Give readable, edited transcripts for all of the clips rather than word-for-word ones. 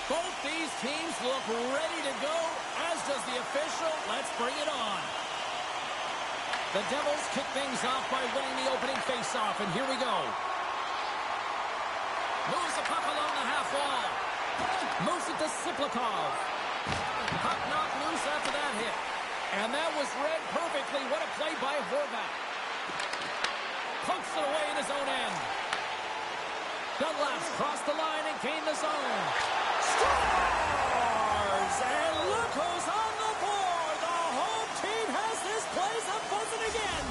Both these teams look ready to go, as does the official. Let's bring it on. The Devils kick things off by winning the opening faceoff, and here we go. Moves the puck along the half wall. Moves it to Siplikov. Puck knocked loose after that hit. And that was read perfectly. What a play by Horvat. Pokes it away in his own end. Dunlap's crossed the line and gained the zone. Scores! And look who's on the board. The home team has this place a-buzzing again.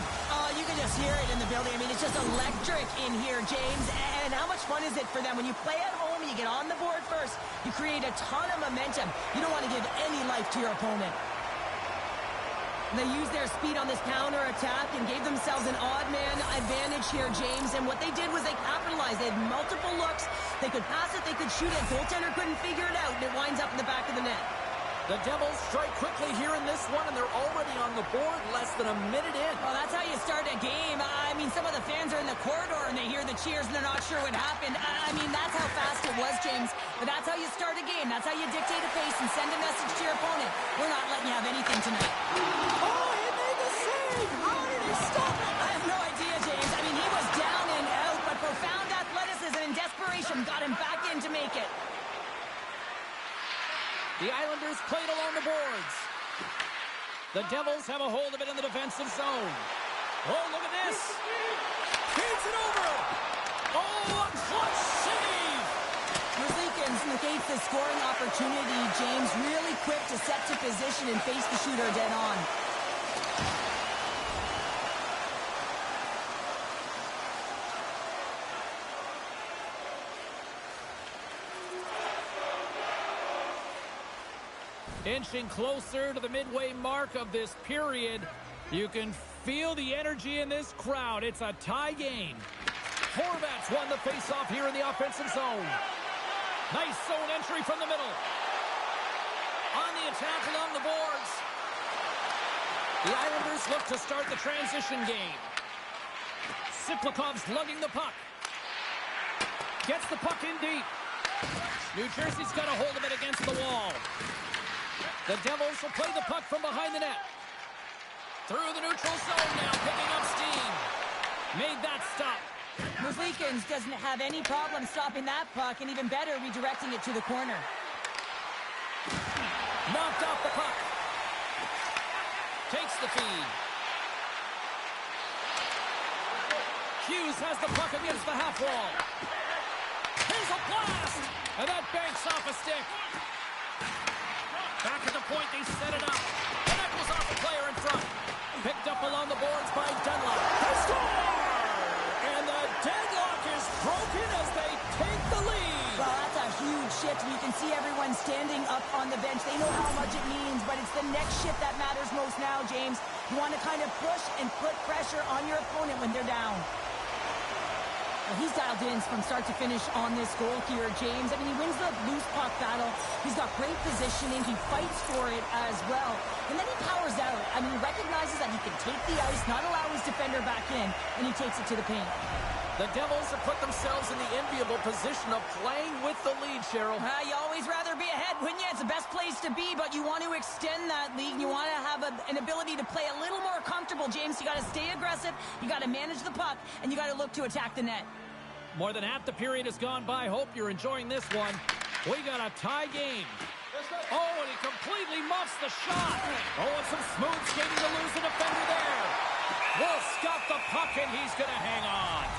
You can just hear it in the building. I mean, it's just electric in here, James. And how much fun is it for them? When you play at home, you get on the board first. You create a ton of momentum. You don't want to give any life to your opponent. They used their speed on this counter-attack and gave themselves an odd-man advantage here, James. And what they did was they capitalized. They had multiple looks. They could pass it. They could shoot it. Goaltender couldn't figure it out, and it winds up in the back of the net. The Devils strike quickly here in this one, and they're already on the board less than a minute in. Well, that's how you start a game. I mean, some of the fans are in the corridor, and they hear the cheers, and they're not sure what happened. I mean, that's how fast it was, James. But that's how you start a game. That's how you dictate a pace and send a message to your opponent. We're not letting you have anything tonight. Oh, he made the save! How did he stop it? I have no idea, James. I mean, he was down and out, but profound athleticism and desperation got him back in to make it. The Islanders played along the boards. The Devils have a hold of it in the defensive zone. Oh, look at this. Feeds it over. Oh, a clutch save. Merzlikins negates the scoring opportunity. James really quick to set to position and face the shooter dead on. Inching closer to the midway mark of this period. You can feel the energy in this crowd. It's a tie game. Horvat's won the faceoff here in the offensive zone. Nice zone entry from the middle. On the attack along the boards. The Islanders look to start the transition game. Siplikov's lugging the puck. Gets the puck in deep. New Jersey's got a hold of it against the wall. The Devils will play the puck from behind the net. Through the neutral zone now, picking up steam. Made that stop. Merzlikins doesn't have any problem stopping that puck, and even better, redirecting it to the corner. Knocked off the puck. Takes the feed. Hughes has the puck against the half wall. Here's a blast! And that banks off a stick. Back at the point, they set it up. And that goes off the player in front. Picked up along the boards by Dunlap. They score! And the deadlock is broken as they take the lead. Well, that's a huge shift. You can see everyone standing up on the bench. They know how much it means, but it's the next shift that matters most now, James. You want to kind of push and put pressure on your opponent when they're down. Well, he's dialed in from start to finish on this goal here, James. I mean, he wins the loose puck battle. He's got great positioning. He fights for it as well. And then he powers out. I mean, he recognizes that he can take the ice, not allow his defender back in, and he takes it to the paint. The Devils have put themselves in the enviable position of playing with the lead, Cheryl. You always rather be ahead, wouldn't you? It's the best place to be, but you want to extend that lead. You want to have an ability to play a little more comfortable, James. You got to stay aggressive. You got to manage the puck, and you got to look to attack the net. More than half the period has gone by. Hope you're enjoying this one. We got a tie game. Oh, and he completely muffs the shot. Oh, and some smooth skating to lose the defender there. Wolf's got the puck, and he's going to hang on.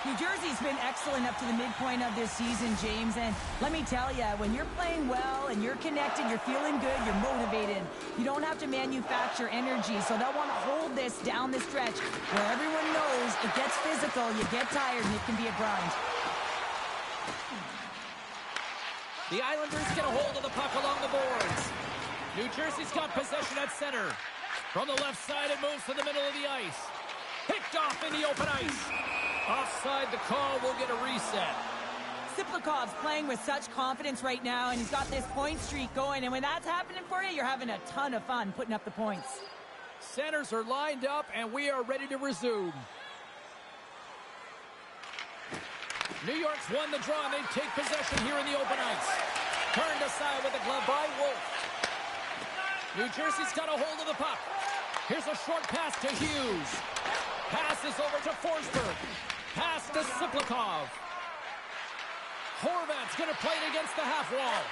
New Jersey's been excellent up to the midpoint of this season, James, and let me tell you, when you're playing well and you're connected, you're feeling good, you're motivated, you don't have to manufacture energy, so they'll want to hold this down the stretch where everyone knows it gets physical, you get tired, and it can be a grind. The Islanders get a hold of the puck along the boards. New Jersey's got possession at center. From the left side, it moves to the middle of the ice. Picked off in the open ice. Offside the call, will get a reset. Siplikov's playing with such confidence right now, and he's got this point streak going, and when that's happening for you, you're having a ton of fun putting up the points. Centers are lined up, and we are ready to resume. New York's won the draw, and they take possession here in the open ice. Turned aside with the glove by Wolf. New Jersey's got a hold of the puck. Here's a short pass to Hughes. Passes over to Forsberg. Pass to Siplikov. Horvat's going to play it against the half wall.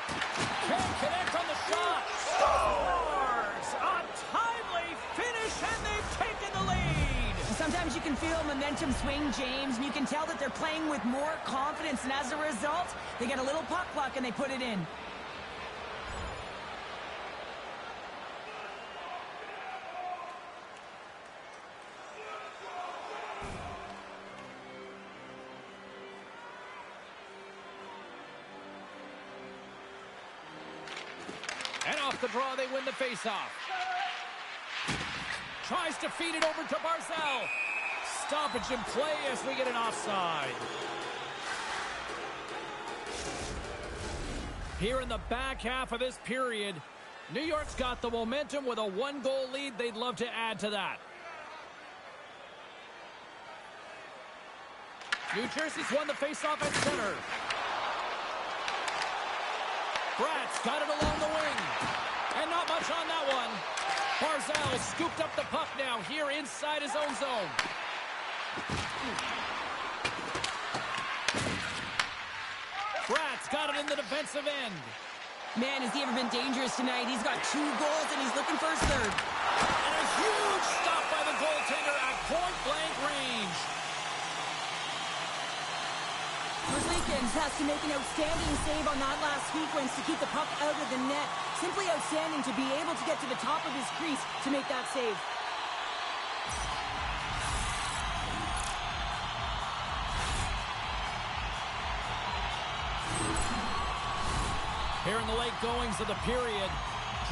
Can't connect on the shot. Scores! A timely finish, and they've taken the lead. Sometimes you can feel momentum swing, James, and you can tell that they're playing with more confidence, and as a result, they get a little puck luck and they put it in. And off the draw, they win the faceoff. Tries to feed it over to Barzal. Stoppage in play as we get an offside. Here in the back half of this period, New York's got the momentum with a one-goal lead. They'd love to add to that. New Jersey's won the faceoff at center. Bratt's got it along the wing. And not much on that one. Barzal scooped up the puck now here inside his own zone. Bratt's got it in the defensive end. Man, has he ever been dangerous tonight? He's got 2 goals, and he's looking for his third. And a huge stop by the goaltender at point-blank range. Merzlikins has to make an outstanding save on that last sequence to keep the puck out of the net. Simply outstanding to be able to get to the top of his crease to make that save. Here in the late goings of the period,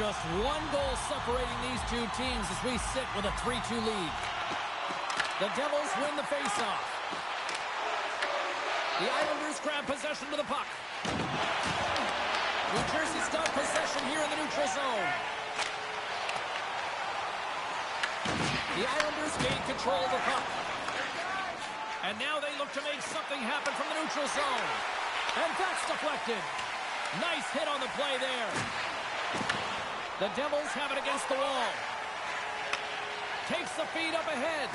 just 1 goal separating these two teams as we sit with a 3-2 lead. The Devils win the faceoff. The Islanders grab possession of the puck. New Jersey's got possession here in the neutral zone. The Islanders gain control of the puck. And now they look to make something happen from the neutral zone. And that's deflected. Nice hit on the play there. The Devils have it against the wall. Takes the feed up ahead.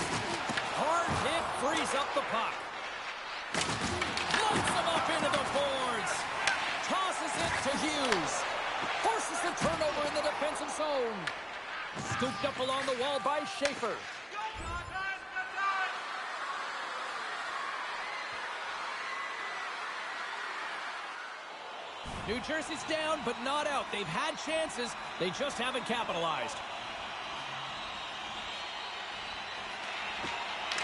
Hard hit frees up the puck. Floats them up into the boards. Tosses it to Hughes. Forces the turnover in the defensive zone. Scooped up along the wall by Schaefer. New Jersey's down, but not out. They've had chances. They just haven't capitalized.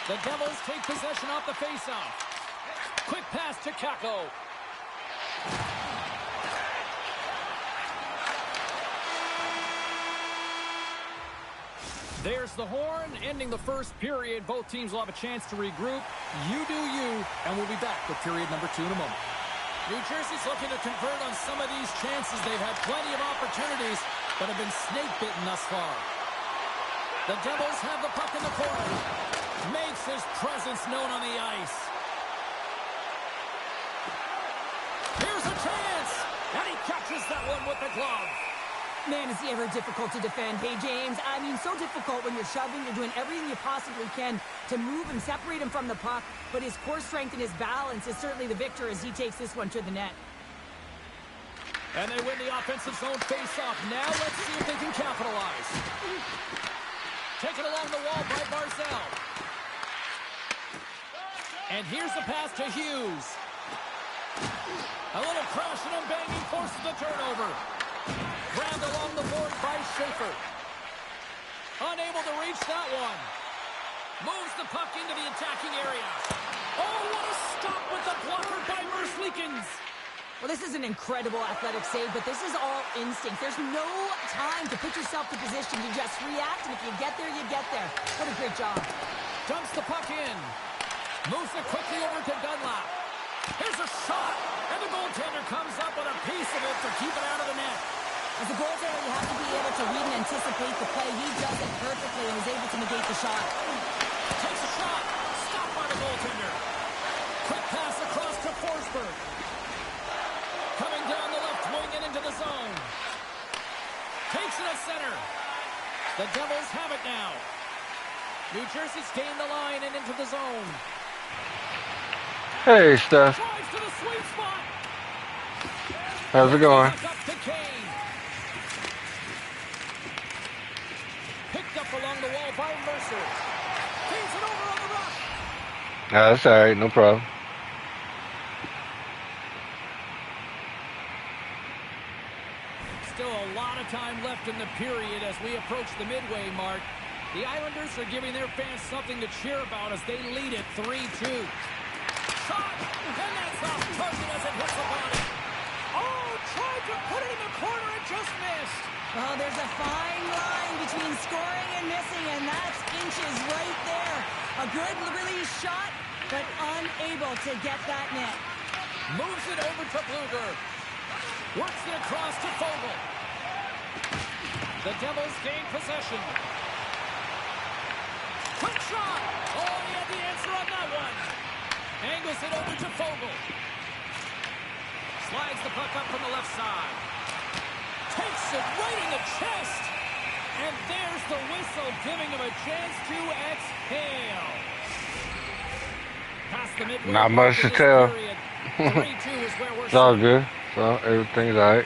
The Devils take possession off the faceoff. Quick pass to Kakko. There's the horn, ending the first period. Both teams will have a chance to regroup. You do you, and we'll be back with period number 2 in a moment. New Jersey's looking to convert on some of these chances. They've had plenty of opportunities, but have been snake-bitten thus far. The Devils have the puck in the corner. Makes his presence known on the ice. Here's a chance! And he catches that one with the glove. Man, is he ever difficult to defend. Hey, James, I mean, so difficult when you're shoving. You're doing everything you possibly can to move and separate him from the puck. But his core strength and his balance is certainly the victor as he takes this one to the net. And they win the offensive zone face-off. Now let's see if they can capitalize. Taken along the wall by Barzal. And here's the pass to Hughes. A little crashing and banging forces the turnover. Grabbed along the board by Schaefer. Unable to reach that one. Moves the puck into the attacking area. Oh, what a stop with the blocker by Merzlikins. Well, this is an incredible athletic save, but this is all instinct. There's no time to put yourself to position. You just react, and if you get there, you get there. What a great job. Dumps the puck in. Moves it quickly over to Dunlap. Here's a shot, and the goaltender comes up with a piece of it to keep it out of the net. As a goaltender, you have to be able to read and anticipate the play. He does it perfectly and is able to negate the shot. Takes a shot. Stopped by the goaltender. Quick pass across to Forsberg. Coming down the left wing and center. The Devils have it now. New Jersey's gained the line and into the zone. Hey, Steph. Drives to the sweet spot. How's it going? Back up to Kane. Picked up along the wall by Mercer. Feeds it over on the rush. That's all right. No problem. Still a lot of time left in the period as we approach the midway mark. The Islanders are giving their fans something to cheer about as they lead it 3-2. Shot, and that's off target as it hits the body. Oh, tried to put it in the corner and just missed. Well, there's a fine line between scoring and missing, and that's inches right there. A good release shot, but unable to get that net. Moves it over to Bluger. Works it across to Fogle. The Devils gain possession. Quick shot! Oh, he had the answer on that one. Angles it over to Fogle. Slides the puck up from the left side. Takes it right in the chest. And there's the whistle, giving him a chance to exhale. Past the midway. Not much to tell. 3-2 is where we're It's all sitting. good. So everything's all right.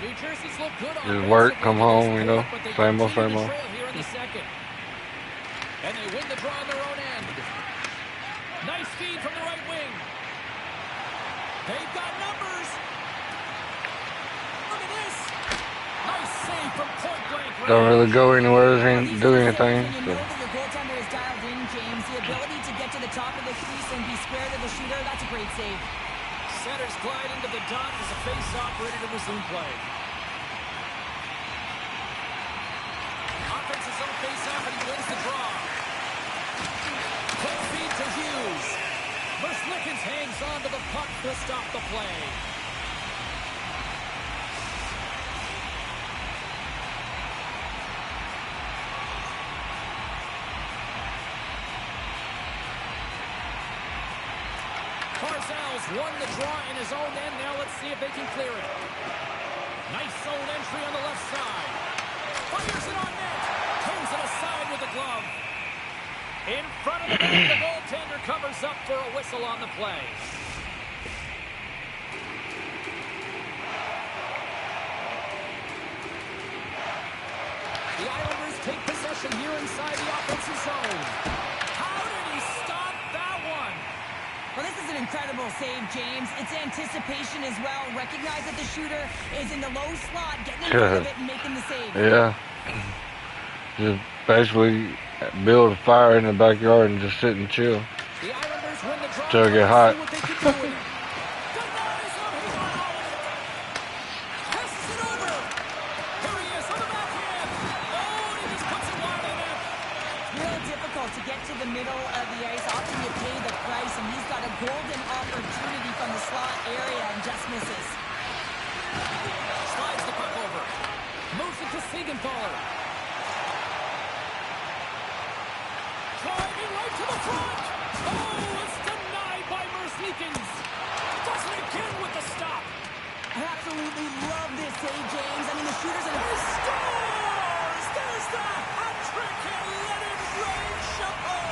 New Jersey's look good on Just work, come home, you know. but they Same old, continue same to old. trail here in the second. And they win the draw on their own end. Nice feed from the right wing. They've got numbers. Look at this. Nice save from point blank range. Don't really go anywhere, doesn't do anything. You So. know that your goaltender is dialed in, James. The ability to get to the top of the crease and be square to the shooter, that's a great save. Centers glide into the dot as a face-off ready to resume play. Offense is on face-off and he wins the draw. Quick feed to Hughes. Verslickens hangs on to the puck to stop the play. Barzal's won the draw in his own end. Now let's see if they can clear it. Nice zone entry on the left side. Fires it on net. Turns it aside with the glove. In front of the net, the goaltender covers up for a whistle on the play. The Islanders take possession here inside the offensive zone. How did he stop that one? Well, this is an incredible save, James. It's anticipation as well. Recognize that the shooter is in the low slot, getting in front of it and making the save. Yeah. Just basically build a fire in the backyard and just sit and chill. The Islanders win the draw. Till it get hot. See what they can do with it. Denies him. He's on all of it. Passes it over. Here he is on the backhand. Oh, and he just puts it wide in it. Real difficult to get to the middle of the ice. Often you pay the price, and he's got a golden opportunity from the slot area and just misses. Slides the puck over. Moves it to Siegenthaler. Driving right to the front. Oh, it's denied by Merzlikins. Does it again with the stop. I absolutely love this save, James. I mean, the shooter's in a... He scores! There's the hat trick and let it rain chapeau.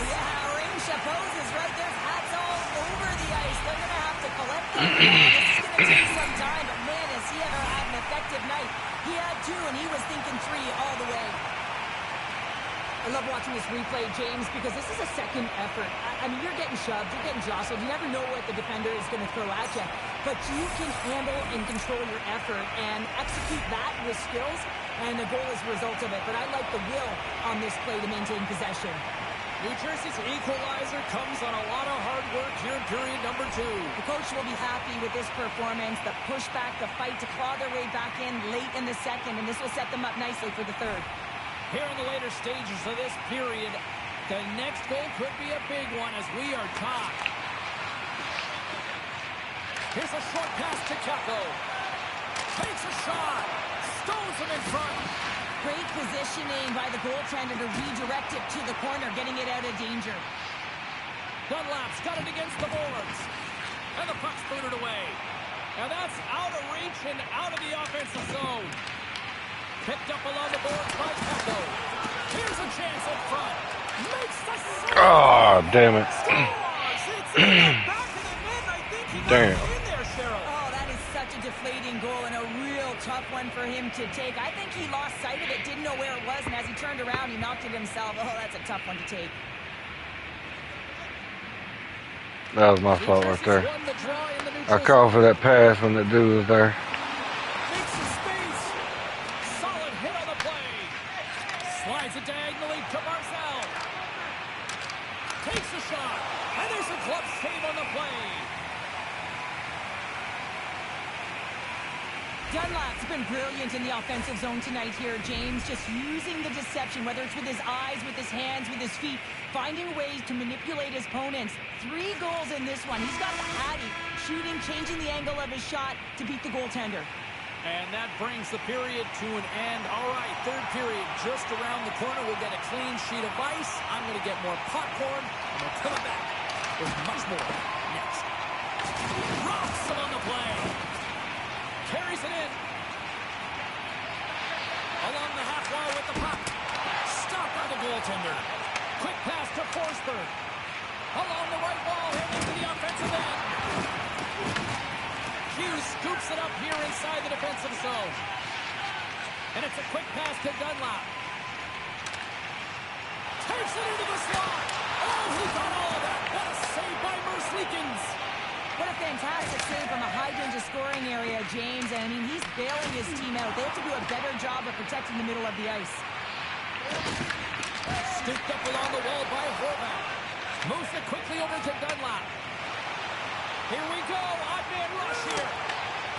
Yeah, Rain Chapeau's is right. There's hats all over the ice. They're going to have to collect them. This is going to take some time, but man, has he ever had an effective night. He had two, and he was thinking three all the way. I love watching this replay, James, because this is a second effort. I mean, you're getting shoved, you're getting jostled. You never know what the defender is going to throw at you. But you can handle and control your effort and execute that with skills, and the goal is a result of it. But I like the will on this play to maintain possession. New Jersey's equalizer comes on a lot of hard work here in period number 2. The coach will be happy with this performance, the pushback, the fight to claw their way back in late in the second, and this will set them up nicely for the third. Here in the later stages of this period, the next goal could be a big one as we are tied. Here's a short pass to Kepko. Takes a shot. Stones him in front. Great positioning by the goaltender to redirect it to the corner, getting it out of danger. Dunlap's got it against the boards. And the puck's booted away. And that's out of reach and out of the offensive zone. Picked up along the boards by Peppo. Here's a chance up front. Makes the save. Oh, damn it. It's in the back of the net. I think he got Damn. in there, Cheryl. Oh, that is such a deflating goal and a real tough one for him to take. I think he lost sight of it, didn't know where it was, and as he turned around, he knocked it himself. Oh, that's a tough one to take. That was my fault right there. I called for that pass when the dude was there. Makes some space. Solid hit on the play. Slides it diagonally to Barzal. Takes a shot. And there's a glove save on the play. Dunlap's been brilliant in the offensive zone tonight here, James. Just using the deception, whether it's with his eyes, with his hands, with his feet, finding ways to manipulate his opponents. 3 goals in this one. He's got the Hattie, shooting, changing the angle of his shot to beat the goaltender. And that brings the period to an end. All right, third period just around the corner. We'll get a clean sheet of ice. I'm going to get more popcorn, and we'll come back with much more next. Rocks him on the play. Carries it in. Along the half wall with the puck. Stopped by the goaltender. Quick pass to Forsberg. Along the right wall, heading to the offensive end. Hughes scoops it up here inside the defensive zone. And it's a quick pass to Dunlap. Takes it into the slot. Oh, he got all of that. What a save by Merzlikins. What a fantastic save from a high-danger scoring area, James. And, I mean, he's bailing his team out. They have to do a better job of protecting the middle of the ice. Scooped up along the wall by Horvath. Moves it quickly over to Dunlap. Here we go. Odd man rush here.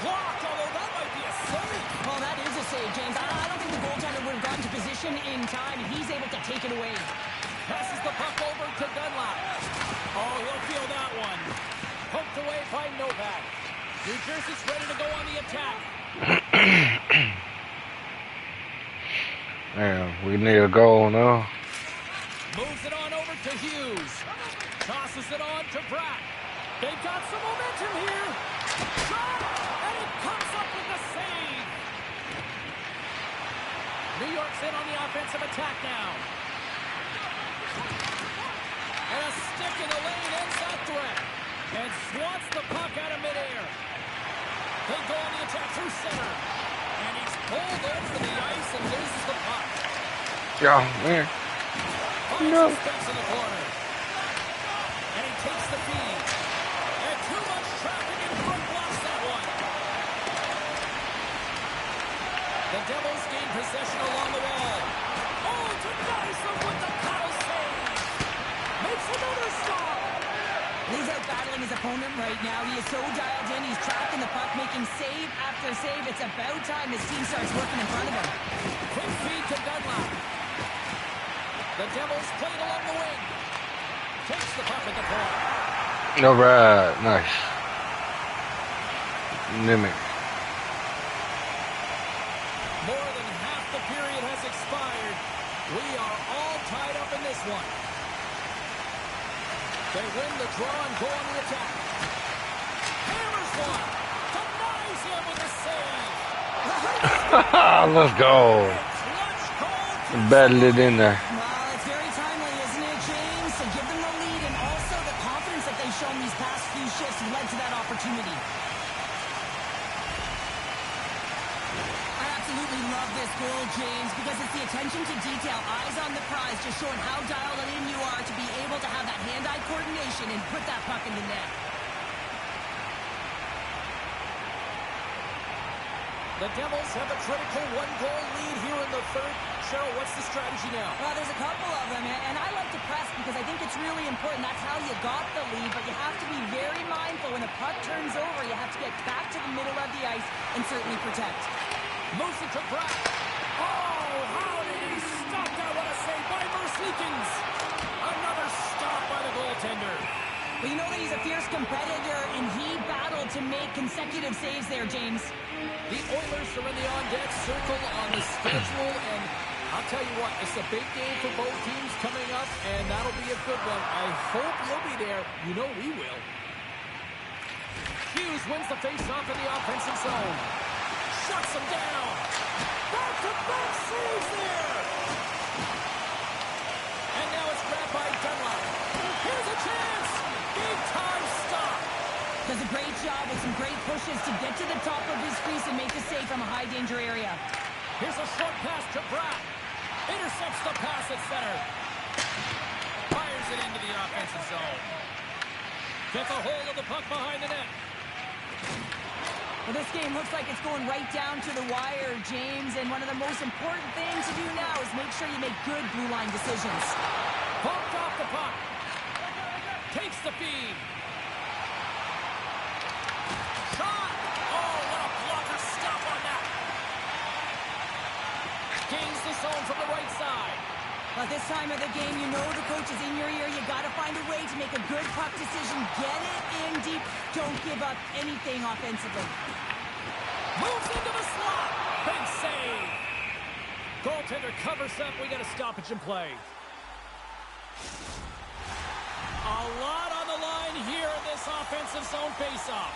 Blocked, although that might be a save. Well, that is a save, James. I don't think the goaltender would have gotten to position in time, and he's able to take it away. Passes the puck over to Dunlap. Oh, he'll feel that one. Poked away by Novak. New Jersey's ready to go on the attack. Damn, we need a goal now. Moves it on over to Hughes. Tosses it on to Bratt. They've got some momentum here. Shot! And it comes up with the save. New York's in on the offensive attack now. And a stick in the lane ends that threat. And swats the puck out of midair. They go on the attack through center. And he's pulled over the ice and loses the puck. Yeah, man. No. Space in the corner. And he takes the feed. And too much traffic in front blocks that one. The Devils gain possession along the wall. Oh, denies them with the paddle save. Makes another stop. He's out battling his opponent right now. He is so dialed in. He's tracking the puck, making save after save. It's about time his team starts working in front of him. Quick feed to Dunlap. The Devils played along the wing. Takes the puck at the point. All right, nice. Nimmy. More than half the period has expired. We are all tied up in this one. They win the draw and go on the attack. Hammers one. Denies him with a save. Let's go. Battle it in there. Well, it's very timely, isn't it, James? To give them the lead and also the confidence that they've shown these past few shifts led to that opportunity. I absolutely love this goal, James, because it's the attention to detail, eyes on the prize, just showing how dialed in you are to be able to have that hand-eye coordination and put that puck in the net. The Devils have a critical one-goal lead here in the third. Cheryl, what's the strategy now? Well, there's a couple of them, and I like to press because I think it's really important. That's how you got the lead, but you have to be very mindful. When the puck turns over, you have to get back to the middle of the ice and certainly protect. Moves it to Bratt. Oh, how did he stop that? What a save by Merzlikins. Another stop by the goaltender. Well, you know that he's a fierce competitor, and he battled to make consecutive saves there, James. The Oilers are in the on-deck circle on the schedule, and I'll tell you what, it's a big game for both teams coming up, and that'll be a good one. I hope you'll be there. You know we will. Hughes wins the face-off in the offensive zone. Shuts him down. Back-to-back saves there. And now it's grabbed by Dunlap. Here's a chance. Big-time stop. Does a great job with some great pushes to get to the top of his crease and make the save from a high-danger area. Here's a short pass to Bratt. Intercepts the pass at center. Fires it into the offensive zone. Gets a hold of the puck behind the net. Well, this game looks like it's going right down to the wire, James, and one of the most important things to do now is make sure you make good blue line decisions. Pumped off the puck. Takes the feed. Shot! Oh, what a blocker stop on that. Gains the zone from the right side. Well, this time of the game, you know the coach is in your ear. You got to find a way to make a good puck decision. Get it in deep. Don't give up anything offensively. Moves into the slot. Big save. Goaltender covers up. We got a stoppage in play. A lot on the line here in this offensive zone faceoff.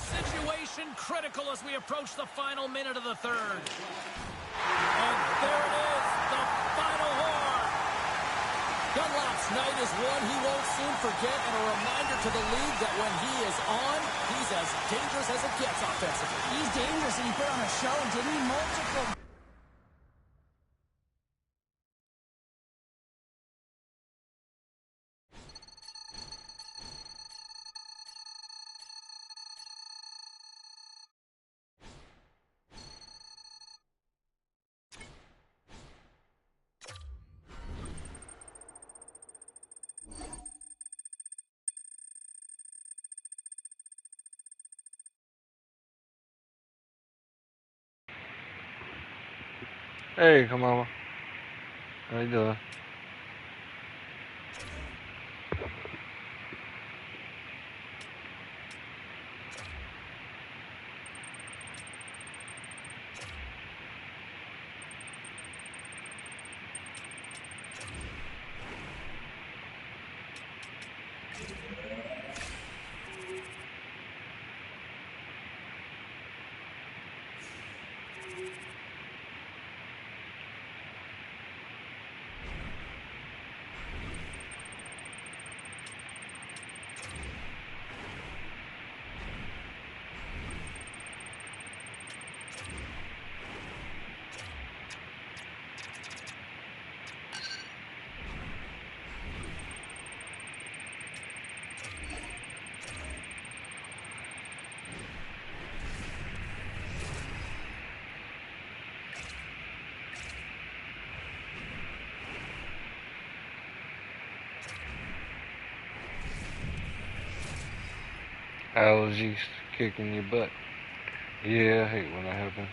Situation critical as we approach the final minute of the third. And there it is, the final horn. Dunlap's night is one he won't soon forget, and a reminder to the league that when he is on, he's as dangerous as it gets offensively. He's dangerous, and he put on a show, didn't he? Multiple. Hey, come on. How you doing? Allergies kicking your butt. Yeah, I hate when that happens.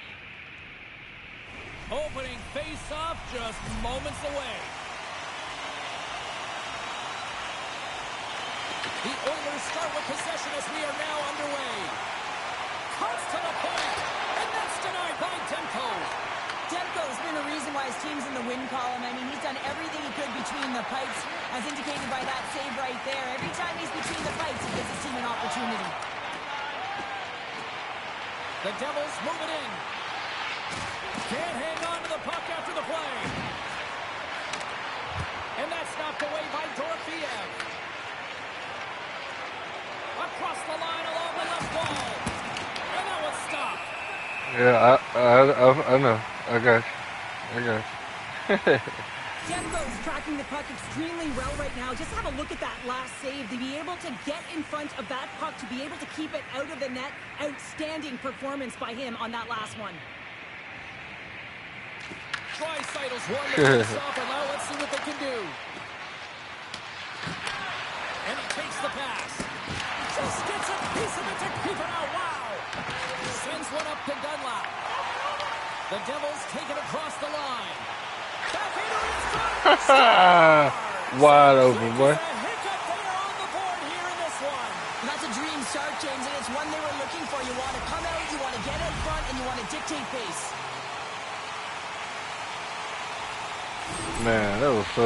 Opening face-off just moments away. The Oilers start with possession as we are now underway. Cuts to the point, and that's denied by Demko. Demko's been the reason why his team's in the win column. I mean, he's done everything he could between the pipes, as indicated by that save right there. Every time he's between the pipes, he gives his team an opportunity. The Devils move it in. Can't hang on to the puck after the play. And that's knocked away by Dorofeev. Across the line along the left wall. And that was stopped. Yeah, I know. I got you. Demko's tracking the puck extremely well right now. Just have a look at that last save. To be able to get in front of that puck, to be able to keep it out of the net, outstanding performance by him on that last one. Drysaitl's won the face-off, and now let's see what they can do. And he takes the pass. Just gets a piece of it to keep it out. Wow! Sends one up to Dunlap. The Devils take it across the line. Back into his drive. Wide open, boy. A hiccup there on the board here in this one. That's a dream start, James, and it's one they were looking for. You want get out front and you want to dictate pace. Man, that was so...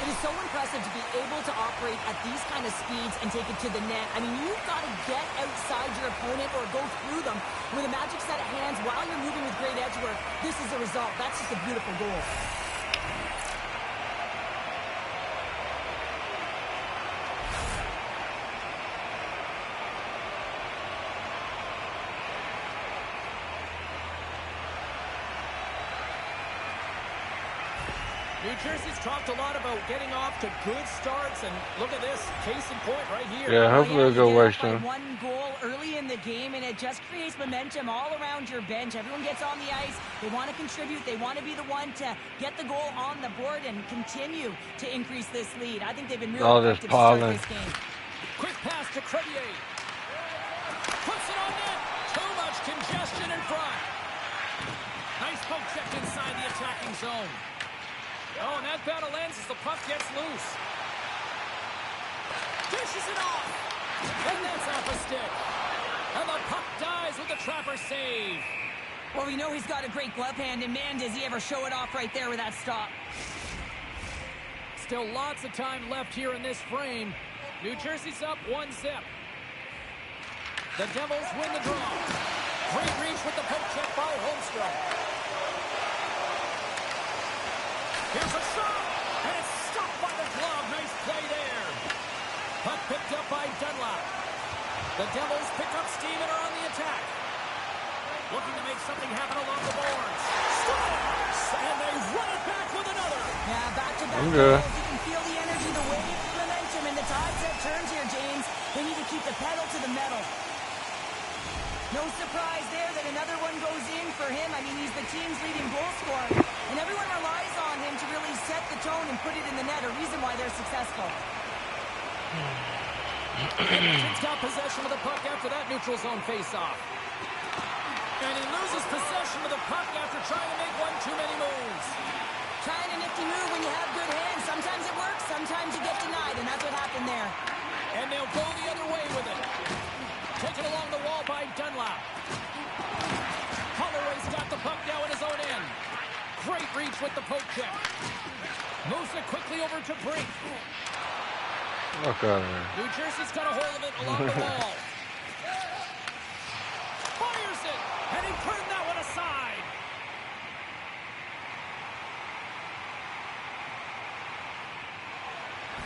It is so impressive to be able to operate at these kind of speeds and take it to the net. I mean, you've got to get outside your opponent or go through them with a magic set of hands while you're moving with great edge work. This is the result. That's just a beautiful goal. New Jersey's talked a lot about getting off to good starts, and look at this, case in point right here. Yeah, hopefully it'll go away soon. One goal early in the game, and it just creates momentum all around your bench. Everyone gets on the ice. They want to contribute. They want to be the one to get the goal on the board and continue to increase this lead. I think they've been really effective to start this game. Quick pass to Crevier. Puts it on net. Too much congestion in front. Nice poke check inside the attacking zone. Oh, and that battle ends as the puck gets loose. Dishes it off. And that's off a stick. And the puck dies with the trapper save. Well, we know he's got a great glove hand, and man, does he ever show it off right there with that stop. Still lots of time left here in this frame. New Jersey's up 1-0. The Devils win the draw. Great reach with the poke check by Holmstrom. Here's a shot, and it's stopped by the glove. Nice play there. Puck picked up by Dunlap. The Devils pick up steam and are on the attack. Looking to make something happen along the boards. Scores! And they run it back with another. Yeah, back-to-back goals. You can feel the energy, the wave, the momentum, and the tides have turned here, James. They need to keep the pedal to the metal. No surprise there that another one goes in for him. I mean, he's the team's leading goal scorer, and everyone relies on him to really set the tone and put it in the net, a reason why they're successful. Edmonton's got possession of the puck after that neutral zone face-off. And he loses possession of the puck after trying to make one too many moves. Trying a nifty move when you have good hands. Sometimes it works, sometimes you get denied, and that's what happened there. And they'll go the other way with it. Taken along the wall by Dunlap. Holloway's got the puck now in his own end. Great reach with the poke check. Moves it quickly over to Brink. Look out of there. New Jersey's got a hold of it along the wall. Fires it, and he turned that one aside.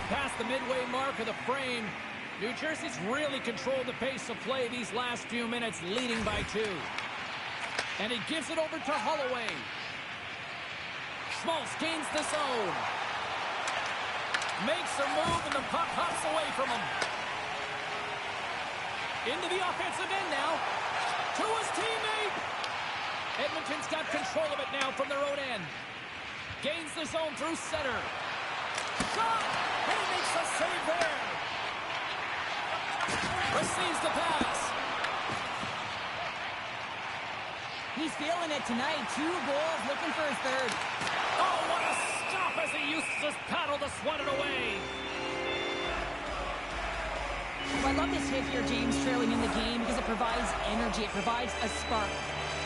Past the midway mark of the frame, New Jersey's really controlled the pace of play these last few minutes, leading by 2. And he gives it over to Holloway. Schmaltz gains the zone. Makes a move, and the puck hops away from him. Into the offensive end now. To his teammate. Edmonton's got control of it now from their own end. Gains the zone through center. Shot! And he makes a save there. Receives the pass. He's feeling it tonight. 2 goals, looking for his third. Oh, what a stop as he uses his paddle to swat it away. Well, I love this hit here, James, trailing in the game, because it provides energy. It provides a spark.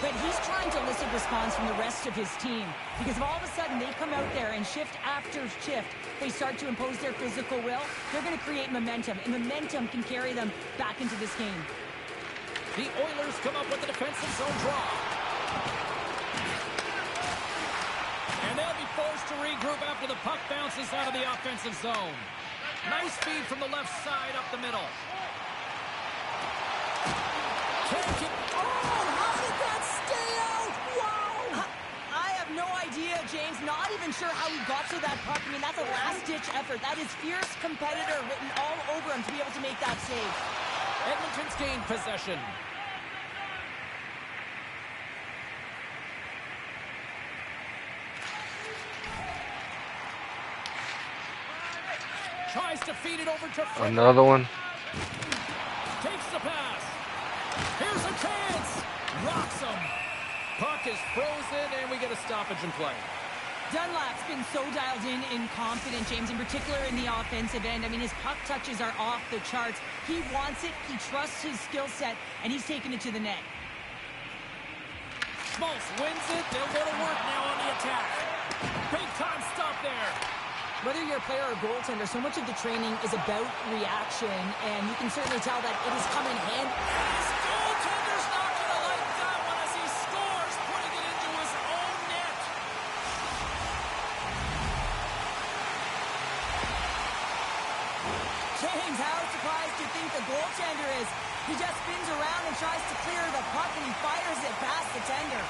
But he's trying to elicit response from the rest of his team, because if all of a sudden they come out there and shift after shift, they start to impose their physical will, they're going to create momentum, and momentum can carry them back into this game. The Oilers come up with a defensive zone draw. And they'll be forced to regroup after the puck bounces out of the offensive zone. Nice feed from the left side up the middle. Take it. James, not even sure how he got to that puck. I mean, that's a last-ditch effort. That is fierce competitor written all over him to be able to make that save. Edmonton's gained possession. Tries to feed it over to Frederick. Another one. Takes the pass. Here's a chance. Rocks him. Puck is frozen, and we get a stoppage in play. Dunlap's been so dialed in and confident, James, in particular in the offensive end. I mean, his puck touches are off the charts. He wants it, he trusts his skill set, and he's taking it to the net. Schmaltz wins it. They'll go to work now on the attack. Big time stop there. Whether you're a player or goaltender, so much of the training is about reaction, and you can certainly tell that it has come in handy. His goaltender's not going to like that one as he scores, putting it into his own net. James, how surprised do you think the goaltender is? He just spins around and tries to clear the puck, and he fires it past the tender.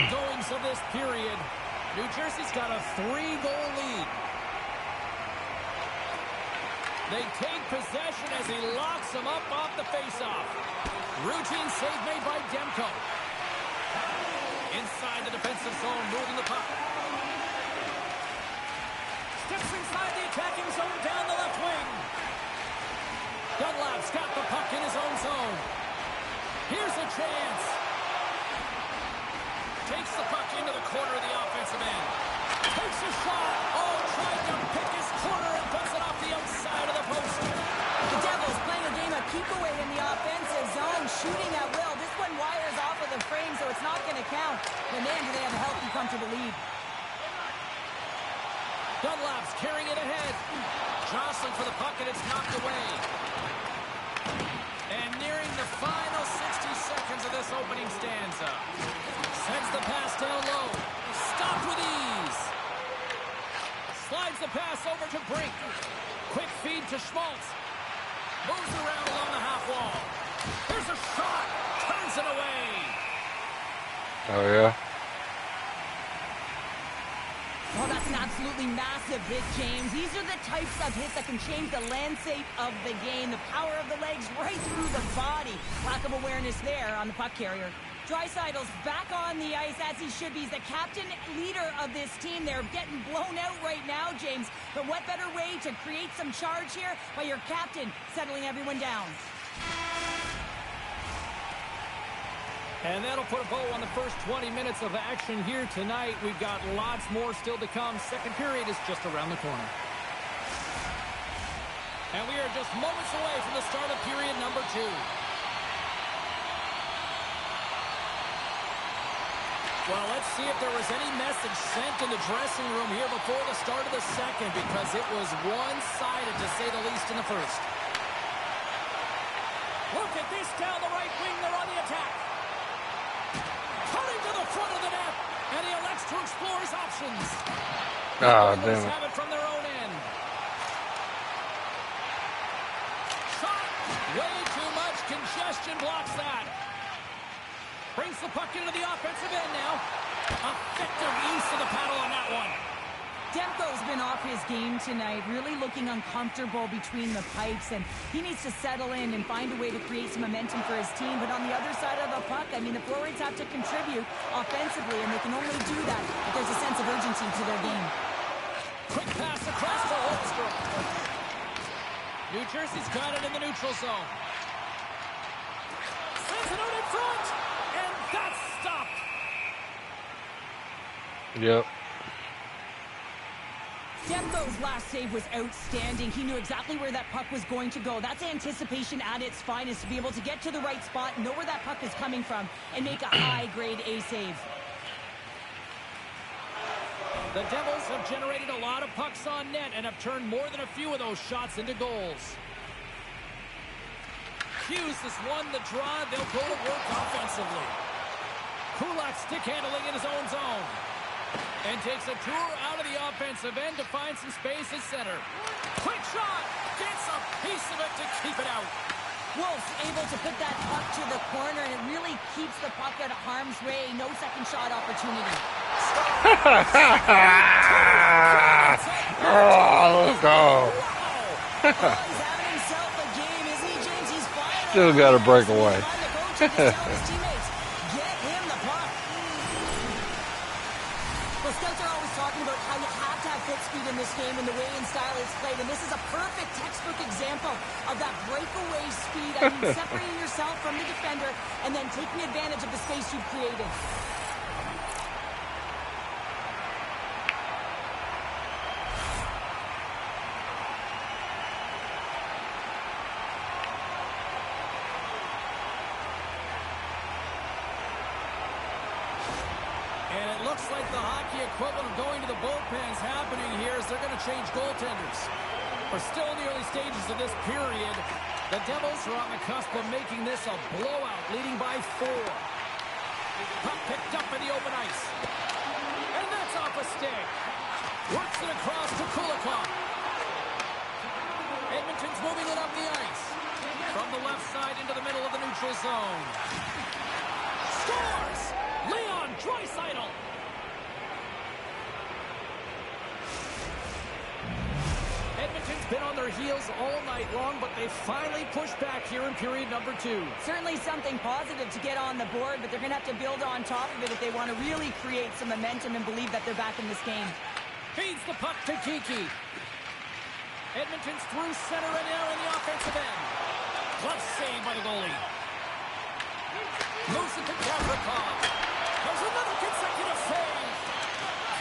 Goings of this period. New Jersey's got a 3-goal lead. They take possession as he locks him up off the faceoff. Routine save made by Demko. Inside the defensive zone, moving the puck. Steps inside the attacking zone down the left wing. Dunlap's got the puck in his own zone. Here's a chance. Takes the puck into the corner of the offensive end. Takes a shot. Oh, tried to pick his corner and puts it off the outside of the post. The Devils playing a game of keep away in the offensive zone, shooting at will. This one wires off of the frame, so it's not going to count. But man, do they have a healthy, comfortable lead. Dunlap's carrying it ahead. Jostling for the puck, and it's knocked away. And nearing the final 60 seconds of this opening stanza. Sends the pass down low. Stopped with ease. Slides the pass over to Brink. Quick feed to Schmaltz. Moves around along the half wall. Here's a shot. Turns it away. Oh, yeah? Oh, that's an absolutely massive hit, James. These are the types of hits that can change the landscape of the game. The power of the legs right through the body. Lack of awareness there on the puck carrier. Dreisaitl's back on the ice as he should be. He's the captain leader of this team. They're getting blown out right now, James. But what better way to create some charge here by your captain settling everyone down? And that'll put a bow on the first 20 minutes of action here tonight. We've got lots more still to come. Second period is just around the corner. And we are just moments away from the start of period number 2. Well, let's see if there was any message sent in the dressing room here before the start of the second, because it was one-sided, to say the least, in the first. Look at this down the right wing. They're on the attack. Turning to the front of the net, and he elects to explore his options. Ah, damn it. Have it from their own end. Shot. Way too much congestion blocks that. Brings the puck into the offensive end now. Effective use of the paddle on that one. Demko's been off his game tonight, really looking uncomfortable between the pipes, and he needs to settle in and find a way to create some momentum for his team. But on the other side of the puck, I mean, the forwards have to contribute offensively, and they can only do that if there's a sense of urgency to their game. Quick pass across to Holmstrom. New Jersey's got it in the neutral zone. Sends it out in front, and that's stopped. Yep. Demko's last save was outstanding. He knew exactly where that puck was going to go. That's anticipation at its finest, to be able to get to the right spot, know where that puck is coming from, and make a high-grade A save. The Devils have generated a lot of pucks on net and have turned more than a few of those shots into goals. Hughes has won the draw. They'll go to work offensively. Kulak stick handling in his own zone. And takes a tour out of the offensive end to find some space at center. Quick shot! Gets a piece of it to keep it out. Wolf's able to put that puck to the corner, and it really keeps the puck out of harm's way. No second shot opportunity. Oh, let's go. He's having himself a game, isn't he, James? He's flying. Still got to break away. The coach just tells his teammates, get him the puck. Well, scouts are always talking about how you have to have foot speed in this game and the way and style it's played, and this is a perfect textbook example of that breakaway speed. I mean, separating yourself from the defender and then taking advantage of the space you've created. And it looks like the hockey equivalent of going to the bullpen's happening here as they're going to change goaltenders. We're still in the early stages of this period. The Devils are on the cusp of making this a blowout, leading by 4. Puck picked up in the open ice. And that's off a stick. Works it across to Kulikov. Edmonton's moving it up the ice. From the left side into the middle of the neutral zone. Scores! Leon Draisaitl. Edmonton's been on their heels all night long, but they finally pushed back here in period number 2. Certainly something positive to get on the board, but they're going to have to build on top of it if they want to really create some momentum and believe that they're back in this game. Feeds the puck to Kiki. Edmonton's through center and now in the offensive end. Glove save by the goalie. Moves it to Gavrikov. There's another consecutive save.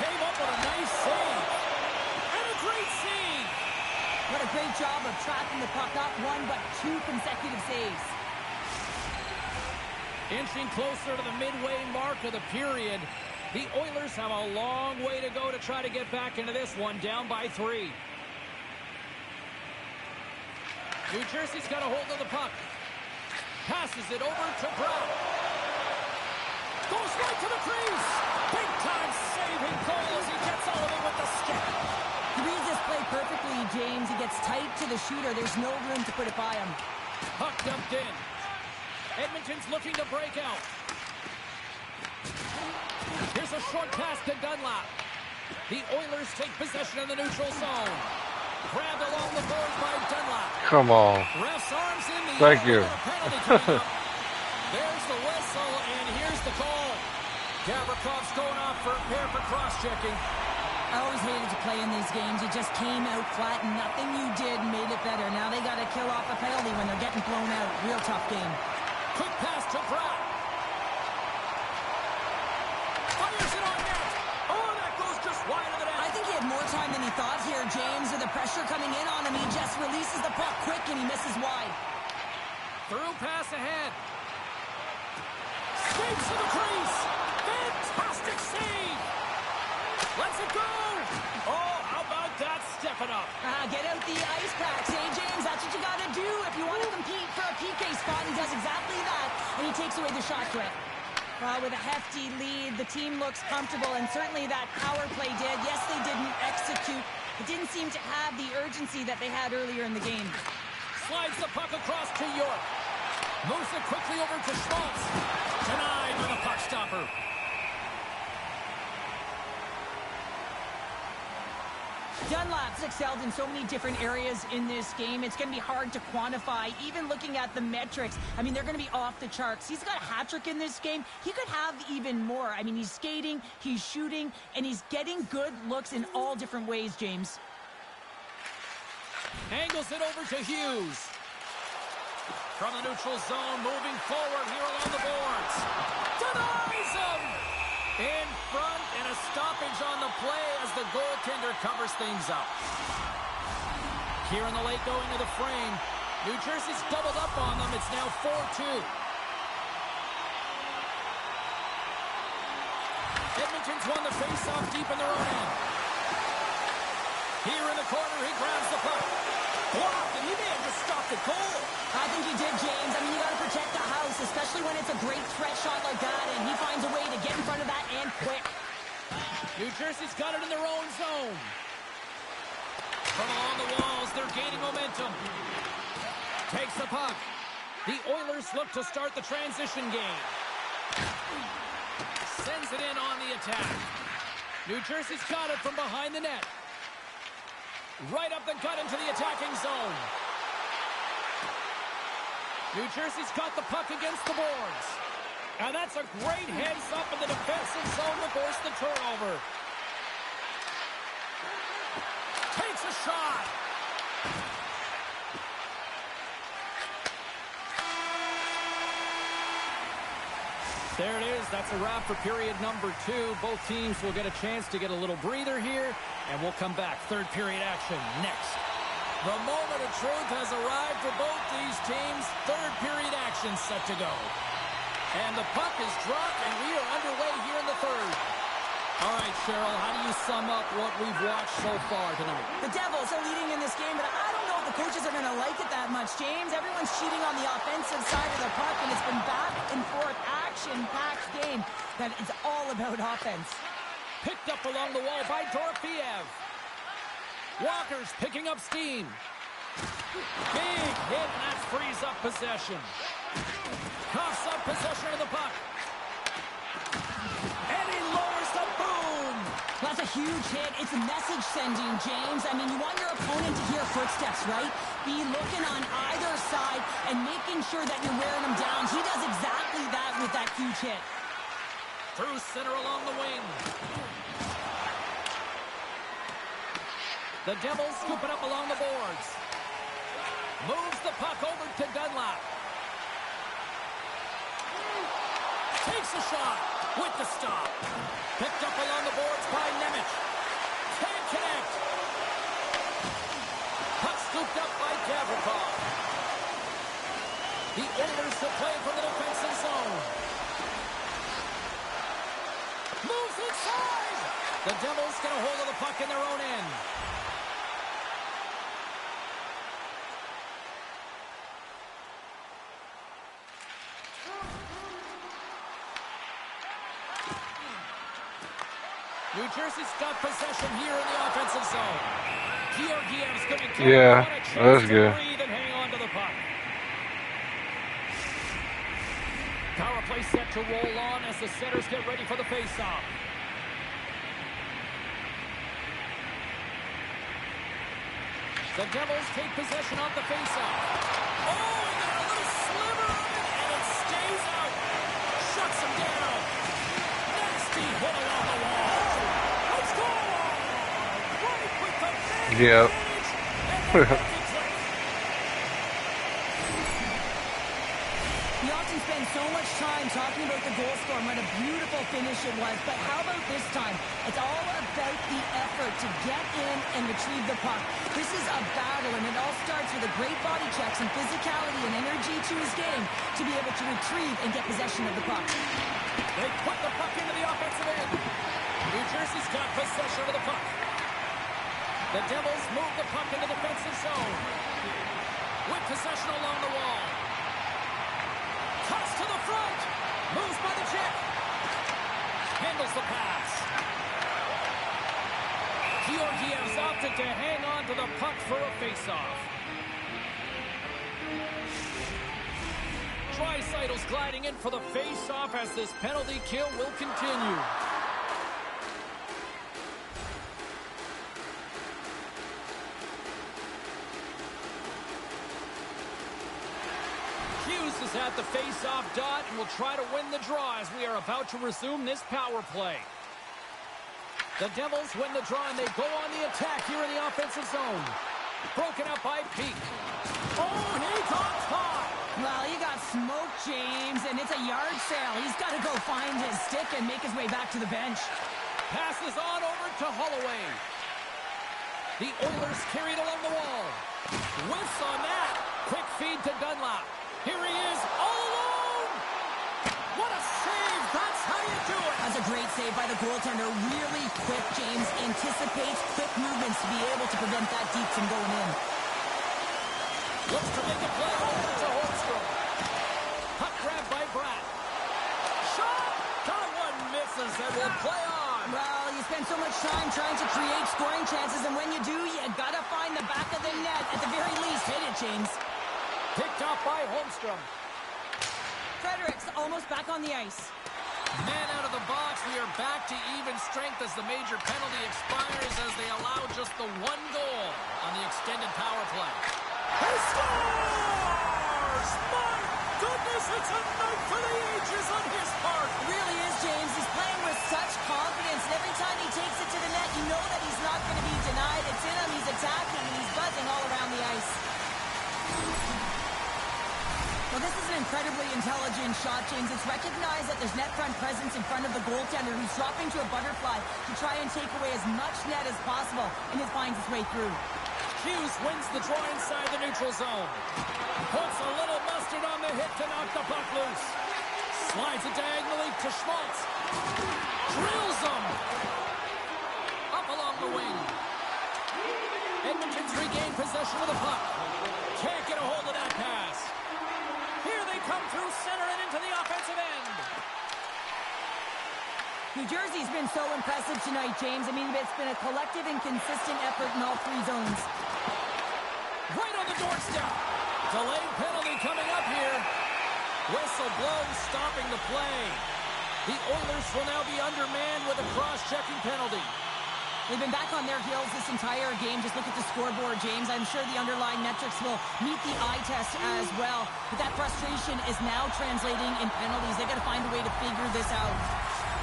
Came up with a nice save. And a great save. What a great job of tracking the puck. Not one, but 2 consecutive saves. Inching closer to the midway mark of the period. The Oilers have a long way to go to try to get back into this one, down by 3. New Jersey's got a hold of the puck. Passes it over to Brown. Goes right to the crease. Big-time saving goal as he gets all of it with the stick. He reads this play perfectly, James. He gets tight to the shooter. There's no room to put it by him. Puck dumped in. Edmonton's looking to break out. Here's a short pass to Dunlap. The Oilers take possession in the neutral zone. Grabbed along the boards by Dunlap. Come on. Ref's arms in the Thank air. you. Penalty coming up. There's the whistle, and here's the call. Gavrikov's going off for a pair for cross-checking. I always hated to play in these games. You just came out flat, and nothing you did made it better. Now they got to kill off a penalty when they're getting blown out. Real tough game. Quick pass to Brown. Fires it on net. Oh, that goes just wide of the net. I think he had more time than he thought here, James. With the pressure coming in on him, he just releases the puck quick, and he misses wide. Through pass ahead. Escapes to the crease. Fantastic save. Lets it go. Oh, how about that stepping up? Get out the ice packs, hey, James? That's what you got to do if you want to compete for a PK spot. He does exactly that, and he takes away the shot threat. With a hefty lead, the team looks comfortable, and certainly that power play did. Yes, they didn't execute. It didn't seem to have the urgency that they had earlier in the game. Slides the puck across to York. Moves it quickly over to Schmaltz. Denied by the puck stopper. Dunlap's excelled in so many different areas in this game. It's going to be hard to quantify, even looking at the metrics. I mean, they're going to be off the charts. He's got a hat trick in this game. He could have even more. I mean, he's skating, he's shooting, and he's getting good looks in all different ways, James. Angles it over to Hughes. From the neutral zone, moving forward here along the boards. Denies him! In front, and a stoppage on the play as the goaltender covers things up. Here in the late going of the frame, New Jersey's doubled up on them. It's now 4-2. Edmonton's won the face-off deep in their own end. Here in the corner, he grabs the puck. Blocked, and he may have just stopped the goal. I think he did, James. I mean, you got to protect the house, especially when it's a great threat shot like that, and he finds a way to get in front of that and quick. New Jersey's got it in their own zone. From along the walls, they're gaining momentum. Takes the puck. The Oilers look to start the transition game. Sends it in on the attack. New Jersey's got it from behind the net. Right up the gut into the attacking zone. New Jersey's got the puck against the boards. And that's a great heads up in the defensive zone to force the turnover. Takes a shot. There it is. That's a wrap for period number 2. Both teams will get a chance to get a little breather here, and we'll come back. Third period action next. The moment of truth has arrived for both these teams. Third period action set to go. And the puck is dropped, and we are underway here in the third. Cheryl, how do you sum up what we've watched so far tonight? The Devils are leading in this game, but I don't know if the coaches are going to like it that much, James. Everyone's cheating on the offensive side of the puck, and it's been back and forth, action-packed game that is all about offense. Picked up along the wall by Dorofiev. Walker's picking up steam. Big hit, and that frees up possession. Coughs up possession of the puck. And he lowers the boom. That's a huge hit. It's a message sending, James. I mean, you want your opponent to hear footsteps, right? Be looking on either side and making sure that you're wearing them down. He does exactly that with that huge hit. Through center along the wing. The Devils scoop it up along the boards. Moves the puck over to Dunlap. Takes a shot with the stop. Picked up along the boards by Nemec. Can't connect. Puck scooped up by Gavrikov. The Oilers to play from the defensive zone. Moves inside. The Devils get a hold of the puck in their own end. New Jersey's got possession here in the offensive zone. Georgiev's going to get that's good. breathe and hang on to the puck. Power play set to roll on as the centers get ready for the faceoff. The Devils take possession of the faceoff. Oh, and got a little sliver of it, and it stays out. Shuts him down. Nasty hit along the wall. Yep. We often spend so much time talking about the goal score and what a beautiful finish it was, but how about this time? It's all about the effort to get in and retrieve the puck. This is a battle, and it all starts with a great body check, some physicality and energy to his game to be able to retrieve and get possession of the puck. They put the puck into the offensive end. New Jersey's got possession of the puck. The Devils move the puck into the defensive zone. With possession along the wall. Toss to the front. Moves by the check. Handles the pass. Georgiev's opted to hang on to the puck for a faceoff. Draisaitl's gliding in for the faceoff as this penalty kill will continue. Hughes is at the face-off dot and will try to win the draw as we are about to resume this power play. The Devils win the draw and they go on the attack here in the offensive zone. Broken up by Peak. Oh, he got caught! Well, he got smoked, James, and it's a yard sale. He's got to go find his stick and make his way back to the bench. Passes on over to Holloway. The Oilers carried along the wall. Whiffs on that. Quick feed to Dunlap. Here he is, all alone! What a save! That's how you do it! That's a great save by the goaltender. Really quick, James. Anticipates quick movements to be able to prevent that deep from going in. Looks to make a play over to Holmstrom. Puck grab by Bratt. Shot! That one misses and will play on. Well, you spend so much time trying to create scoring chances, and when you do, you gotta find the back of the net. At the very least, hit it, James. Picked off by Holmstrom. Fredericks almost back on the ice. Man out of the box. We are back to even strength as the major penalty expires as they allow just the one goal on the extended power play. He scores! My goodness, it's a night for the ages on his part. It really is, James. He's playing with such confidence, and every time he takes it to the net, you know that he's not going to be denied. It's in him, he's attacking, and he's buzzing all around the ice. Well, this is an incredibly intelligent shot, James. It's recognized that there's net front presence in front of the goaltender who's dropping to a butterfly to try and take away as much net as possible, and it finds its way through. Hughes wins the draw inside the neutral zone. Puts a little mustard on the hit to knock the puck loose. Slides it diagonally to Schmaltz. Drills him. Edmonton's regained possession of the puck. Can't get a hold of that pass. Here they come through center and into the offensive end. New Jersey's been so impressive tonight, James. I mean, it's been a collective and consistent effort in all three zones. Right on the doorstep. Delayed penalty coming up here. Whistle blows, stopping the play. The Oilers will now be undermanned with a cross-checking penalty. They've been back on their heels this entire game. Just look at the scoreboard, James. I'm sure the underlying metrics will meet the eye test as well. But that frustration is now translating in penalties. They've got to find a way to figure this out.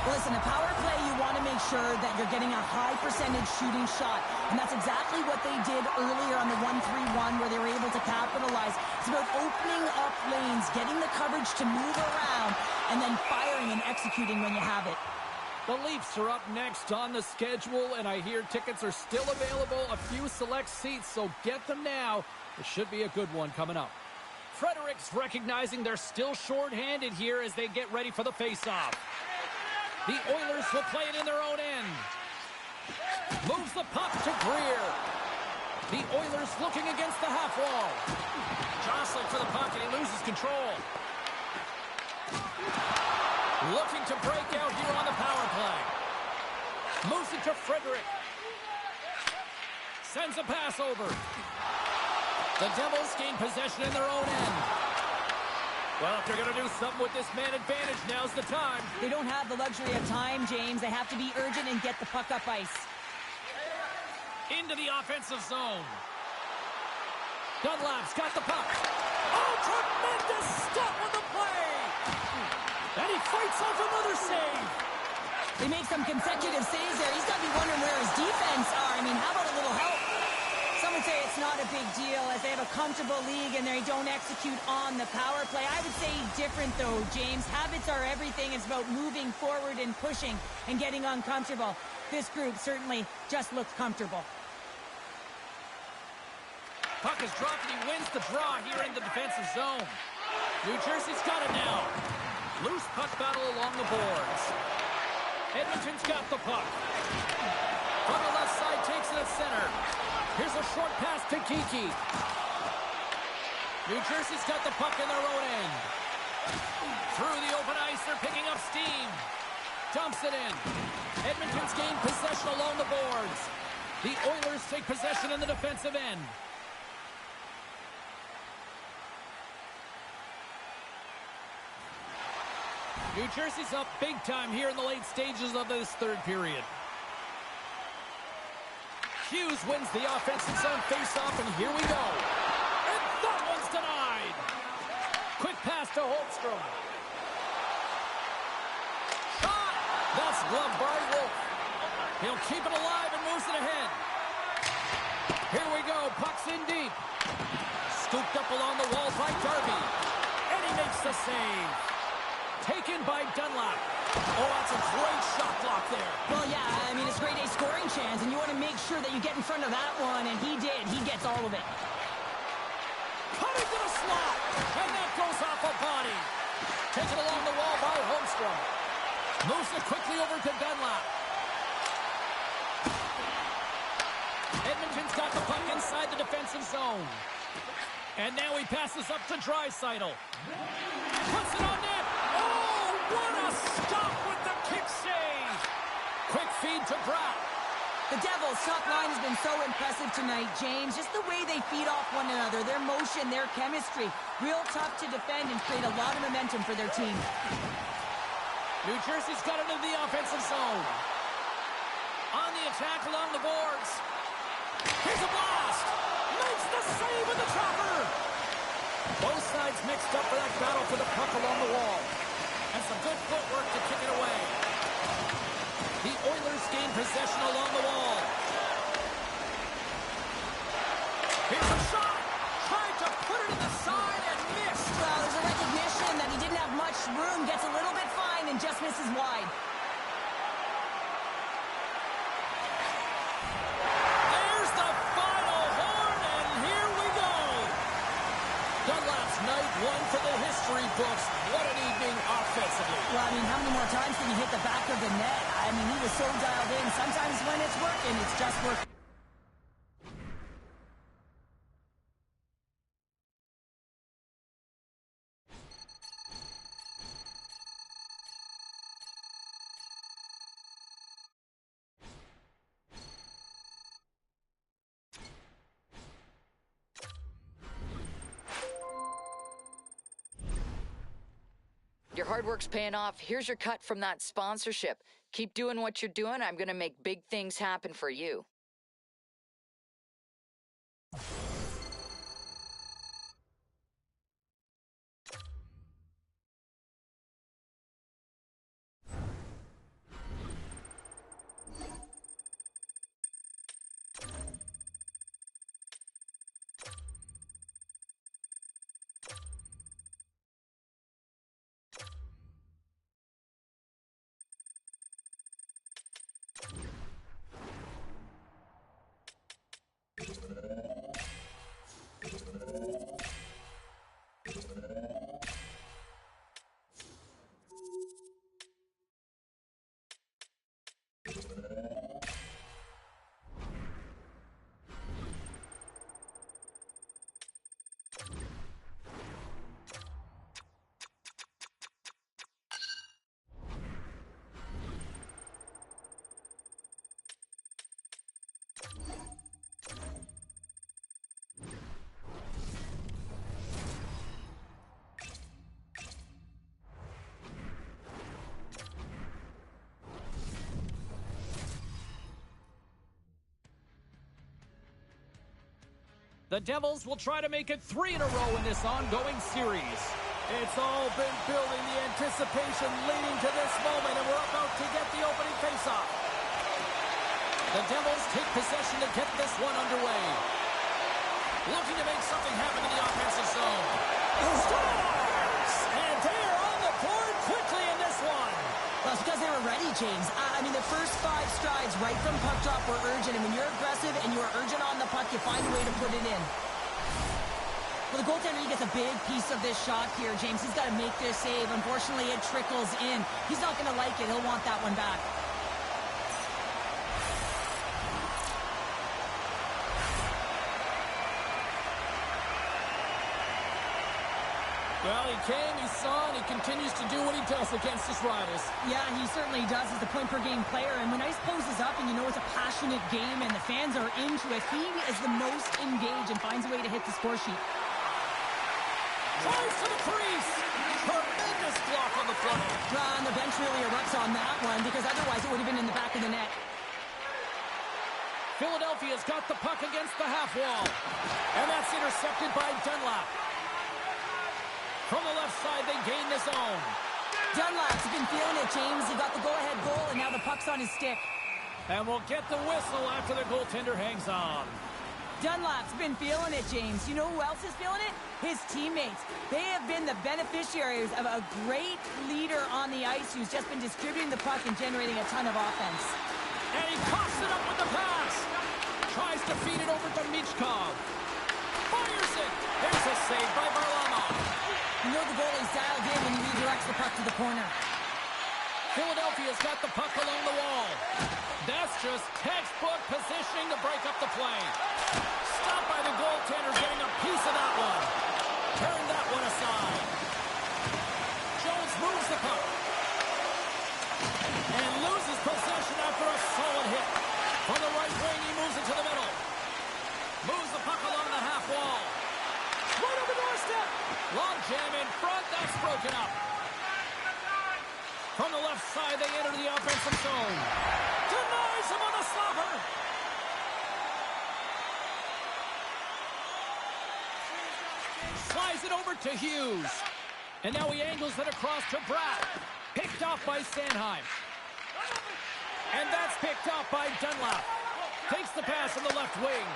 Well, listen, a power play, you want to make sure that you're getting a high percentage shooting shot. And that's exactly what they did earlier on the 1-3-1 where they were able to capitalize. It's about opening up lanes, getting the coverage to move around, and then firing and executing when you have it. The Leafs are up next on the schedule, and I hear tickets are still available. A few select seats, so get them now. It should be a good one coming up. Fredericks recognizing they're still short-handed here as they get ready for the face-off. The Oilers will play it in their own end. Moves the puck to Greer. The Oilers looking against the half wall. Jostling for the puck, and he loses control. Looking to break out here on the power play. Moves it to Frederick. Sends a pass over. The Devils gain possession in their own end. Well, if they're going to do something with this man advantage, now's the time. They don't have the luxury of time, James. They have to be urgent and get the puck up ice. Into the offensive zone. Dunlap's got the puck. Oh, tremendous stop on the play. And he fights off another save. They make some consecutive saves there. He's got to be wondering where his defense are. I mean, how about a little help? Some would say it's not a big deal as they have a comfortable league and they don't execute on the power play. I would say different, though, James. Habits are everything. It's about moving forward and pushing and getting uncomfortable. This group certainly just looks comfortable. Puck is dropped and he wins the draw here in the defensive zone. New Jersey's got it now. Loose puck battle along the boards. Edmonton's got the puck. From the left side, takes it at center. Here's a short pass to Kiki. New Jersey's got the puck in their own end. Through the open ice, they're picking up steam. Dumps it in. Edmonton's gained possession along the boards. The Oilers take possession in the defensive end. New Jersey's up big time here in the late stages of this third period. Hughes wins the offensive zone faceoff, and here we go. And that one's denied. Quick pass to Holmstrom. Shot! That's gloved by Wolf. He'll keep it alive and moves it ahead. Here we go. Puck's in deep. Scooped up along the wall by Darby. And he makes the save. Taken by Dunlap. Oh, that's a great shot block there. Well, yeah, I mean, it's a grade A scoring chance, and you want to make sure that you get in front of that one, and he did. He gets all of it. Cutting to the slot, and that goes off a body. Taken along the wall by Holmstrom. Moves it quickly over to Dunlap. Edmonton's got the puck inside the defensive zone. And now he passes up to Draisaitl. Puts it on net. Oh, what a stop with the kick save. Quick feed to Brown. The Devils' top line has been so impressive tonight, James. Just the way they feed off one another, their motion, their chemistry. Real tough to defend and create a lot of momentum for their team. New Jersey's got it into the offensive zone. On the attack along the boards. Here's a blast. Makes the save with the chopper. Both sides mixed up for that battle for the puck along the wall. And some good footwork to kick it away. The Oilers gain possession along the wall. Here's a shot. Tried to put it in the side and missed. Well, there's a recognition that he didn't have much room. Gets a little bit fine and just misses wide. There's the final horn, and here we go. Dunlap's night one for the history books. What an evening offensively. Well, I mean, how many more times can you hit the back of the net? I mean, he was so dialed in. Sometimes when it's working, it's just working. hard work's paying off. Here's your cut from that sponsorship. Keep doing what you're doing. I'm going to make big things happen for you. The Devils will try to make it 3 in a row in this ongoing series. It's all been building, the anticipation leading to this moment, and we're about to get the opening faceoff. The Devils take possession to get this one underway. Looking to make something happen in the offensive zone. Stars! And they are on the board quickly in this one. Well, it's because they were ready, James. I mean, the first 5 strides right from puck drop were urgent. And when you're aggressive and you're urgent on the puck, you find a way to put it in. Well, the goaltender, he gets a big piece of this shot here, James. He's got to make this save. Unfortunately, it trickles in. He's not going to like it. He'll want that one back. Well, he came, he saw, and he continues to do what he does against his rivals. Yeah, he certainly does. He's the point-per-game player. And when ice poses up and you know it's a passionate game and the fans are into it, he is the most engaged and finds a way to hit the score sheet. Tries to the crease. Tremendous block on the play. And the bench really erupts on that one because otherwise it would have been in the back of the net. Philadelphia's got the puck against the half wall. And that's intercepted by Dunlap. From the left side, they gain the zone. Dunlap's been feeling it, James. He got the go-ahead goal, and now the puck's on his stick. And we'll get the whistle after the goaltender hangs on. Dunlap's been feeling it, James. You know who else is feeling it? His teammates. They have been the beneficiaries of a great leader on the ice who's just been distributing the puck and generating a ton of offense. And he coughs it up with the pass. Tries to feed it over to Michkov. Fires it. There's a save by Varlamov. You know the goalie's dialed in when he redirects the puck to the corner. Philadelphia's got the puck along the wall. That's just textbook positioning to break up the play. Stopped by the goaltender, getting a piece of that one. Turned that one aside. Jones moves the puck. And loses possession after a solid hit. From the right wing, he moves it to the middle. Moves the puck along the half wall. Right over the doorstep. Long jam in front. That's broken up. From the left side, they enter the offensive zone. Denies him on the slapper. Slides it over to Hughes. And now he angles it across to Bratt. Picked off by Sanheim. And that's picked off by Dunlap. Takes the pass on the left wing.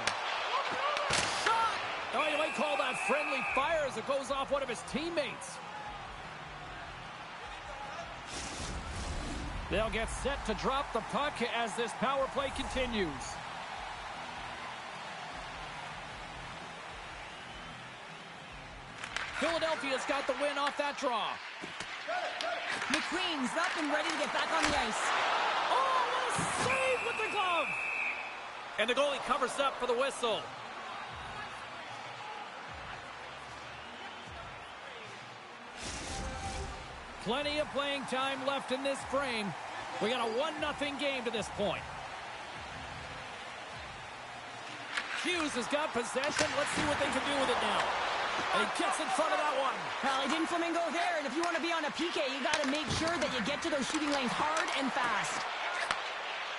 Shot! Oh, you might call that friendly fire as it goes off one of his teammates. They'll get set to drop the puck as this power play continues. Philadelphia's got the win off that draw. McQueen's up and ready to get back on the ice. Oh, what a save with the glove! And the goalie covers up for the whistle. Plenty of playing time left in this frame. We got a 1-0 game to this point. Hughes has got possession. Let's see what they can do with it now. And he gets in front of that one. Well, he didn't flamingo there, and if you want to be on a PK, you got to make sure that you get to those shooting lanes hard and fast.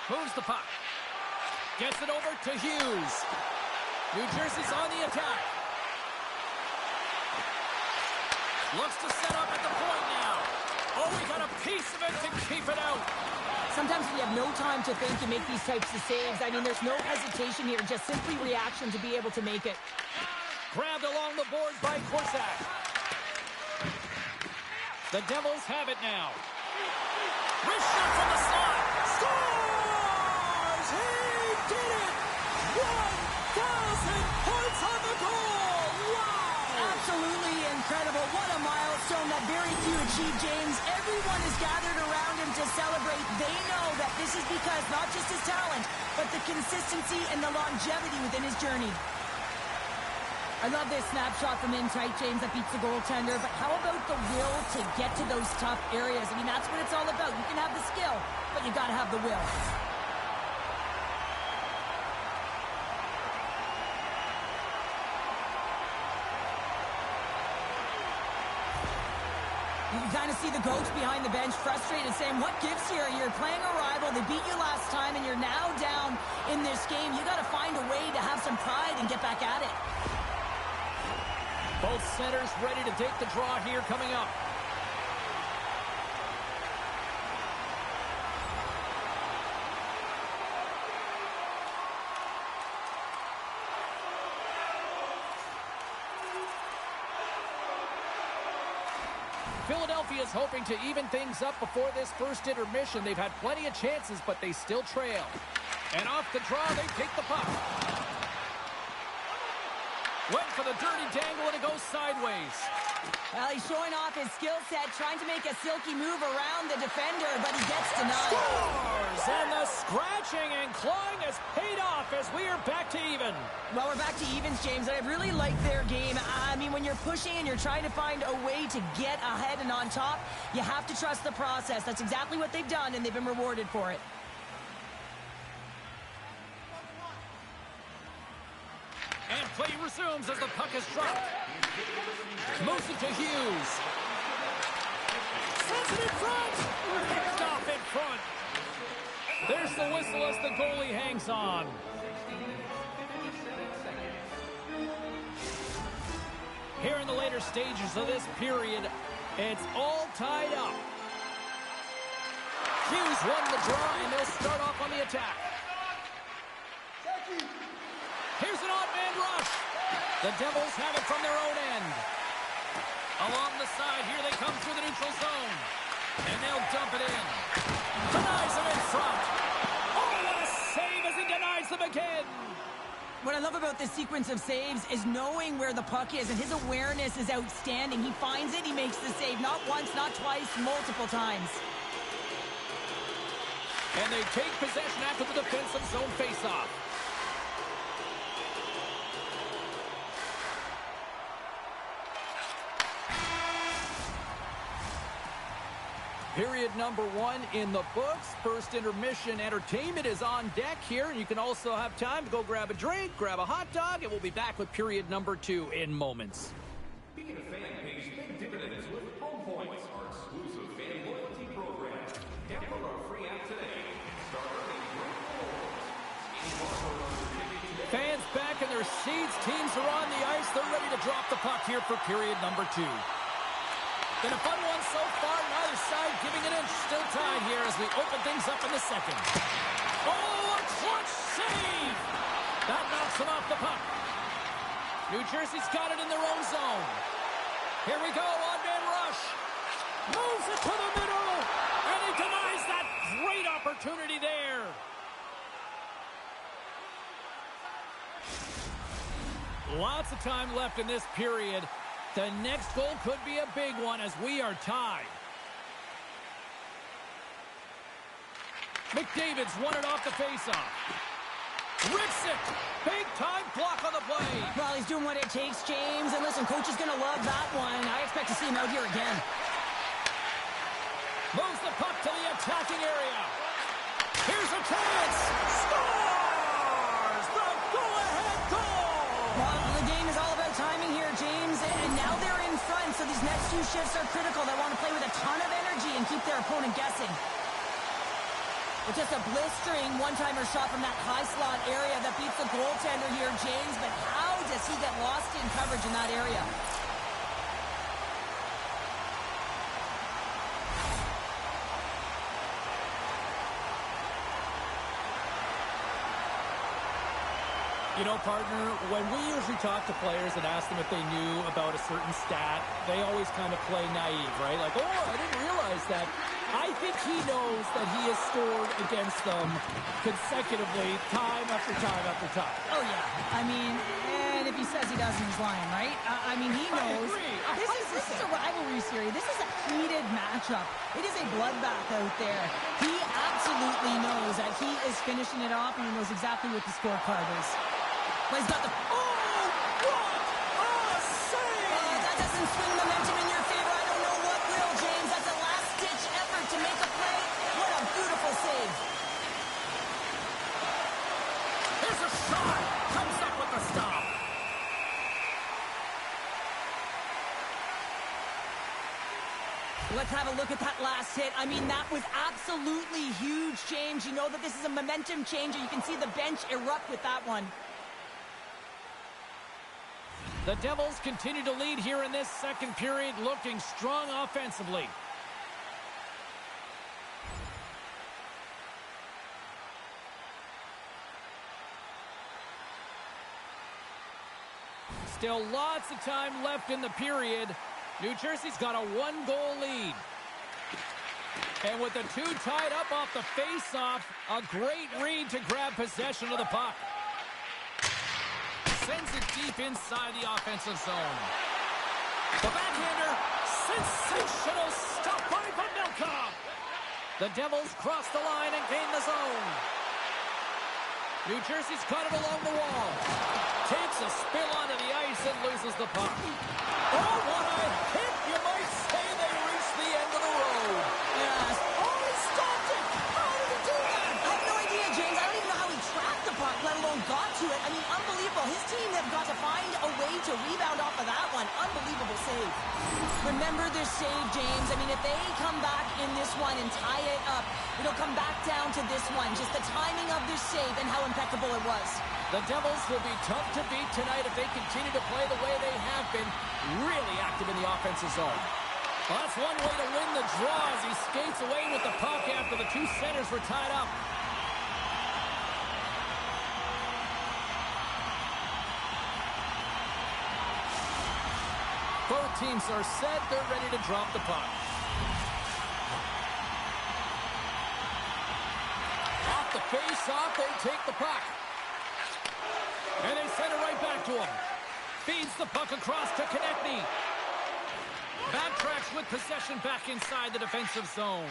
Moves the puck. Gets it over to Hughes. New Jersey's on the attack. Looks to set up at the point now. Oh, we got a piece of it to keep it out. Sometimes when you have no time to think, you make these types of saves. I mean, there's no hesitation here, just simply reaction to be able to make it. Grabbed along the boards by Korsak. The Devils have it now. Wrist shot from the slot. Scores! He did it! 1,000 points on the goal! Wow! Absolutely incredible. What a milestone that very few achieve, James. Everyone is gathered around him to celebrate. They know that this is because not just his talent, but the consistency and the longevity within his journey. I love this snapshot from in tight, James, that beats the goaltender. But how about the will to get to those tough areas? I mean, that's what it's all about. You can have the skill, but you got to have the will. You can kind of see the coach behind the bench frustrated, saying, what gives here? You're playing a rival. They beat you last time, and you're now down in this game. You got to find a way to have some pride and get back at it. Both centers ready to take the draw here coming up. Philadelphia's hoping to even things up before this first intermission. They've had plenty of chances, but they still trail. And off the draw, they take the puck. Went for the dirty dangle, and it goes sideways. Well, he's showing off his skill set, trying to make a silky move around the defender, but he gets denied. Scores! And the scratching and clawing has paid off as we are back to even. Well, we're back to evens, James, and I really like their game. I mean, when you're pushing and you're trying to find a way to get ahead and on top, you have to trust the process. That's exactly what they've done, and they've been rewarded for it. And play resumes as the puck is dropped. Moves it to Hughes. Sends it in front. Picked off in front. There's the whistle as the goalie hangs on. Here in the later stages of this period, it's all tied up. Hughes won the draw, and they'll start off on the attack. Here's an odd man rush. The Devils have it from their own end. Along the side, here they come through the neutral zone. And they'll dump it in. Denies them in front. Oh, what a save as he denies them again. What I love about this sequence of saves is knowing where the puck is, and his awareness is outstanding. He finds it, he makes the save. Not once, not twice, multiple times. And they take possession after the defensive zone faceoff. Period number 1 in the books. First intermission entertainment is on deck here. You can also have time to go grab a drink, grab a hot dog, and we'll be back with period number 2 in moments. Being a fan pays big dividends with Home Points, our exclusive fan loyalty program. Download our free app today. Start earning great rewards. Fans back in their seats. Teams are on the ice. They're ready to drop the puck here for period number 2. Been a fun one so far. Neither side giving an inch. Still tied here as we open things up in the second. Oh, a clutch save! That knocks him off the puck. New Jersey's got it in their own zone. Here we go, on-man rush. Moves it to the middle, and he denies that great opportunity there. Lots of time left in this period. The next goal could be a big one as we are tied. McDavid's won it off the faceoff. Rips it. Big time block on the play. Well, he's doing what it takes, James. And listen, coach is going to love that one. I expect to see him out here again. Moves the puck to the attacking area. Here's a chance. Scores! The go-ahead goal! Well, the game is all about timing here, James. And now they're in front, so these next two shifts are critical. They want to play with a ton of energy and keep their opponent guessing. With just a blistering one-timer shot from that high slot area that beats the goaltender here, James. But how does he get lost in coverage in that area? You know, partner, when we usually talk to players and ask them if they knew about a certain stat, they always kind of play naive, right? Like, oh, I didn't realize that. I think he knows that he has scored against them consecutively, time after time after time. Oh, yeah. I mean, and if he says he doesn't, he's lying, right? I mean, he knows. I agree. This is a rivalry series. This is a heated matchup. It is a bloodbath out there. He absolutely knows that he is finishing it off, and he knows exactly what the scorecard is. But he's got the... Oh, what a save! That doesn't swing momentum in your favor. I don't know what will, James. That's a last-ditch effort to make a play. What a beautiful save. There's a shot. Comes up with the stop. Let's have a look at that last hit. I mean, that was absolutely huge, James. You know that this is a momentum changer. You can see the bench erupt with that one. The Devils continue to lead here in this second period, looking strong offensively. Still lots of time left in the period. New Jersey's got a one-goal lead. And with the two tied up off the face-off, a great read to grab possession of the puck. Sends it deep inside the offensive zone. The backhander, sensational stop by Pavelka. The Devils cross the line and gain the zone. New Jersey's caught it along the wall. Takes a spill onto the ice and loses the puck. Oh, what a hit! You might say they reached the end of the road. Yes. Oh, he stopped it! How did he do that? I have no idea, James. I don't even know how he tracked the puck, let alone got to it. I mean, unbelievable. His team have got to find a way to rebound off of that one. Unbelievable save. Remember their save, James. I mean, if they come back in this one and tie it up, it'll come back down to this one. Just the timing of this save and how impeccable it was. The Devils will be tough to beat tonight if they continue to play the way they have been, really active in the offensive zone. Well, that's one way to win the draw as he skates away with the puck after the two centers were tied up. Both teams are set. They're ready to drop the puck. Off the face-off, they take the puck. And they send it right back to him. Feeds the puck across to Konechny. Backtracks with possession back inside the defensive zone.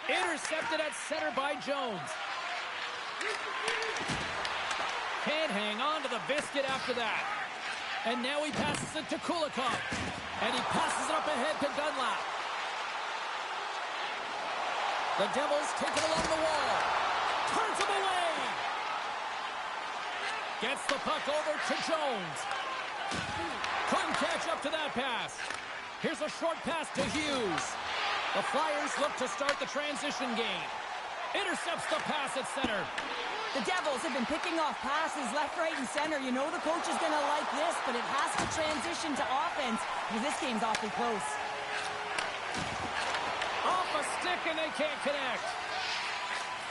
Intercepted at center by Jones. Can't hang on to the biscuit after that. And now he passes it to Kulikov. And he passes it up ahead to Dunlap. The Devils take it along the wall. Turns him away. Gets the puck over to Jones. Couldn't catch up to that pass. Here's a short pass to Hughes. The Flyers look to start the transition game. Intercepts the pass at center. The Devils have been picking off passes left, right, and center. You know the coach is going to like this, but it has to transition to offense because this game's awfully close. Off a stick and they can't connect.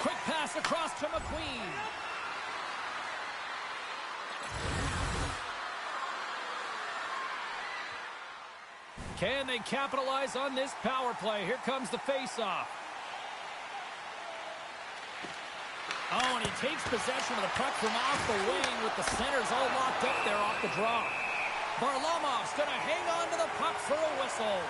Quick pass across to McQueen. Can they capitalize on this power play? Here comes the face-off. Oh, and he takes possession of the puck from off the wing with the centers all locked up there off the draw. Varlamov's going to hang on to the puck for a whistle.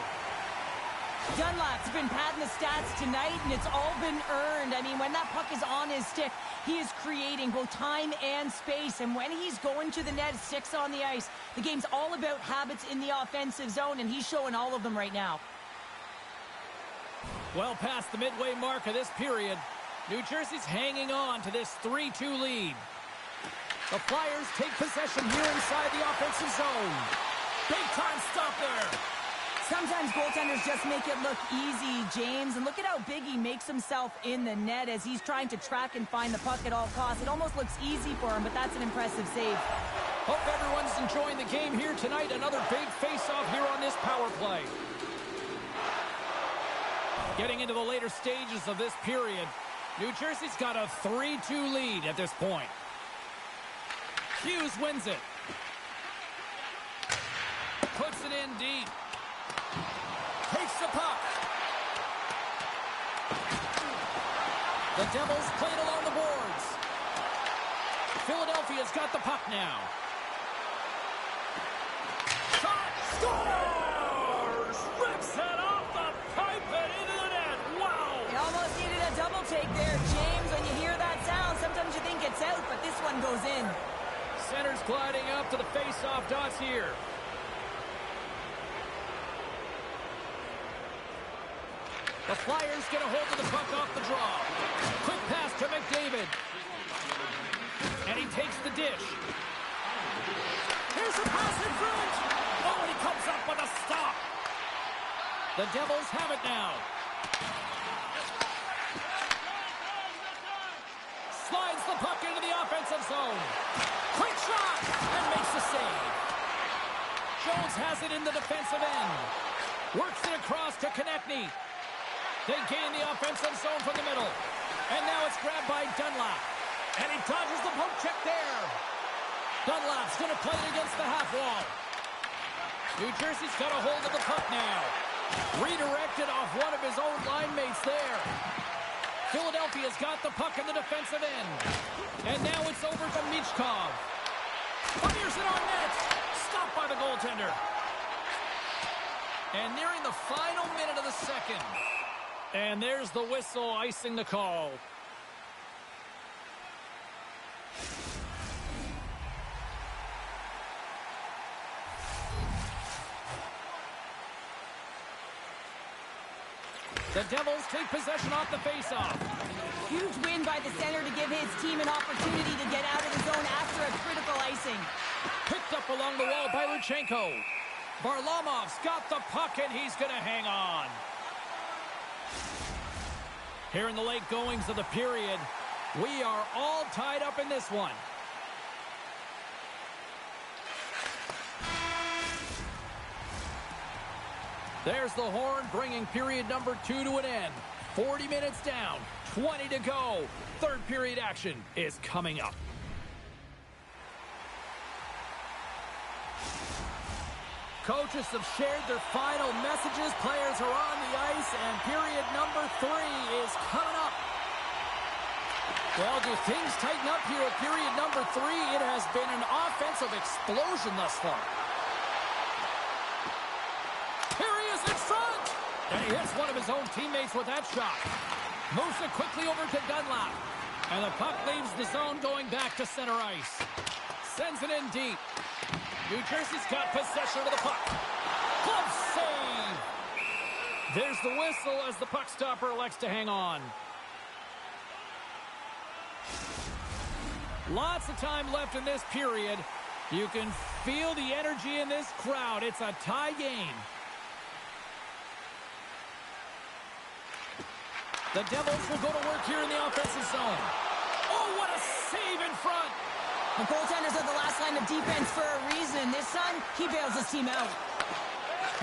Dunlap's been padding the stats tonight, and it's all been earned. I mean, when that puck is on his stick, he is creating both time and space. And when he's going to the net, 6 on the ice, the game's all about habits in the offensive zone, and he's showing all of them right now. Well past the midway mark of this period, New Jersey's hanging on to this 3-2 lead. The Flyers take possession here inside the offensive zone. Big time stop there. Sometimes goaltenders just make it look easy, James. And look at how big he makes himself in the net as he's trying to track and find the puck at all costs. It almost looks easy for him, but that's an impressive save. Hope everyone's enjoying the game here tonight. Another big face-off here on this power play. Getting into the later stages of this period, New Jersey's got a 3-2 lead at this point. Hughes wins it. Puts it in deep. Takes the puck. The Devils play it along the boards. Philadelphia's got the puck now. Shot! Scores! Rips it off the pipe and into the net. Wow! He almost needed a double take there, James. When you hear that sound, sometimes you think it's out, but this one goes in. Center's gliding up to the face-off dots here. The Flyers get a hold of the puck off the draw. Quick pass to McDavid. And he takes the dish. Here's a pass in front. Oh, and he comes up with a stop. The Devils have it now. Slides the puck into the offensive zone. Quick shot. And makes the save. Jones has it in the defensive end. Works it across to Konechny. They gain the offensive zone from the middle. And now it's grabbed by Dunlap. And he dodges the poke check there. Dunlap's going to play it against the half wall. New Jersey's got a hold of the puck now. Redirected off one of his own line mates there. Philadelphia's got the puck in the defensive end. And now it's over to Michkov. Fires it on net. Stopped by the goaltender. And nearing the final minute of the second. And there's the whistle icing the call. The Devils take possession off the faceoff. Huge win by the center to give his team an opportunity to get out of the zone after a critical icing. Picked up along the wall by Luchenko. Varlamov's got the puck and he's going to hang on. Here in the late goings of the period, we are all tied up in this one. There's the horn bringing period number 2 to an end. 40 minutes down, 20 to go. Third period action is coming up. Coaches have shared their final messages. Players are on the ice, and period number 3 is coming up. Well, do things tighten up here at period number 3? It has been an offensive explosion thus far. Here he is in front! And he hits one of his own teammates with that shot. Moves it quickly over to Dunlap. And the puck leaves the zone going back to center ice. Sends it in deep. New Jersey's got possession of the puck. Glove save! There's the whistle as the puck stopper elects to hang on. Lots of time left in this period. You can feel the energy in this crowd. It's a tie game. The Devils will go to work here in the offensive zone. Oh, what a save in front! The goaltenders are the last line of defense for a reason. This time, he bails his team out.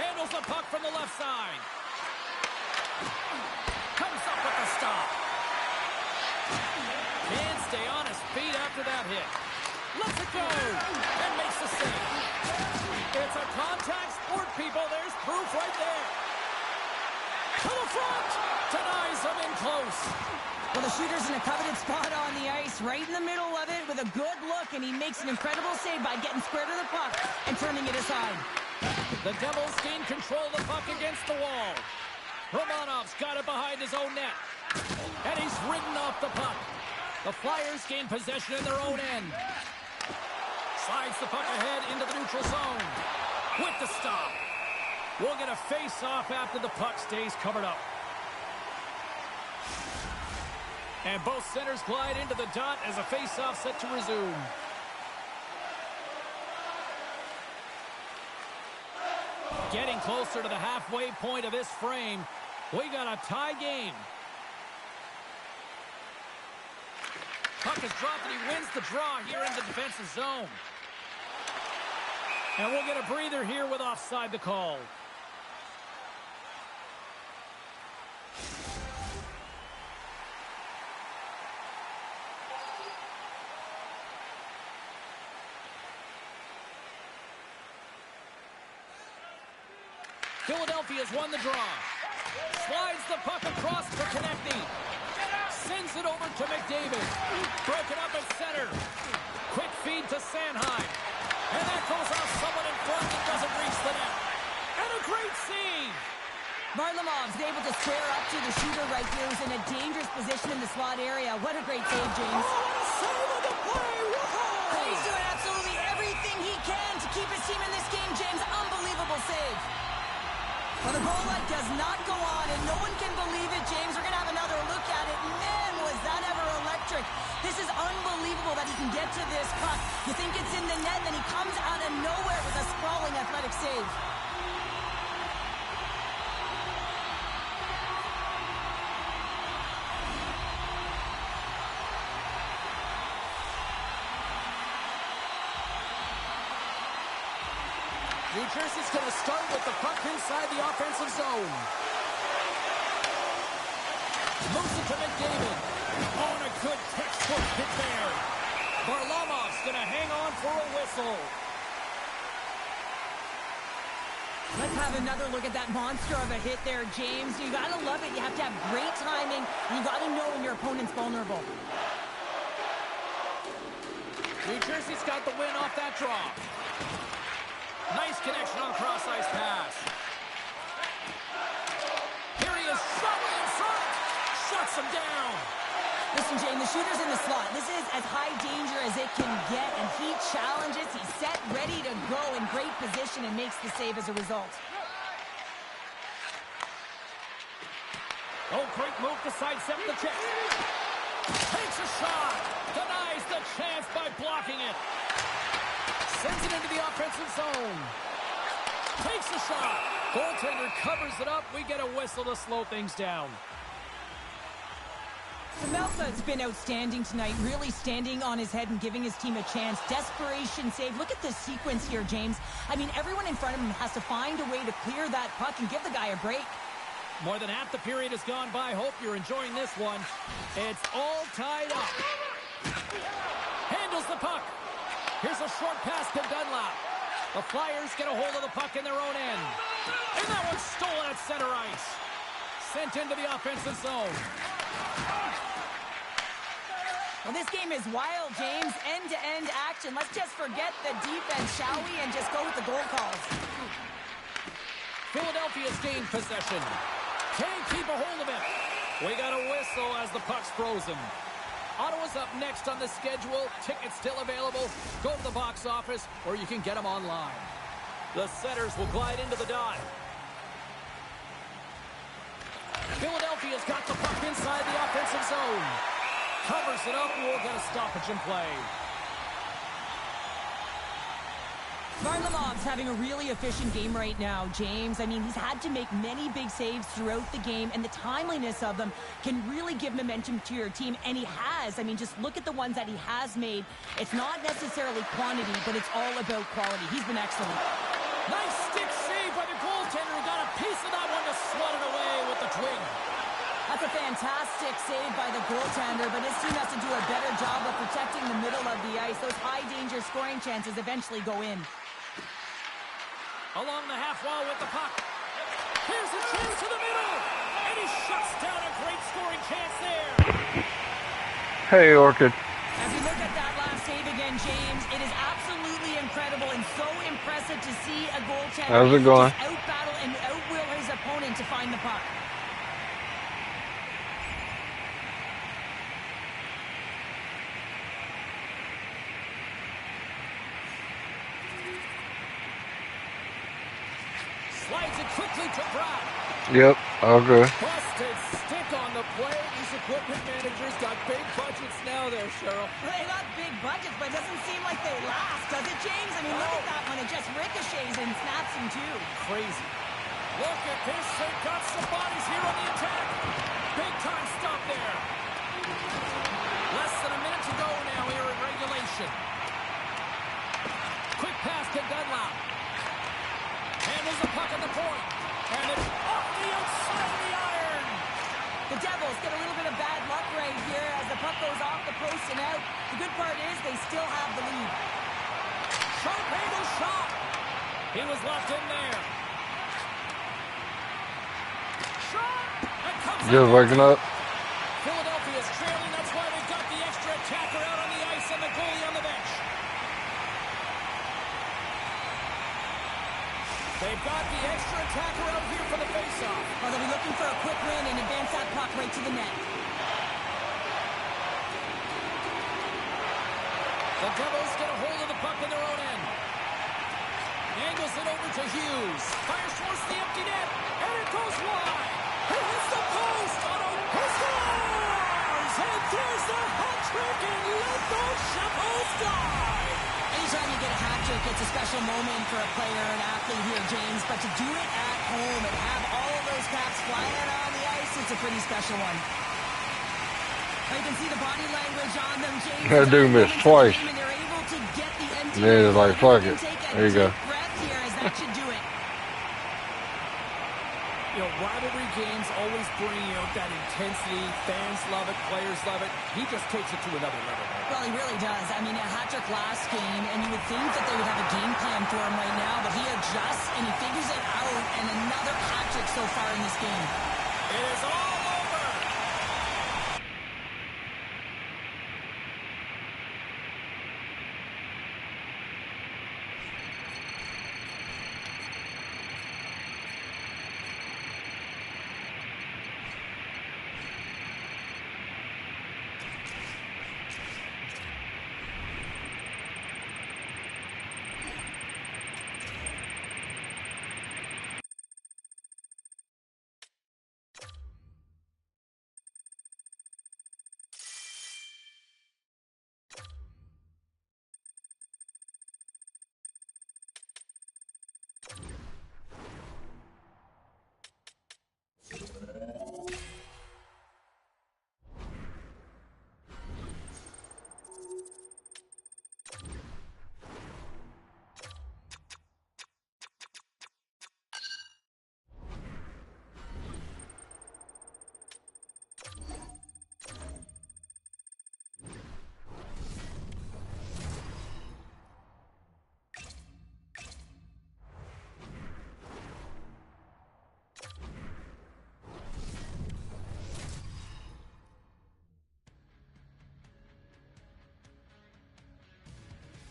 Handles the puck from the left side. Comes up with the stop. Can't stay on his feet after that hit. Lets it go. And makes the save. It's a contact sport, people. There's proof right there. To the front. Denies him in close. Well, the shooter's in a coveted spot on the ice, right in the middle of it with a good look, and he makes an incredible save by getting square to the puck and turning it aside. The Devils gain control of the puck against the wall. Romanov's got it behind his own net. And he's ridden off the puck. The Flyers gain possession in their own end. Slides the puck ahead into the neutral zone. With the stop. We'll get a face-off after the puck stays covered up. And both centers glide into the dot as a face-off set to resume. Getting closer to the halfway point of this frame. We got a tie game. Puck is dropped and he wins the draw here in the defensive zone. And we'll get a breather here with offside the call. Philadelphia's won the draw. Slides the puck across for Konechny. Sends it over to McDavid. Broken up at center. Quick feed to Sanheim. And that goes off someone in front and doesn't reach the net. And a great save. Varlamov's able to square up to the shooter right here, who's in a dangerous position in the slot area. What a great save, James. Oh, what a save on the play. Whoa. He's doing absolutely everything he can to keep his team in this game, James. Unbelievable save. Well, the goal light does not go on, and no one can believe it, James. We're going to have another look at it. Man, was that ever electric. This is unbelievable that he can get to this puck. You think it's in the net, and then he comes out of nowhere with a sprawling athletic save. New Jersey's going to start with the puck inside the offensive zone. Moves it to McDavid. Oh, and a good textbook hit there. Varlamov's going to hang on for a whistle. Let's have another look at that monster of a hit there, James. You got to love it. You have to have great timing. And you got to know when your opponent's vulnerable. New Jersey's got the win off that draw. Nice connection on a cross-ice pass. Here he is, shot in front. Shuts him down. Listen, Jane, the shooter's in the slot. This is as high danger as it can get, and he challenges. He's set, ready to go, in great position, and makes the save as a result. Oh, great move to sidestep the check. Takes a shot. Denies the chance by blocking it. Sends it into the offensive zone. Takes a shot. Goaltender covers it up. We get a whistle to slow things down. Melka's been outstanding tonight, really standing on his head and giving his team a chance. Desperation save. Look at this sequence here, James. I mean, everyone in front of him has to find a way to clear that puck and give the guy a break. More than half the period has gone by. Hope you're enjoying this one. It's all tied up. Handles the puck. Here's a short pass to Dunlap. The Flyers get a hold of the puck in their own end. And that one's stolen at center ice. Sent into the offensive zone. Well, this game is wild, James. End-to-end action. Let's just forget the defense, shall we, and just go with the goal calls. Philadelphia's gained possession. Can't keep a hold of it. We got a whistle as the puck's frozen. Ottawa's up next on the schedule. Tickets still available. Go to the box office, or you can get them online. The setters will glide into the dot. Philadelphia's got the puck inside the offensive zone. Covers it up, and we'll get a stoppage in play. Varlamov's having a really efficient game right now, James. I mean, he's had to make many big saves throughout the game, and the timeliness of them can really give momentum to your team, and he has. I mean, just look at the ones that he has made. It's not necessarily quantity, but it's all about quality. He's been excellent. Nice stick save by the goaltender, who got a piece of that one to swat it away with the twig. That's a fantastic save by the goaltender, but his team has to do a better job of protecting the middle of the ice. Those high-danger scoring chances eventually go in. Along the half wall with the puck. Here's a chance to the middle. And he shuts down a great scoring chance there. Hey, Orchid. As we look at that last save again, James, it is absolutely incredible and so impressive to see a goaltender How's it going? just out-battle and out-will his opponent to find the puck. Slides it quickly to Brown. Yep, all good. Busted stick on the play. He's a equipment managers got big budgets now there, Cheryl. They got big budgets, but it doesn't seem like they last, does it, James? I mean, look at that one. It just ricochets and snaps him, too. Crazy. Look at this. They've got some bodies here on the attack. Big time stop there. Less than a minute to go now here in regulation. Quick pass to Dunlop. And there's a puck at the point. And it's off the outside of the iron. The Devils get a little bit of bad luck right here as the puck goes off the post and out. The good part is they still have the lead. Sharp angle shot. He was locked in there. Shot. And comes Just waking up. Philadelphia's trailing. That's why they've got the extra attacker out on the ice and the goalie on the bench. They've got the extra attacker out here for the faceoff. Well, they'll be looking for a quick win and advance that puck right to the net. The Devils get a hold of the puck in their own end. Angles it over to Hughes. Fires towards the empty net. And it goes wide. He hits the post. He scores! And there's the hat trick and let those Shambles die. Anytime you get a hat trick, it's a special moment for a player or an athlete here, James. But to do it at home and have all of those caps flying out on the ice, it's a pretty special one. You can see the body language on them, James. That dude missed twice. And they're able to get the empty And then it's like, fuck it. There you go. Breath here, as that should do it. You know, rivalry games always bring out that intensity. Fans love it. Players love it. He just takes it to another level. Well, he really does. I mean, a hat-trick last game, and you would think that they would have a game plan for him right now, but he adjusts and he figures it out, and another hat-trick so far in this game. It is all over.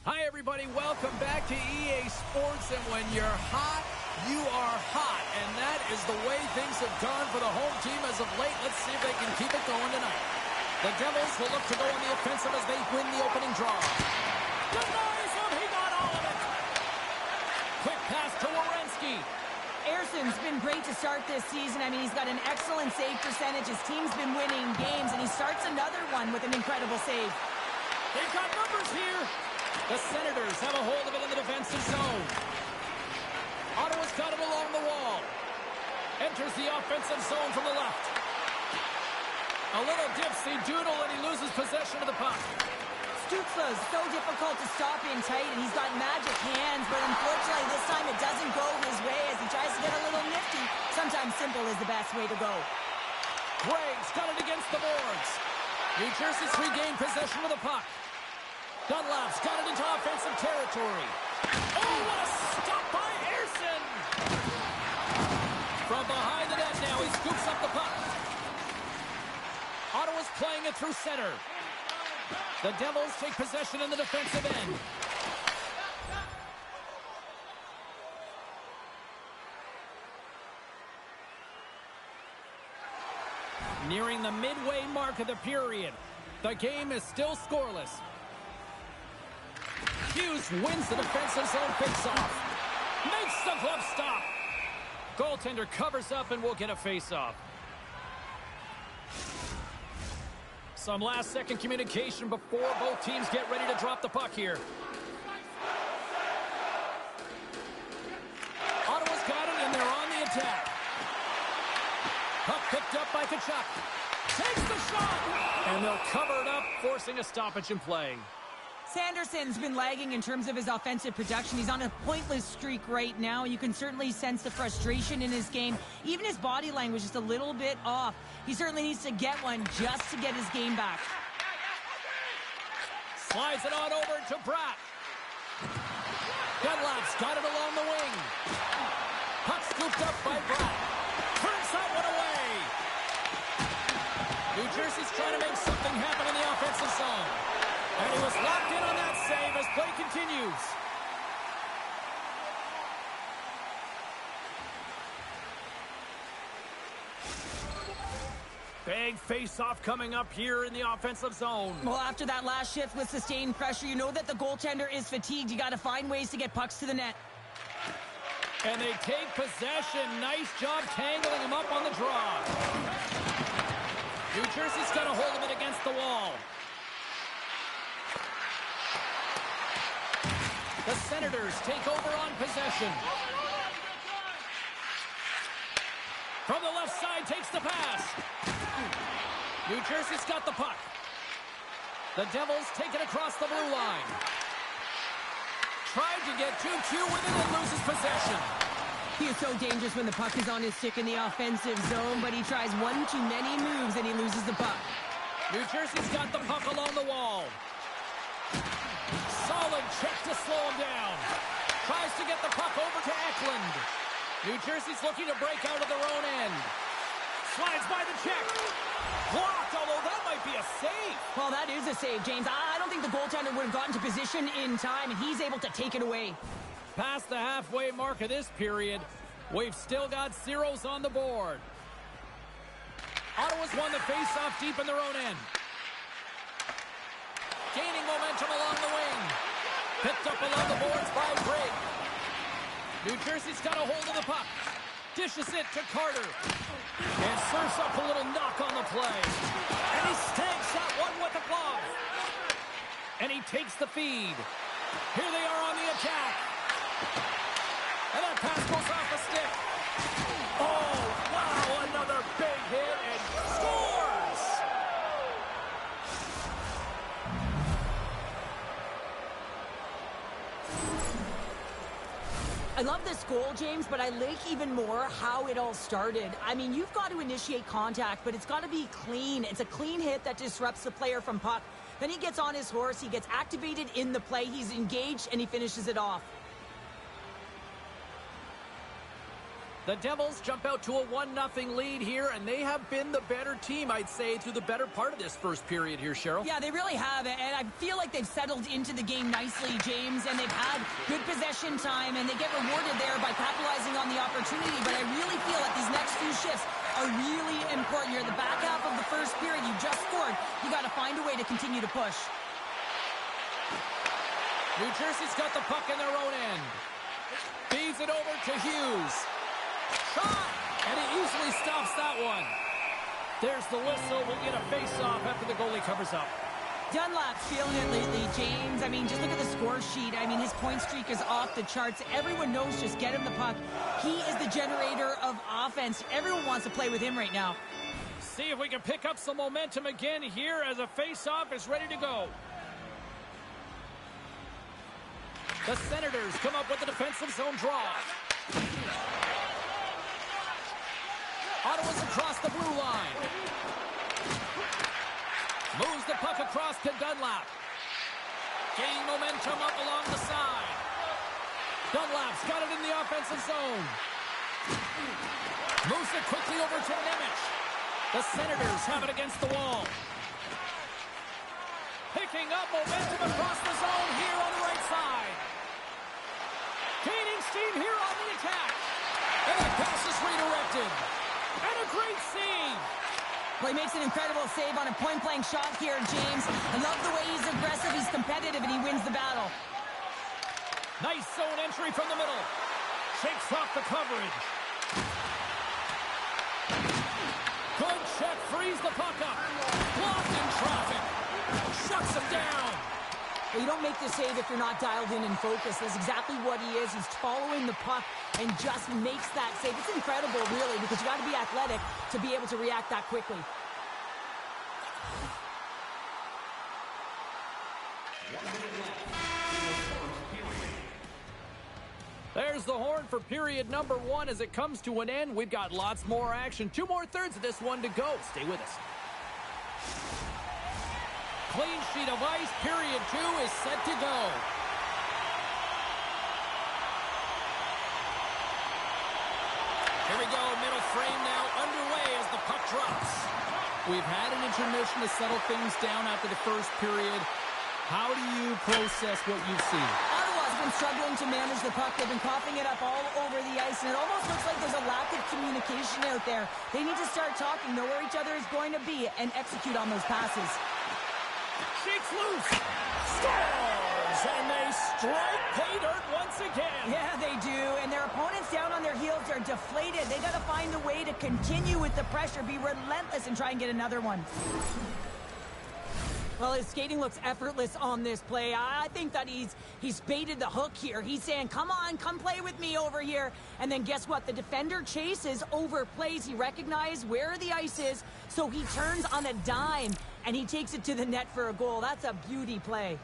Hi, everybody. Welcome back to EA Sports. And when you're hot, you are hot. And that is the way things have gone for the home team as of late. Let's see if they can keep it going tonight. The Devils will look to go on the offensive as they win the opening draw. Denies him. He got all of it. Quick pass to Werenski. Erson's been great to start this season. I mean, he's got an excellent save percentage. His team's been winning games, and he starts another one with an incredible save. They've got numbers here. The Senators have a hold of it in the defensive zone. Ottawa's got it along the wall. Enters the offensive zone from the left. A little dipsy doodle, and he loses possession of the puck. Stützle is so difficult to stop in tight, and he's got magic hands, but unfortunately this time it doesn't go his way as he tries to get a little nifty. Sometimes simple is the best way to go. Gregg's got it against the boards. New Jersey's regained possession of the puck. Dunlop's got it into offensive territory. Oh, what a stop by Erson! From behind the net now, he scoops up the puck. Ottawa's playing it through center. The Devils take possession in the defensive end. Nearing the midway mark of the period. The game is still scoreless. Hughes wins the defensive zone faceoff. Makes the glove stop. Goaltender covers up and will get a faceoff. Some last-second communication before both teams get ready to drop the puck here. Ottawa's got it, and they're on the attack. Puck picked up by Tkachuk. Takes the shot! And they'll cover it up, forcing a stoppage in play. Sanderson's been lagging in terms of his offensive production. He's on a pointless streak right now. You can certainly sense the frustration in his game. Even his body language is a little bit off. He certainly needs to get one just to get his game back. Slides it on over to Pratt. Dunlap's got it along the wing. Puck scooped up by Pratt. Turns that one away. New Jersey's trying to make something happen in the offensive zone. And he was locked in on that save as play continues. Big face-off coming up here in the offensive zone. Well, after that last shift with sustained pressure, you know that the goaltender is fatigued. You got to find ways to get pucks to the net. And they take possession. Nice job tangling him up on the draw. New Jersey's got to hold him against the wall. The Senators take over on possession. From the left side, takes the pass. New Jersey's got the puck. The Devils take it across the blue line. Tried to get 2-2 with it and loses possession. He is so dangerous when the puck is on his stick in the offensive zone, but he tries one too many moves and he loses the puck. New Jersey's got the puck along the wall. Solid check to slow him down. Tries to get the puck over to Eklund. New Jersey's looking to break out of their own end. Slides by the check. Blocked, although that might be a save. Well, that is a save, James. I don't think the goaltender would have gotten to position in time, and he's able to take it away. Past the halfway mark of this period, we've still got zeros on the board. Ottawa's won the face-off deep in their own end. Gaining momentum along the wing. Picked up along the boards by Drake. New Jersey's got a hold of the puck. Dishes it to Carter. And serves up a little knock on the play. And he snags that one with the glove. And he takes the feed. Here they are on the attack. And that pass goes off the stick. Oh, wow, another big hit and scores! I love this goal, James, but I like even more how it all started. I mean, you've got to initiate contact, but it's got to be clean. It's a clean hit that disrupts the player from puck. Then he gets on his horse, he gets activated in the play, he's engaged, and he finishes it off. The Devils jump out to a 1-0 lead here, and they have been the better team, I'd say, through the better part of this first period here, Cheryl. Yeah, they really have, and I feel like they've settled into the game nicely, James, and they've had good possession time, and they get rewarded there by capitalizing on the opportunity, but I really feel like these next few shifts are really important. You're in the back half of the first period, you just scored, you got to find a way to continue to push. New Jersey's got the puck in their own end. Feeds it over to Hughes. Shot! And he easily stops that one. There's the whistle. We'll get a face-off after the goalie covers up. Dunlap's feeling it lately, James. I mean, just look at the score sheet. I mean, his point streak is off the charts. Everyone knows just get him the puck. He is the generator of offense. Everyone wants to play with him right now. See if we can pick up some momentum again here as a face-off is ready to go. The Senators come up with a defensive zone draw. Ottawa's across the blue line. Moves the puck across to Dunlap. Gaining momentum up along the side. Dunlap's got it in the offensive zone. Moves it quickly over to Nemec. The Senators have it against the wall. Picking up momentum across the zone here on the right side. Gaining steam here on the attack. And that pass is redirected. And a great save. Well, he makes an incredible save on a point-blank shot here, James. I love the way he's aggressive, he's competitive, and he wins the battle. Nice zone entry from the middle. Shakes off the coverage. Good check, frees the puck up. Blocked and tried. down. Well, you don't make the save if you're not dialed in and focused. That's exactly what he is. He's following the puck and just makes that save. It's incredible, really, because you got to be athletic to be able to react that quickly. There's the horn for period number 1 as it comes to an end. We've got lots more action. 2 more thirds of this one to go. Stay with us. Clean sheet of ice. Period 2 is set to go. Here we go. Middle frame now underway as the puck drops. We've had an intermission to settle things down after the first period. How do you process what you've seen? Ottawa's been struggling to manage the puck. They've been coughing it up all over the ice, and it almost looks like there's a lack of communication out there. They need to start talking, know where each other is going to be, and execute on those passes. Shakes loose. Scores! And they strike pay dirt once again. Yeah, they do. And their opponents down on their heels are deflated. They got to find a way to continue with the pressure, be relentless, and try and get another one. Well, his skating looks effortless on this play. I think that he's baited the hook here. He's saying, come on, come play with me over here. And then guess what? The defender chases, overplays. He recognizes where the ice is, so he turns on a dime, and he takes it to the net for a goal. That's a beauty play.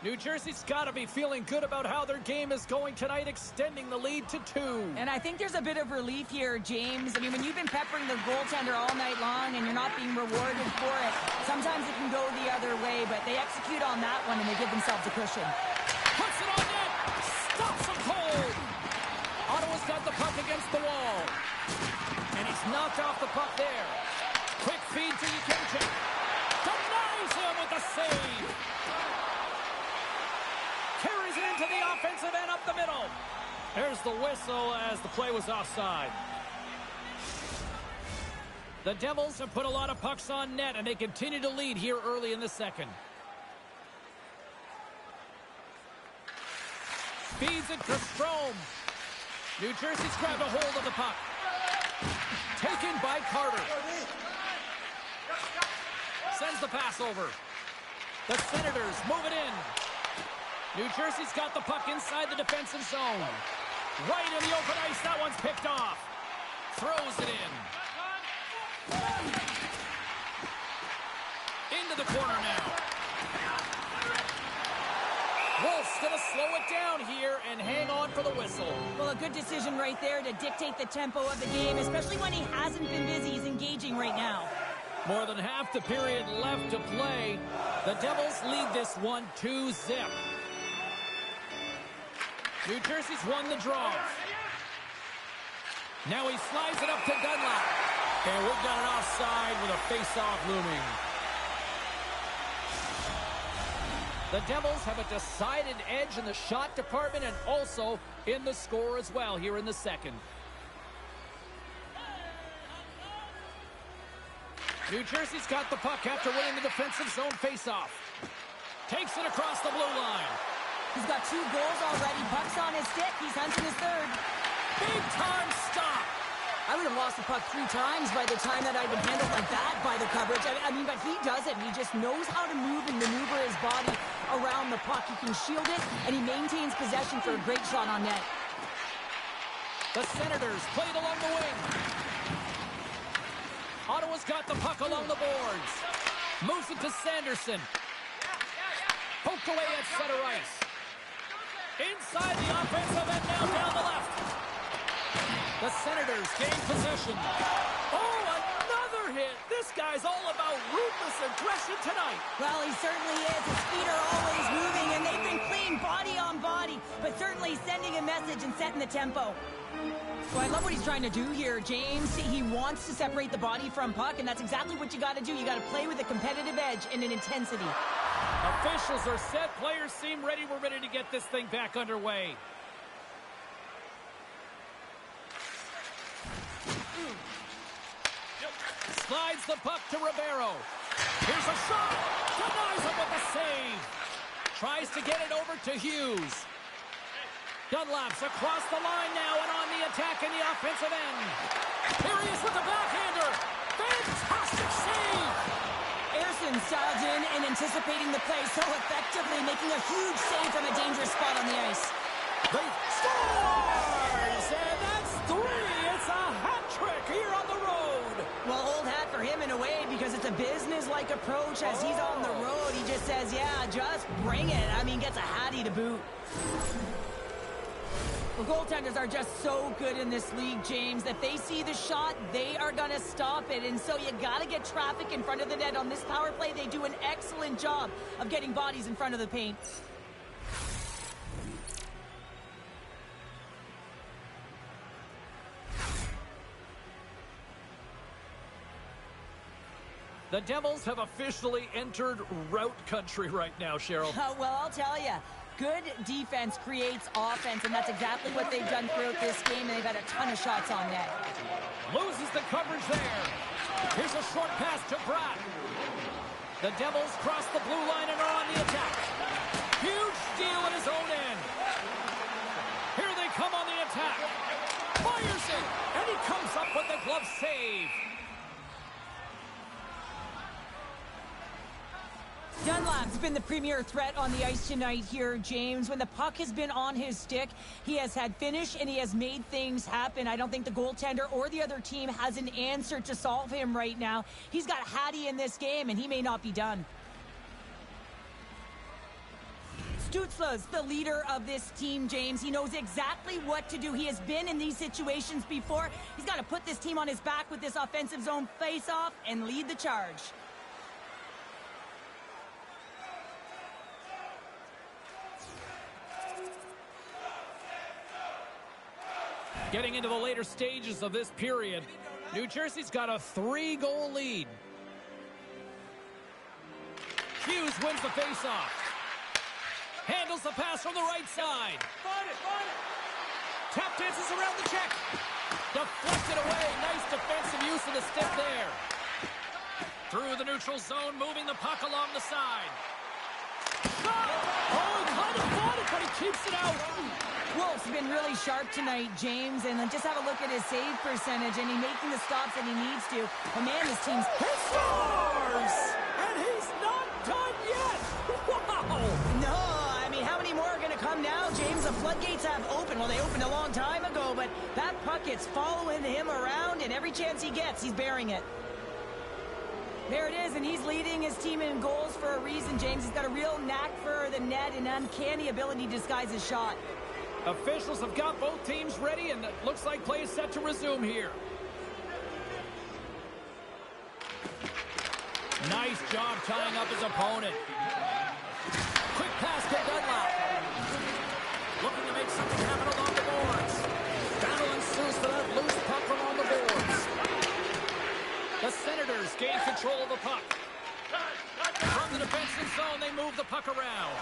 New Jersey's got to be feeling good about how their game is going tonight, extending the lead to 2. And I think there's a bit of relief here, James. I mean, when you've been peppering the goaltender all night long and you're not being rewarded for it, sometimes it can go the other way, but they execute on that one and they give themselves a cushion. Puts it on net. Stops him cold. Ottawa's got the puck against the wall. And he's knocked off the puck there. Quick feed to Yukimchik. Denies him with the save. Carries it into the offensive end up the middle. There's the whistle as the play was offside. The Devils have put a lot of pucks on net, and they continue to lead here early in the second. Feeds it to Strome. New Jersey's grabbed a hold of the puck. Taken by Carter. Sends the pass over. The Senators move it in. New Jersey's got the puck inside the defensive zone. Right in the open ice. That one's picked off. Throws it in. Into the corner now. Wolf's going to slow it down here and hang on for the whistle. Well, a good decision right there to dictate the tempo of the game, especially when he hasn't been busy. He's engaging right now. More than half the period left to play. The Devils lead this one 2-0. New Jersey's won the draw. Now he slides it up to Dunlap. And we've got an offside with a face-off looming. The Devils have a decided edge in the shot department and also in the score as well here in the second. New Jersey's got the puck after winning the defensive zone face-off. Takes it across the blue line. He's got 2 goals already. Puck's on his stick. He's hunting his third. Big-time stop. I would have lost the puck 3 times by the time that I'd been handled like that by the coverage. I mean, but he doesn't. He just knows how to move and maneuver his body around the puck. He can shield it, and he maintains possession for a great shot on net. The Senators played along the wing. Ottawa's got the puck along the boards. Moves it to Sanderson. Poked away at center ice. Inside the offensive end now down the left. The Senators gain possession. Oh, another hit. This guy's all about ruthless aggression tonight. Well, he certainly is. His feet are always moving, and they've been clean body on body, but certainly sending a message and setting the tempo. So I love what he's trying to do here, James. He wants to separate the body from puck, and that's exactly what you got to do. You got to play with a competitive edge and an intensity. Officials are set. Players seem ready. We're ready to get this thing back underway. Slides the puck to Ribeiro. Here's a shot. Denies him with the save. Tries to get it over to Hughes. Dunlap's across the line now and on the attack in the offensive end. Here he is with the backhander. Fantastic save. Erson's dialed in and anticipating the play so effectively, making a huge save from a dangerous spot on the ice. They scores! And that's 3. It's a hat trick here on the road. Well, old hat for him in a way because it's a business-like approach as he's on the road. He just says, yeah, just bring it. I mean, gets a hattie to boot. The goaltenders are just so good in this league, James, that they see the shot, they are going to stop it. And so you got to get traffic in front of the net. On this power play, they do an excellent job of getting bodies in front of the paint. The Devils have officially entered route country right now, Cheryl. Well, I'll tell you. Good defense creates offense, and that's exactly what they've done throughout this game, and they've had a ton of shots on net. Loses the coverage there. Here's a short pass to Pratt. The Devils cross the blue line and are on the attack. Huge steal at his own end. Here they come on the attack. Fires it, and he comes up with the glove save. Dunlap's been the premier threat on the ice tonight here, James. When the puck has been on his stick, he has had finish and he has made things happen. I don't think the goaltender or the other team has an answer to solve him right now. He's got Hattie in this game and he may not be done. Stützle's the leader of this team, James. He knows exactly what to do. He has been in these situations before. He's got to put this team on his back with this offensive zone face-off and lead the charge. Getting into the later stages of this period, New Jersey's got a 3-goal lead. Hughes wins the faceoff. Handles the pass from the right side. Tap dances around the check. Deflected away. Nice defensive use of the stick there. Through the neutral zone, moving the puck along the side. Shot! Oh, he kind of fought it, but he keeps it out. Wolf's been really sharp tonight, James, and just have a look at his save percentage, and he's making the stops that he needs to. And man, this team's... He scores! And he's not done yet! Wow! No, I mean, how many more are going to come now, James? The floodgates have opened. Well, they opened a long time ago, but that puck is following him around, and every chance he gets, he's bearing it. There it is, and he's leading his team in goals for a reason, James. He's got a real knack for the net and uncanny ability to disguise his shot. Officials have got both teams ready, and it looks like play is set to resume here. Nice job tying up his opponent. Quick pass to Dunlap. Looking to make something happen along the boards. Battle ensues for that loose puck along the boards. The Senators gain control of the puck. From the defensive zone, they move the puck around.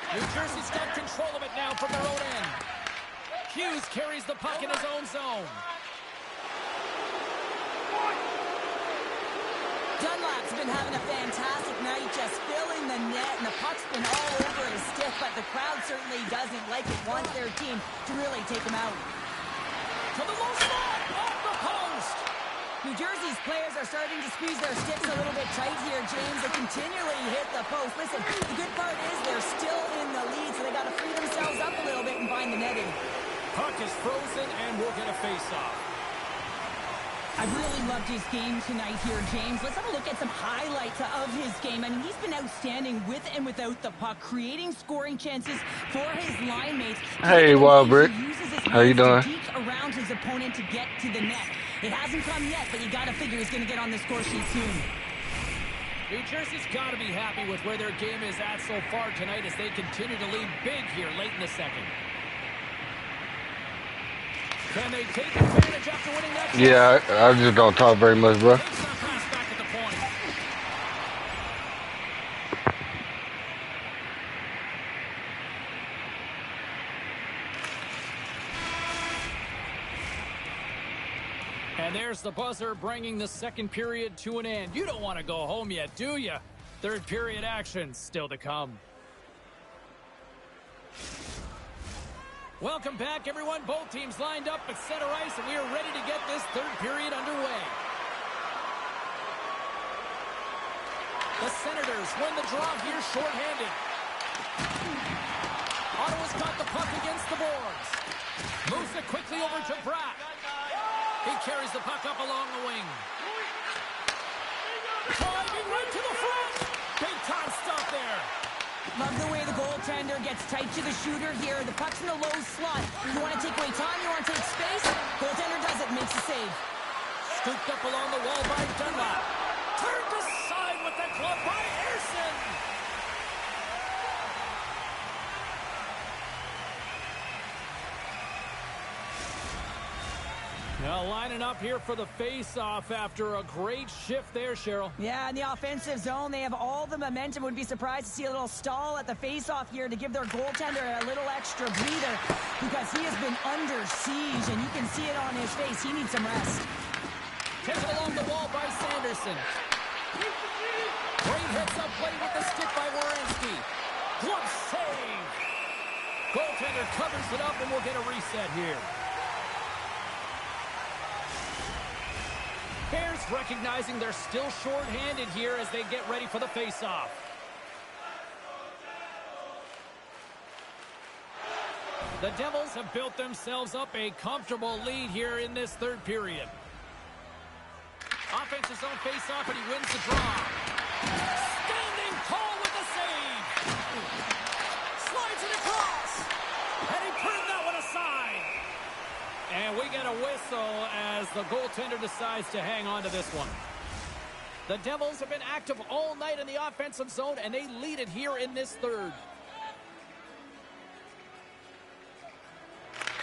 New Jersey's got control of it now from their own end. Hughes carries the puck in his own zone. Dunlap's been having a fantastic night, just filling the net, and the puck's been all over his stick, but the crowd certainly doesn't like it, wants their team to really take him out. To the low slot, off the post. New Jersey's players are starting to squeeze their sticks a little bit tight here, James. They continually hit the post. Listen, the good part is they're still in the lead, so they got to free themselves up a little bit and find the netting. Puck is frozen, and we'll get a face-off. I really loved his game tonight here, James. Let's have a look at some highlights of his game. I mean, he's been outstanding with and without the puck, creating scoring chances for his line mates. Hey, Wildbrick. How you doing? Around his opponent to get to the net. It hasn't come yet, but you got to figure he's going to get on the score sheet soon. New Jersey's got to be happy with where their game is at so far tonight as they continue to lead big here late in the second. Can they take advantage after winning that? Yeah, I just don't talk very much, bro. Takes that pass back at the point. And there's the buzzer bringing the second period to an end. You don't want to go home yet, do you? Third period action still to come. Welcome back, everyone. Both teams lined up at center ice, and we are ready to get this third period underway. The Senators win the draw here shorthanded. Ottawa's got the puck against the boards. Moves it quickly over to Bratt. He carries the puck up along the wing. Driving right to the front. Big time stop there. Love the way the goaltender gets tight to the shooter here. The puck's in a low slot. You want to take away time, you want to take space. Goaltender does it, makes a save. Scooped up along the wall by Dunlap. Turned aside with the glove by Ersson. Now lining up here for the face-off after a great shift there, Cheryl. Yeah, in the offensive zone, they have all the momentum. Would be surprised to see a little stall at the face-off here to give their goaltender a little extra breather because he has been under siege, and you can see it on his face. He needs some rest. Taken along the wall by Sanderson. Great heads-up play with the stick by Werenski. Glove save. Goaltender covers it up, and we'll get a reset here. Bears recognizing they're still short-handed here as they get ready for the face-off. The Devils have built themselves up a comfortable lead here in this third period. Offensive zone face-off, and he wins the draw. Standing tall with the save. Slides it across. And he turned that one aside. And we get a whistle as the goaltender decides to hang on to this one. The Devils have been active all night in the offensive zone, and they lead it here in this third.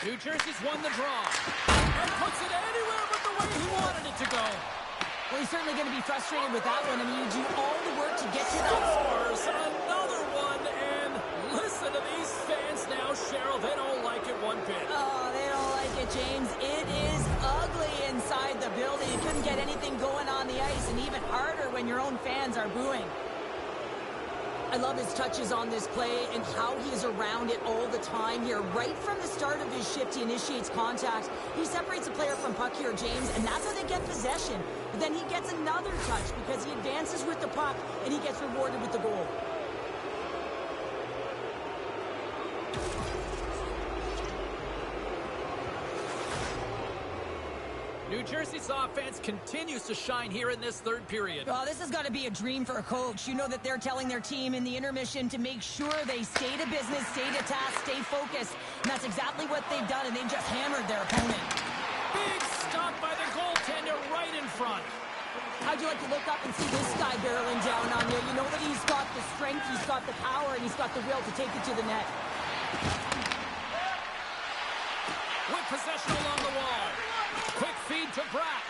New Jersey's won the draw. And puts it anywhere but the way he wanted it to go. Well, he's certainly going to be frustrated with that one. I mean, you do all the work to get to that. Scores another one, and listen to these fans now, Cheryl. They don't like it one bit. Oh, they don't like it, James. It is ugly inside the building. You couldn't get anything going on the ice, and even harder when your own fans are booing. I love his touches on this play and how he is around it all the time here. Right from the start of his shift, he initiates contact. He separates a player from puck here, James, and that's how they get possession. But then he gets another touch because he advances with the puck, and he gets rewarded with the goal. New Jersey's offense continues to shine here in this third period. Oh, this has got to be a dream for a coach. You know that they're telling their team in the intermission to make sure they stay to business, stay to task, stay focused. And that's exactly what they've done, and they've just hammered their opponent. Big stop by the goaltender right in front. How'd you like to look up and see this guy barreling down on you? You know that he's got the strength, he's got the power, and he's got the will to take it to the net. With possession along the wall. Quick feed to Bratt.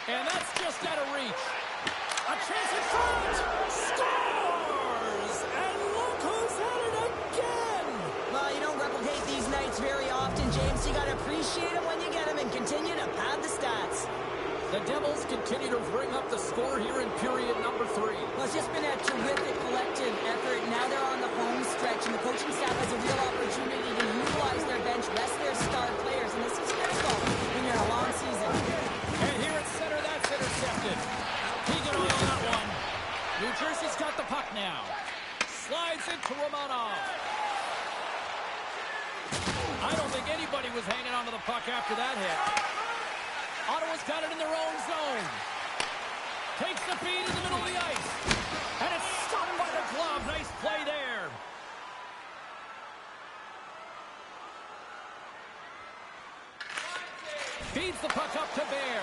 And that's just out of reach. A chance in front. Scores! And look who's at it again! Well, you don't replicate these nights very often, James. You got to appreciate them when you get them and continue to pad the stats. The Devils continue to bring up the score here in period number 3. Well, it's just been a terrific collective effort. Now they're on the home stretch, and the coaching staff has a real opportunity to utilize their bench, rest their star players, and this is critical when you're in a long season. And here at center, that's intercepted. Keegan on that one. New Jersey's got the puck now. Slides into Romanov. I don't think anybody was hanging on to the puck after that hit. Ottawa's got it in their own zone. Takes the feed in the middle of the ice. And it's stopped by the glove. Nice play there. Feeds the puck up to Bear.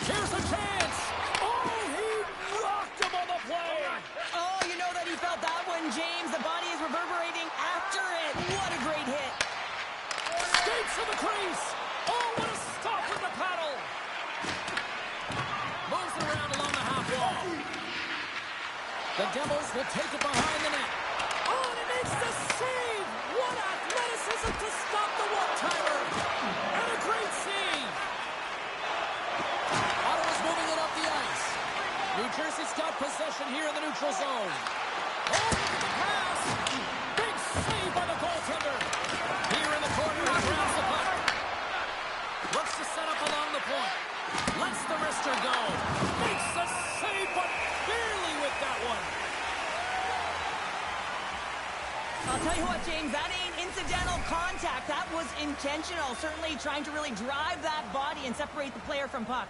Here's a chance. Oh, he rocked him on the play. Oh, you know that he felt that one, James. The body is reverberating after it. What a great hit. Skates to the crease. Oh, what a stop with the paddle. Moves it around along the half wall. The Devils will take it behind the net. Oh, and it makes the save. What athleticism to stop the one-timer. And a great save. Ottawa's moving it up the ice. New Jersey's got possession here in the neutral zone. Oh, look at the pass. Big save by the goaltender. intentional, certainly trying to really drive that body and separate the player from puck.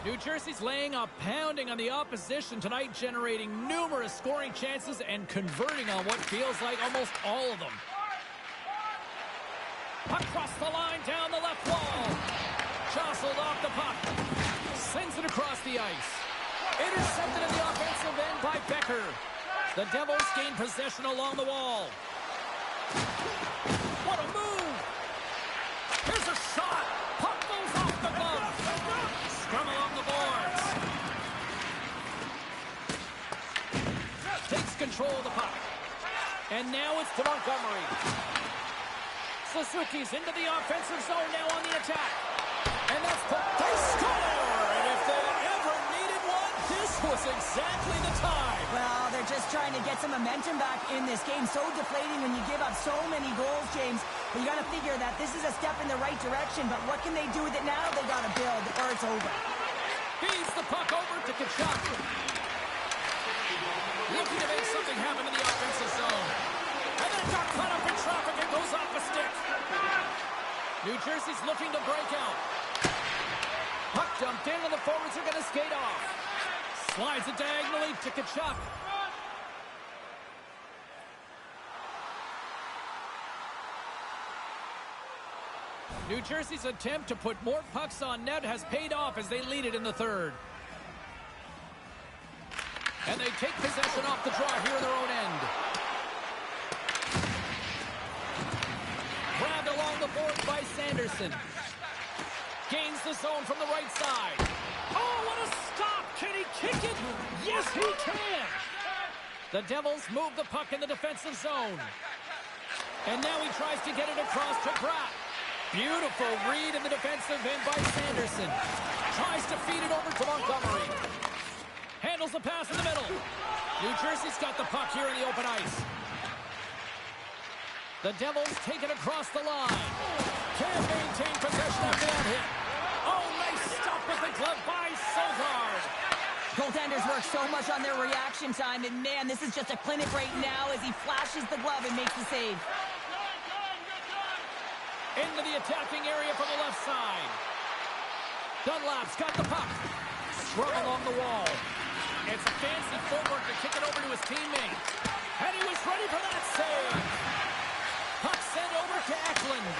New Jersey's laying a pounding on the opposition tonight, generating numerous scoring chances and converting on what feels like almost all of them. Across the line, down the left wall. Jostled off the puck. Sends it across the ice. Intercepted in the offensive end by Becker. The Devils gain possession along the wall. What a move! Here's a shot. Puck goes off the glove. Scrum along the boards. Takes control of the puck. And now it's to Montgomery. Suzuki's into the offensive zone now on the attack. And that's they score! And if they ever needed one, this was exactly the time. Well, they're just trying to get some momentum back in this game. So deflating when you give up so many goals, James. But you got to figure that this is a step in the right direction. But what can they do with it now? They got to build or it's over. Feeds the puck over to Kachuk. Looking to make something happen in the offensive zone. And then got caught up in traffic and goes off the stick. New Jersey's looking to break out. Puck dumped in and the forwards are going to skate off. Slides it diagonally to Kachuk. New Jersey's attempt to put more pucks on net has paid off as they lead it in the third. And they take possession off the draw here in their own end. Grabbed along the boards by Sanderson. Gains the zone from the right side. Oh, what a stop! Can he kick it? Yes, he can! The Devils move the puck in the defensive zone. And now he tries to get it across to Pratt. Beautiful read in the defensive end by Sanderson. Tries to feed it over to Montgomery. Handles the pass in the middle. New Jersey's got the puck here in the open ice. The Devils take it across the line. Can't maintain possession after that hit. Oh, nice stop with the glove by Sogard. Goaltenders work so much on their reaction time, and man, this is just a clinic right now as he flashes the glove and makes the save. Into the attacking area from the left side. Dunlap's got the puck. Scrum along the wall. It's a fancy footwork to kick it over to his teammate. And he was ready for that save. Puck sent over to Eklund.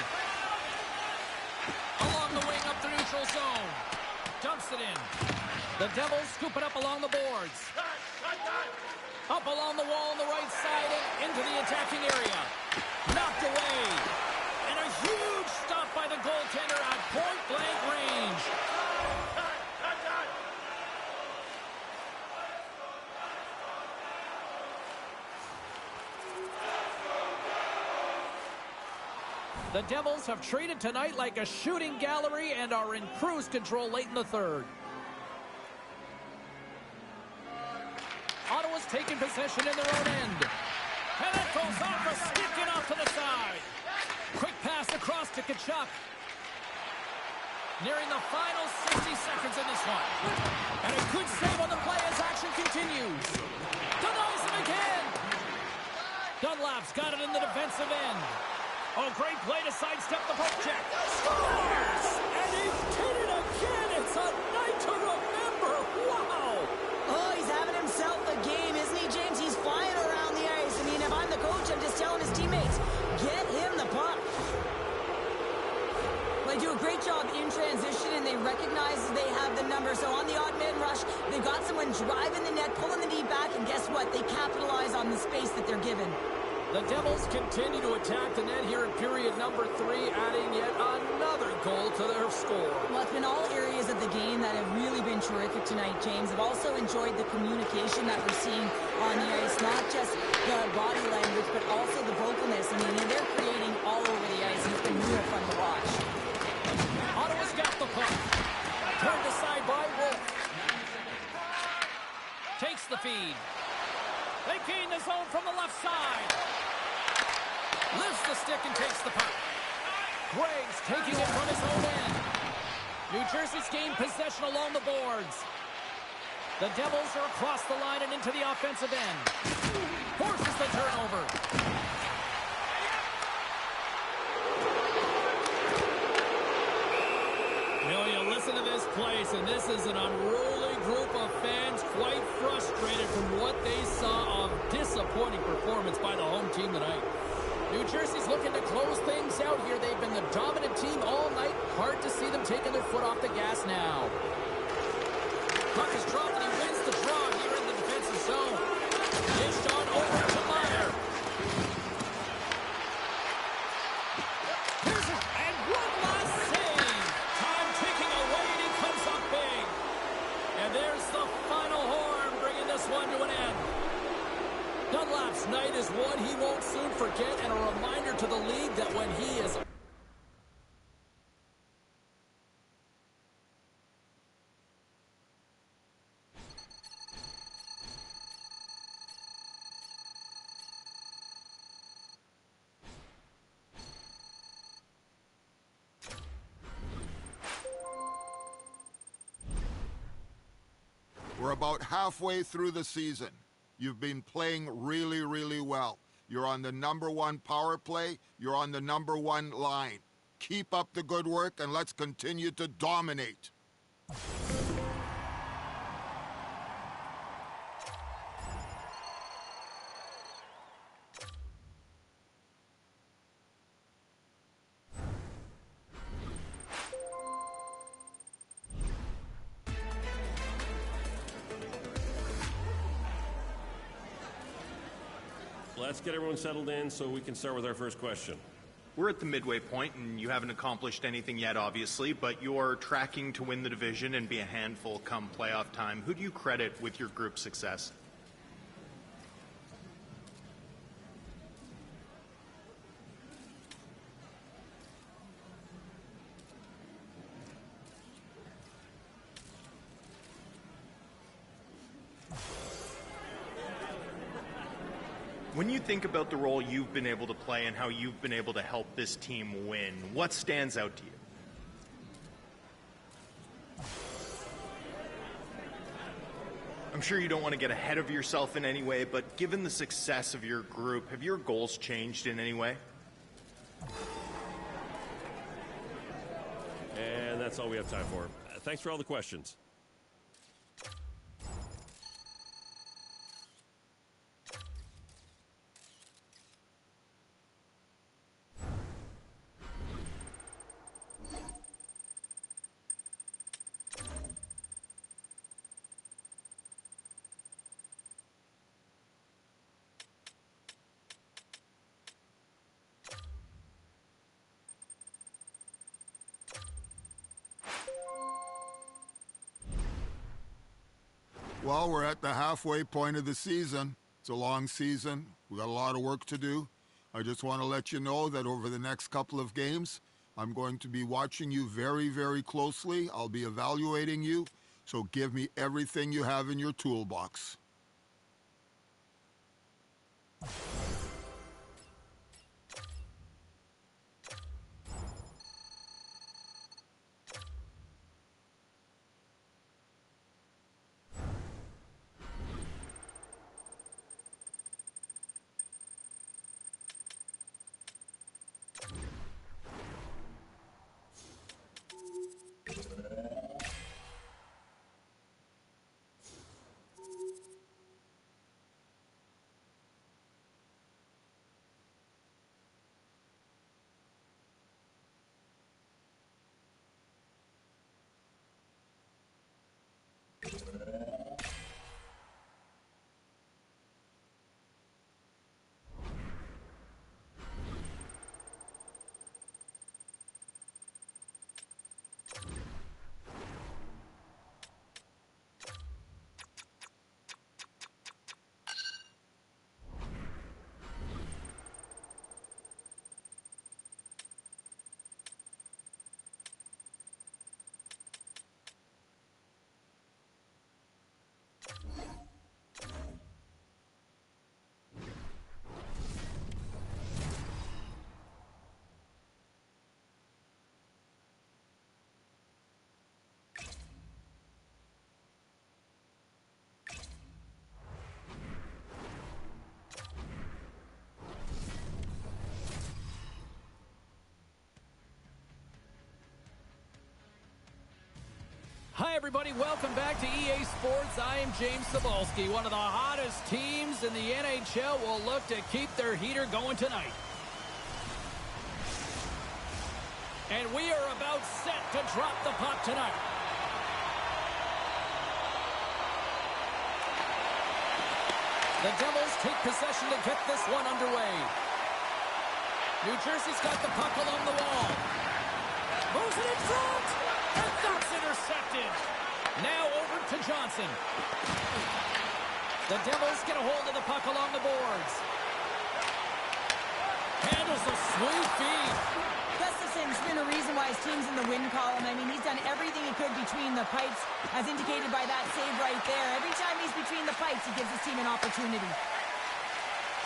Along the wing up the neutral zone. Dumps it in. The Devils scoop it up along the boards. Up along the wall on the right side and into the attacking area. Knocked away. And a huge stop by the goaltender at point-blank range. The Devils have treated tonight like a shooting gallery and are in cruise control late in the third. Ottawa's taking possession in their own end. And that goes off a stick and off to the side. Quick pass across to Kachuk. Nearing the final 60 seconds in this one. And a good save on the play as action continues. Denies him again. Dunlap's got it in the defensive end. Oh, great play to sidestep the poke check. Scores! And he did it again. It's a night to remember. Wow! Oh, he's having himself a game, isn't he, James? He's flying around the ice. I mean, if I'm the coach, I'm just telling his teammates, get him the puck. Well, they do a great job in transition, and they recognize they have the number. So on the odd man rush, they've got someone driving the net, pulling the D back, and guess what? They capitalize on the space that they're given. The Devils continue to attack the net here in period number 3, adding yet another goal to their score. Well, it's been all areas of the game that have really been terrific tonight, James. I've also enjoyed the communication that we're seeing on the ice, not just the body language, but also the vocalness. I mean, they're creating all over the ice, and it's been real fun to watch. Ottawa's got the puck. Turned aside by Wolf. Takes the feed. They gain the zone from the left side. Lifts the stick and takes the puck. Greg's taking it from his own end. New Jersey's gained possession along the boards. The Devils are across the line and into the offensive end. Forces the turnover. You know, you listen to this place, and this is an unruly group of fans quite frustrated from what they saw of disappointing performance by the home team tonight. New Jersey's looking to close things out here. They've been the dominant team all night. Hard to see them taking their foot off the gas now. Puck is dropped, and he wins the draw here in the defensive zone. Dished on over to Meyer. And one last save. Time ticking away, and he comes up big. And there's the final horn, bringing this one to an end. Dunlap's night is one he won't soon forget, and a reminder to the league that when he is... We're about halfway through the season. You've been playing really, really well. You're on the #1 power play. You're on the #1 line. Keep up the good work, and let's continue to dominate. Let's get everyone settled in so we can start with our first question. We're at the midway point, and you haven't accomplished anything yet, obviously, but you're tracking to win the division and be a handful come playoff time. Who do you credit with your group's success? When you think about the role you've been able to play and how you've been able to help this team win, what stands out to you? I'm sure you don't want to get ahead of yourself in any way, but given the success of your group, have your goals changed in any way? And that's all we have time for. Thanks for all the questions. Well, we're at the halfway point of the season. It's a long season. We've got a lot of work to do. I just want to let you know that over the next couple of games, I'm going to be watching you very, very closely. I'll be evaluating you, so give me everything you have in your toolbox. Hi, everybody. Welcome back to EA Sports. I am James Cebulski. One of the hottest teams in the NHL will look to keep their heater going tonight. And we are about set to drop the puck tonight. The Devils take possession to get this one underway. New Jersey's got the puck along the wall. Moves it in front. And that's intercepted. Now over to Johnson. The Devils get a hold of the puck along the boards. Handles a sweet feed. Gustafson's been a reason why his team's in the win column. I mean, he's done everything he could between the pipes, as indicated by that save right there. Every time he's between the pipes, he gives his team an opportunity.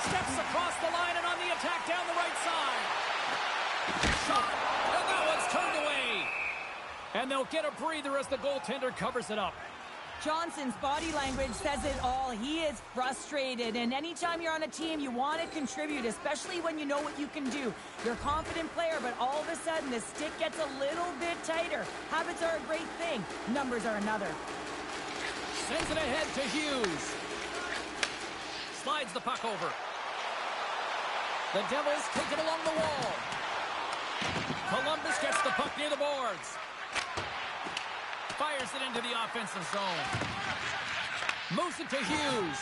Steps across the line and on the attack down the right side. Shot, and that one's turned away. And they'll get a breather as the goaltender covers it up. Johnson's body language says it all. He is frustrated, and anytime you're on a team, you want to contribute, especially when you know what you can do. You're a confident player, but all of a sudden, the stick gets a little bit tighter. Habits are a great thing. Numbers are another. Sends it ahead to Hughes. Slides the puck over. The Devils take it along the wall. Columbus gets the puck near the boards. Fires it into the offensive zone. Moves it to Hughes.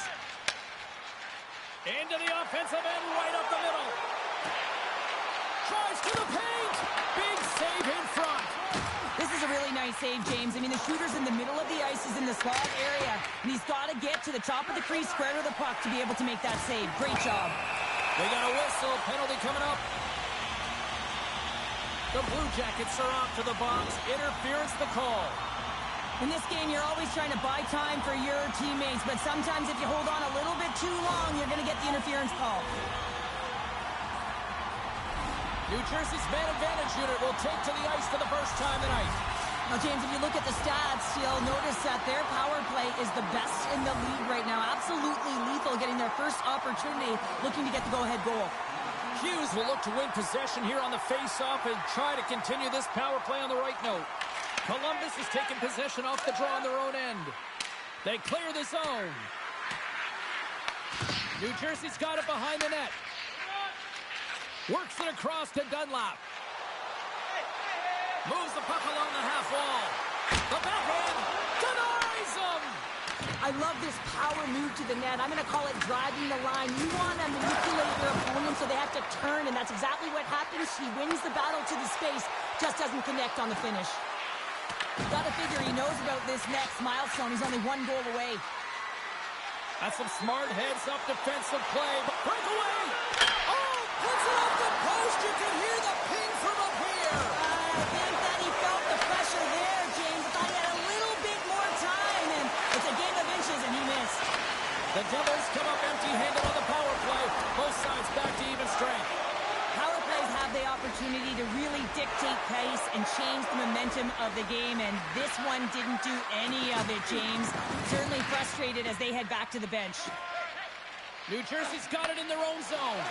Into the offensive end, right up the middle. Tries to the paint. Big save in front. This is a really nice save, James. I mean, the shooter's in the middle of the ice, is in the slot area, and he's got to get to the top of the crease, square to the puck to be able to make that save. Great job. They got a whistle. Penalty coming up. The Blue Jackets are off to the box. Interference the call. In this game, you're always trying to buy time for your teammates, but sometimes if you hold on a little bit too long, you're going to get the interference call. New Jersey's man advantage unit will take to the ice for the first time tonight. Now, James, if you look at the stats, you'll notice that their power play is the best in the league right now. Absolutely lethal, getting their first opportunity, looking to get the go-ahead goal. Hughes will look to win possession here on the face-off and try to continue this power play on the right note. Columbus has taken possession off the draw on their own end. They clear the zone. New Jersey's got it behind the net. Works it across to Dunlap. Moves the puck along the half wall. The backhand denies him. I love this power move to the net. I'm going to call it driving the line. You want to manipulate your opponent so they have to turn, and that's exactly what happens. He wins the battle to the space, just doesn't connect on the finish. Got to figure he knows about this next milestone. He's only one goal away. That's some smart heads-up defensive play. Breakaway! Oh, puts it off the post. You can hear the ping from up here. I think that he felt the pressure there, James. I thought he had a little bit more time, and it's a game of inches, and he missed. The Devils come up empty-handed on the power play. Both sides back to even strength. Power plays have the opportunity to really dictate pace and change the momentum of the game, and this one didn't do any of it, James. Certainly frustrated as they head back to the bench. New Jersey's got it in their own zone.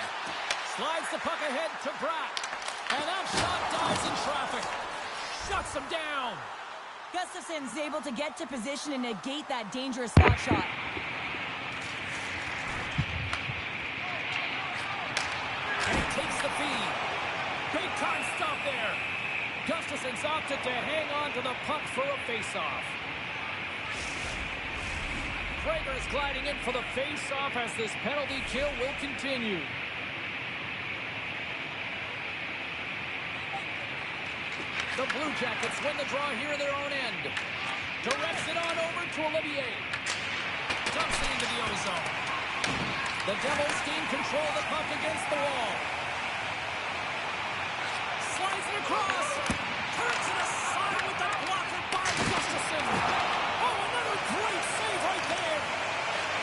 Slides the puck ahead to Bratt. And that shot dives in traffic. Shuts him down. Gustafson's able to get to position and negate that dangerous slot shot. And takes the feed. Big time stop there. Gustafson's opted to hang on to the puck for a face-off. Prager is gliding in for the face-off as this penalty kill will continue. The Blue Jackets win the draw here in their own end. Directs it on over to Olivier. Dumps it into the ozone. The Devils gain control of the puck against the wall. Slides it across. Turns it aside with the blocker by Gustafson. Oh, another great save right there.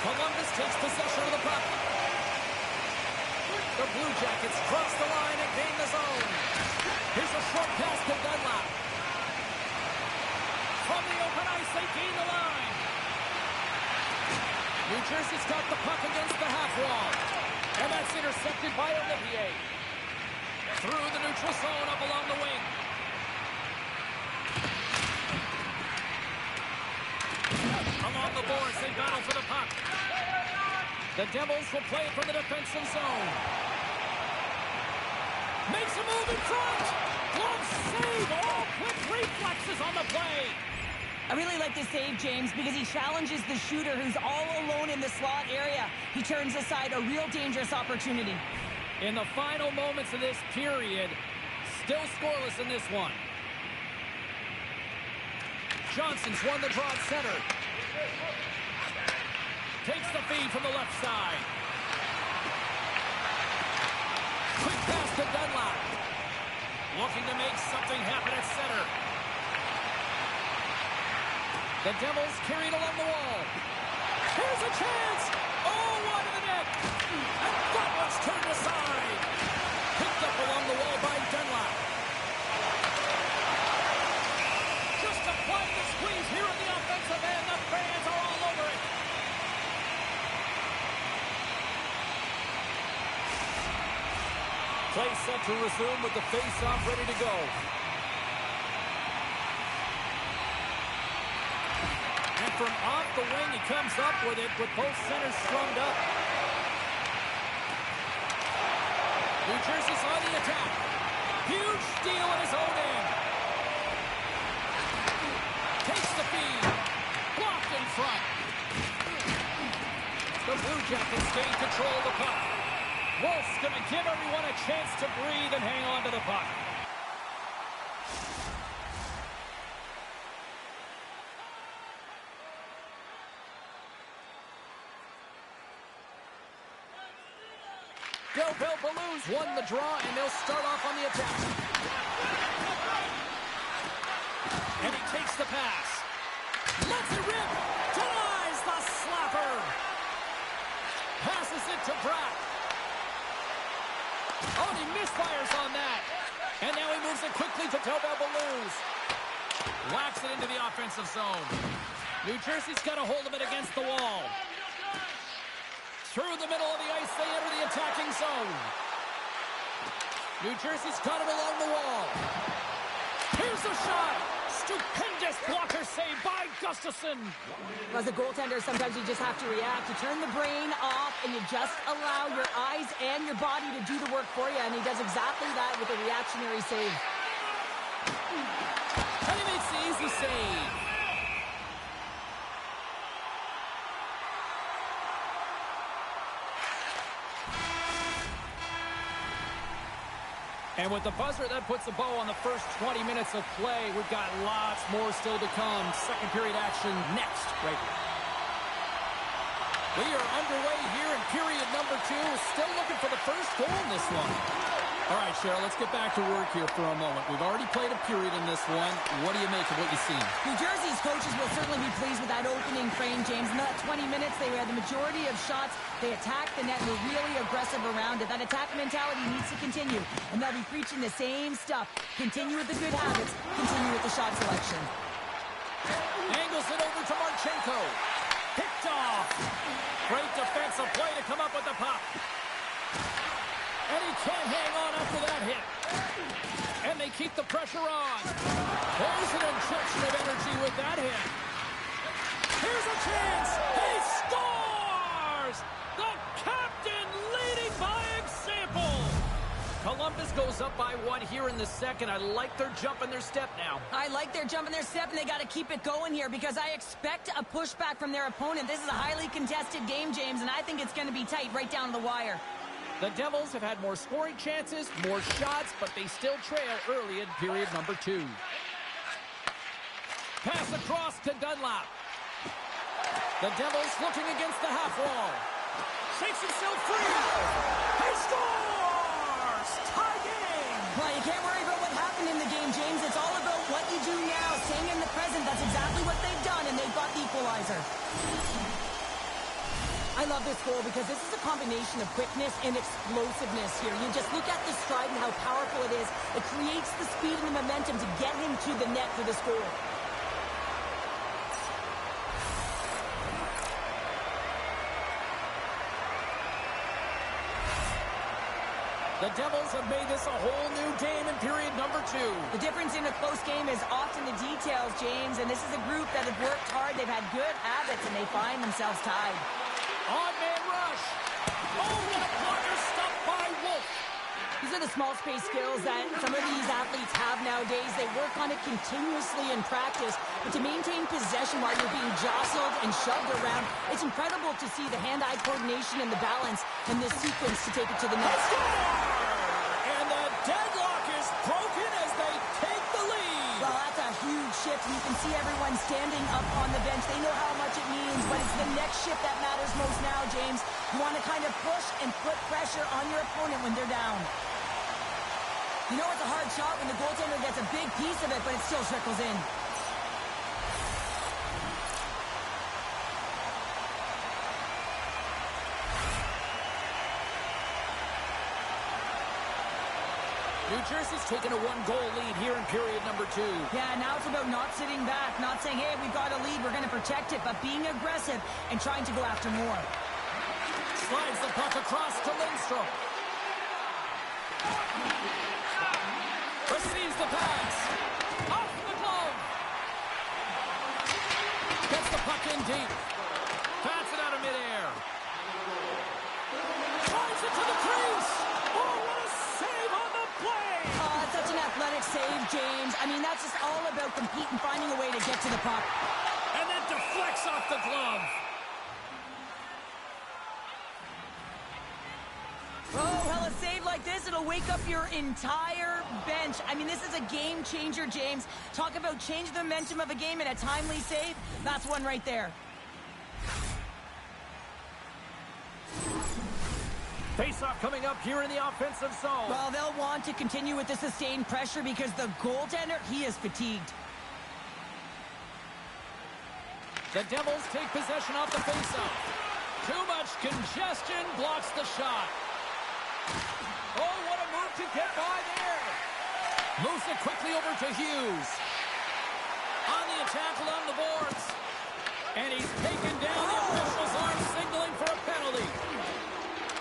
Columbus takes possession of the puck. The Blue Jackets cross the line and gain the zone. Here's a short pass to Dunlap. From the open ice, they gain the line. New Jersey's got the puck against the half wall. And that's intercepted by Olivier. Through the neutral zone up along the wing. Along the boards, they battle for the puck. The Devils will play it from the defensive zone. Makes a move in front. Glove save. All quick reflexes on the play. I really like this save, James, because he challenges the shooter who's all alone in the slot area. He turns aside a real dangerous opportunity. In the final moments of this period, still scoreless in this one. Johnson's won the draw at center. Takes the feed from the left side. Quick pass to Dunlop. Looking to make something happen at center. The Devils carried along the wall. Here's a chance. Oh, wide of the net. And that one's turned aside. Picked up along the wall by Dunlop. Just applying the squeeze here in the offensive end. The fans are all over it. Play set to resume with the face-off ready to go. And from off the wing, he comes up with it with both centers strummed up. New Jersey's on the attack. Huge steal in his own end. Takes the feed. Blocked in front. The Blue Jackets gain control of the puck. Wolf's going to give everyone a chance to breathe and hang on to the puck. Del Balloons won the draw, and they'll start off on the attack. And he takes the pass. Lets it rip. Denies the slapper. Passes it to Bratt. Oh, and he misfires on that. And now he moves it quickly to Del Balloons. Whacks it into the offensive zone. New Jersey's got a hold of it against the wall. Through the middle of the ice, they enter the attacking zone. New Jersey's got it along the wall. Here's the shot. Stupendous blocker save by Gustafsson. As a goaltender, sometimes you just have to react. You turn the brain off, and you just allow your eyes and your body to do the work for you, and he does exactly that with a reactionary save. And he makes the easy save. And with the buzzer, that puts a bow on the first 20 minutes of play. We've got lots more still to come. Second period action next, right here. We are underway here in period number 2. Still looking for the first goal in this one. All right, Cheryl, let's get back to work here for a moment. We've already played a period in this one. What do you make of what you've seen? New Jersey's coaches will certainly be pleased with that opening frame, James. In that 20 minutes, they had the majority of shots. They attacked the net and were really aggressive around it. That attack mentality needs to continue, and they'll be preaching the same stuff. Continue with the good habits. Continue with the shot selection. Angles it over to Marchenko. Picked off. Great defensive play to come up with the puck. And he can't hang on after that hit. And they keep the pressure on. There's an injection of energy with that hit. Here's a chance. He scores! The captain leading by example. Columbus goes up by 1 here in the second. I like their jump in their step now. I like their jump in their step, and they got to keep it going here because I expect a pushback from their opponent. This is a highly contested game, James, and I think it's going to be tight right down to the wire. The Devils have had more scoring chances, more shots, but they still trail early in period number 2. Pass across to Dunlop. The Devils looking against the half wall. Shakes himself free. He scores! Tie game! Well, you can't worry about what happened in the game, James. It's all about what you do now, staying in the present. That's exactly what they've done, and they've got the equalizer. I love this goal because this is a combination of quickness and explosiveness here. You just look at the stride and how powerful it is. It creates the speed and the momentum to get him to the net for this goal. The Devils have made this a whole new game in period number 2. The difference in a close game is often the details, James, and this is a group that have worked hard. They've had good habits, and they find themselves tied. Odd man rush. Oh, what a blocker stop by Wolf. These are the small space skills that some of these athletes have nowadays. They work on it continuously in practice, but to maintain possession while you're being jostled and shoved around, it's incredible to see the hand-eye coordination and the balance in this sequence to take it to the net. And the deadlock is broken as they take the lead. Well, that's a huge shift. You can see everyone standing up on the bench. They know how much it means, but it's the next shift that matters most now, James. You want to kind of push and put pressure on your opponent when they're down. You know it's a hard shot when the goaltender gets a big piece of it, but it still trickles in. New Jersey's taken a one-goal lead here in period number 2. Yeah, now it's about not sitting back, not saying, hey, we've got a lead, we're going to protect it, but being aggressive and trying to go after more. Slides the puck across to Lindstrom. Receives the pass. Off the glove. Gets the puck in deep. Bats it out of midair. Drives it to the crease. Oh, what a save on the play. Such an athletic save, James. I mean, that's just all about competing, finding a way to get to the puck. And then deflects off the glove. Oh, hell, a save like this, it'll wake up your entire bench. I mean, this is a game changer, James. Talk about change the momentum of a game in a timely save. That's one right there. Face-off coming up here in the offensive zone. Well, they'll want to continue with the sustained pressure because the goaltender, he is fatigued. The Devils take possession off the face-off. Too much congestion blocks the shot. Oh, what a move to get by there. Moves it quickly over to Hughes. On the attack along the boards. And he's taken down. The officials are signaling for a penalty.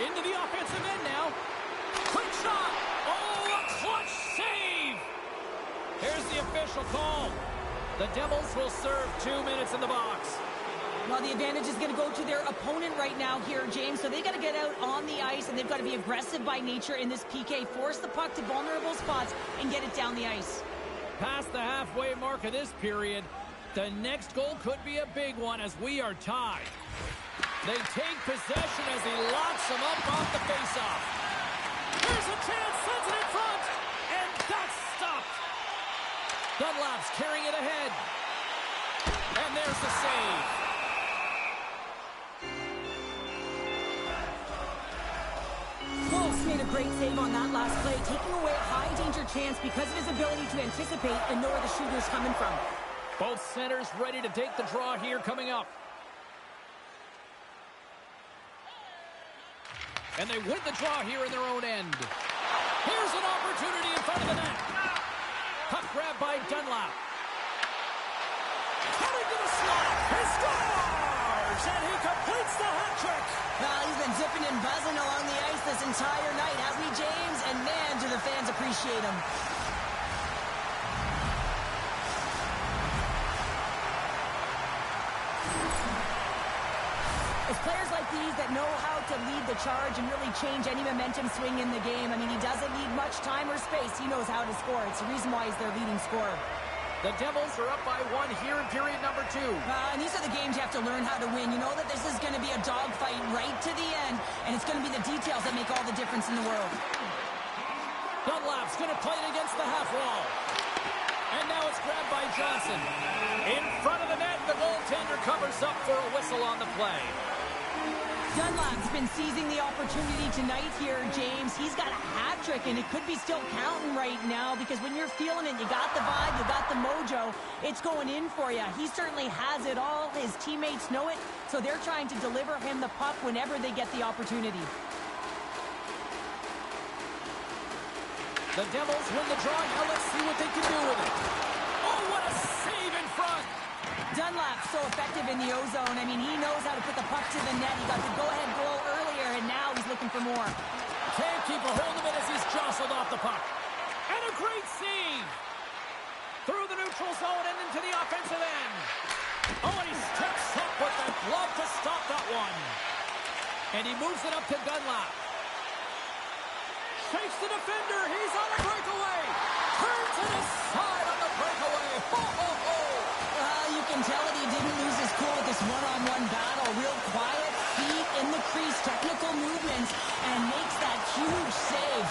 Into the offensive end now. Quick shot. Oh, a clutch save. Here's the official call. The Devils will serve 2 minutes in the box. Well, the advantage is going to go to their opponent right now here, James. So they got to get out on the ice, and they've got to be aggressive by nature in this PK. Force the puck to vulnerable spots and get it down the ice. Past the halfway mark of this period, the next goal could be a big one as we are tied. They take possession as he locks him up off the faceoff. Here's a chance, sends it in front, and that's stopped. Dunlap's carrying it ahead. And there's the save. Wolf's made a great save on that last play, taking away a high-danger chance because of his ability to anticipate and know where the shooter's coming from. Both centers ready to take the draw here coming up. And they win the draw here in their own end. Here's an opportunity in front of the net. Puck grab by Dunlap. Cutting to the slot. He scores! And he completes the hat trick. Well, he's been zipping and buzzing along the ice this entire night, hasn't he, James? And man, do the fans appreciate him. It's players like these that know how to lead the charge and really change any momentum swing in the game. I mean, he doesn't need much time or space. He knows how to score. It's the reason why he's their leading scorer. The Devils are up by 1 here in period number 2. And these are the games you have to learn how to win. You know that this is going to be a dogfight right to the end, and it's going to be the details that make all the difference in the world. Dunlap's going to play it against the half wall. And now it's grabbed by Johnson. In front of the net, the goaltender covers up for a whistle on the play. Dunlap's been seizing the opportunity tonight here, James. He's got a hat trick, and it could be still counting right now because when you're feeling it, you got the vibe, you got the mojo, it's going in for you. He certainly has it all. His teammates know it, so they're trying to deliver him the puck whenever they get the opportunity. The Devils win the draw. Now let's see what they can do with it. Oh, what a save in front. Dunlap's so effective in the O-zone. I mean, he knows how to put the puck to the net. He got the go-ahead goal earlier, and now he's looking for more. Can't keep a hold of it as he's jostled off the puck. And a great save. Through the neutral zone and into the offensive end. Oh, and he steps up with that glove to stop that one. And he moves it up to Dunlap. Shakes the defender. He's on a breakaway. Turns it aside on the breakaway. Ho, ho, ho. You can tell that he didn't lose his cool with this one-on-one battle. Real quiet, feet in the crease, technical movements, and makes that huge save.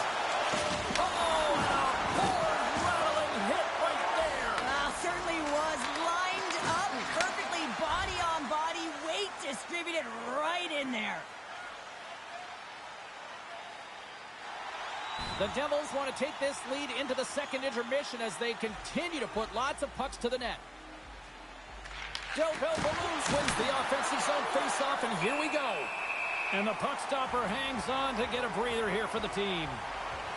Oh, and a hard, rattling hit right there. Certainly was lined up perfectly, body on body, weight distributed right in there. The Devils want to take this lead into the second intermission as they continue to put lots of pucks to the net. Del Belbaluz wins the offensive zone faceoff, and here we go. And the puck stopper hangs on to get a breather here for the team.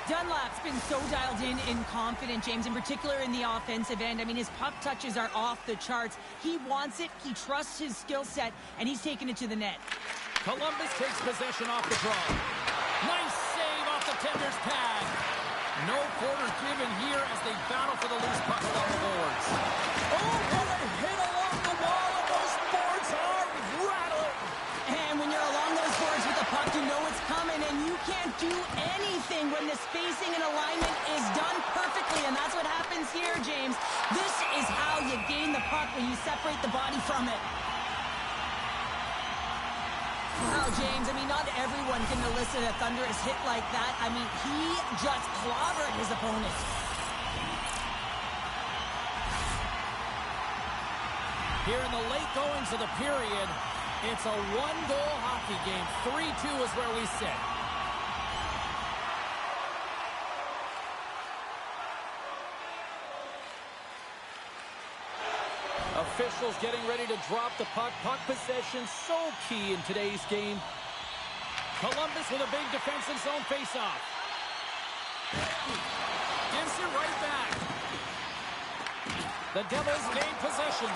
Dunlap's been so dialed in and confident, James, in particular in the offensive end. I mean, his puck touches are off the charts. He wants it, he trusts his skill set, and he's taking it to the net. Columbus takes possession off the draw. Nice save off the tender's pad. No quarter given here as they battle for the loose puck along the boards. Oh, what a hit along the wall, and those boards are rattling. And when you're along those boards with the puck, you know it's coming, and you can't do anything when the spacing and alignment is done perfectly, and that's what happens here, James. This is how you gain the puck, when you separate the body from it. Wow, James, I mean, not everyone can elicit a thunderous hit like that. I mean, he just clobbered his opponent. Here in the late goings of the period, it's a one-goal hockey game. 3-2 is where we sit. Officials getting ready to drop the puck. Puck possession so key in today's game. Columbus with a big defensive zone faceoff. Gives it right back. The Devils gain possession.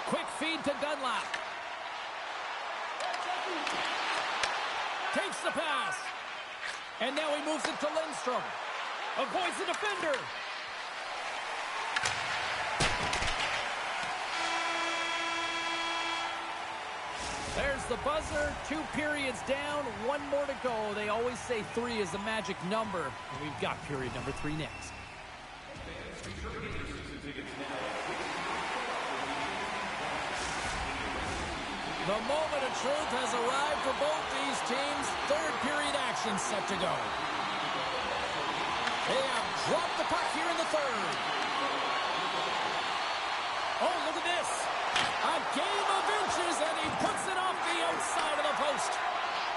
Quick feed to Dunlap. Takes the pass. And now he moves it to Lindstrom. Avoids the defender. There's the buzzer. 2 periods down. 1 more to go. They always say 3 is the magic number. And we've got period number 3 next. The moment of truth has arrived for both these teams. 3rd period action set to go. They have dropped the puck here in the 3rd. Oh, look at this. A game of inches, and he puts it off the outside of the post.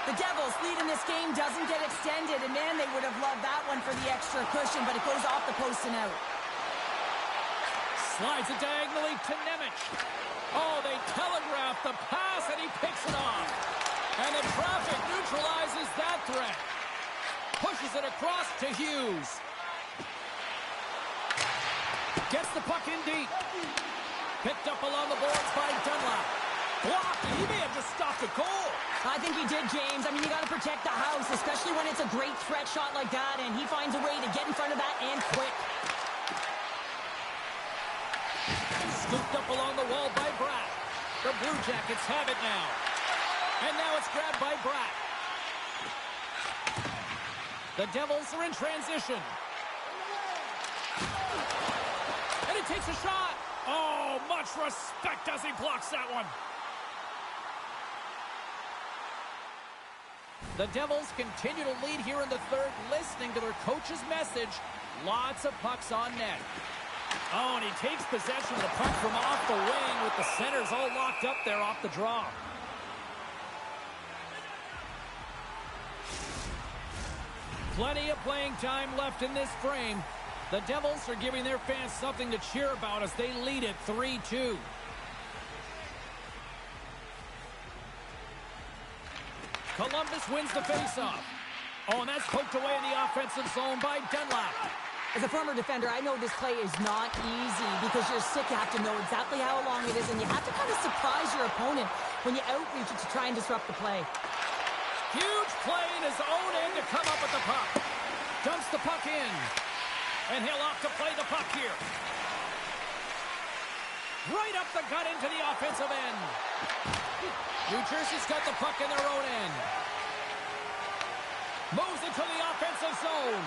The Devils' lead in this game doesn't get extended, and man, they would have loved that one for the extra cushion, but it goes off the post and out. Slides it diagonally to Nemec. Oh, they telegraph the pass, and he picks it off. And the traffic neutralizes that threat. Pushes it across to Hughes. Gets the puck in deep. Picked up along the boards by Dunlap. Blocked. He may have just stopped a goal. I think he did, James. I mean, you got to protect the house, especially when it's a great threat shot like that, and he finds a way to get in front of that and quick. Scooped up along the wall by Bratt. The Blue Jackets have it now. And now it's grabbed by Bratt. The Devils are in transition. And he takes a shot. Oh, much respect as he blocks that one. The Devils continue to lead here in the 3rd, listening to their coach's message. Lots of pucks on net. Oh, and he takes possession of the puck from off the wing with the centers all locked up there off the draw. Plenty of playing time left in this frame. The Devils are giving their fans something to cheer about as they lead it 3-2. Columbus wins the faceoff. Oh, and that's poked away in the offensive zone by Dunlap. As a former defender, I know this play is not easy because you're sick. You have to know exactly how long it is, and you have to kind of surprise your opponent when you outreach it to try and disrupt the play. Huge play in his own end to come up with the puck. Dumps the puck in. And he'll opt to play the puck here. Right up the gut into the offensive end. New Jersey's got the puck in their own end. Moves into the offensive zone.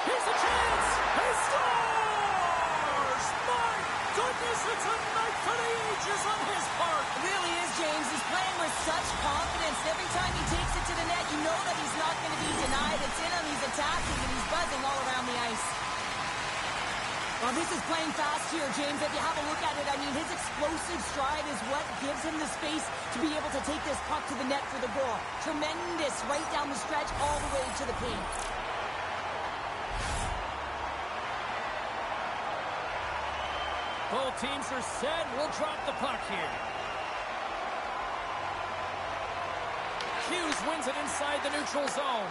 Here's a chance. He scores! My goodness, it's a night for the ages on his part. It really is, James. He's playing with such confidence. Every time he takes it to the net, you know that he's not going to be denied. It's in him, he's attacking, and he's buzzing all around the ice. Well, this is playing fast here, James. If you have a look at it, I mean, his explosive stride is what gives him the space to be able to take this puck to the net for the goal. Tremendous right down the stretch all the way to the paint. Both teams are set. We'll drop the puck here. Hughes wins it inside the neutral zone.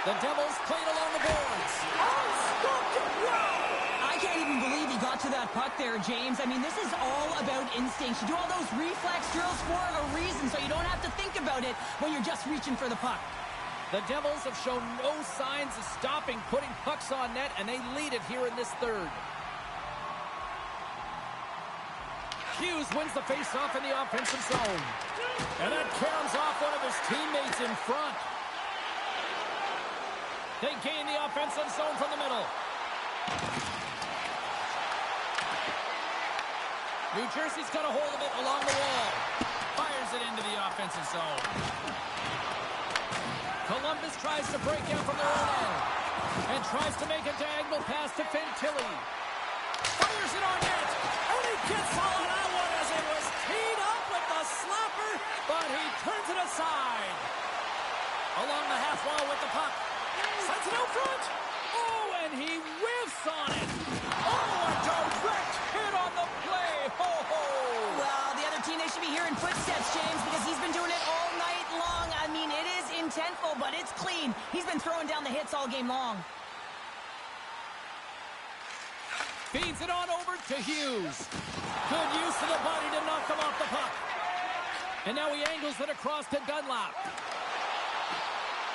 The Devils played along the boards. I can't even believe he got to that puck there, James. I mean, this is all about instinct. You do all those reflex drills for a reason, so you don't have to think about it when you're just reaching for the puck. The Devils have shown no signs of stopping putting pucks on net, and they lead it here in this third. Hughes wins the faceoff in the offensive zone. And that caroms off one of his teammates in front. They gain the offensive zone from the middle. New Jersey's got a hold of it along the wall. Fires it into the offensive zone. Columbus tries to break out from their own end. And tries to make a diagonal pass to Fantilli. Fires it on net. And he gets all of that one as it was teed up with the slapper. But he turns it aside. Along the half wall with the puck. Sends it out front. Oh, and he whiffs on it. Oh, a direct hit on the play. Ho, ho. Well, the other team, they should be hearing footsteps, James, because he's been doing it all night long. I mean, it is intentful, but it's clean. He's been throwing down the hits all game long. Feeds it on over to Hughes. Good use of the body to knock him off the puck. And now he angles it across to Dunlap.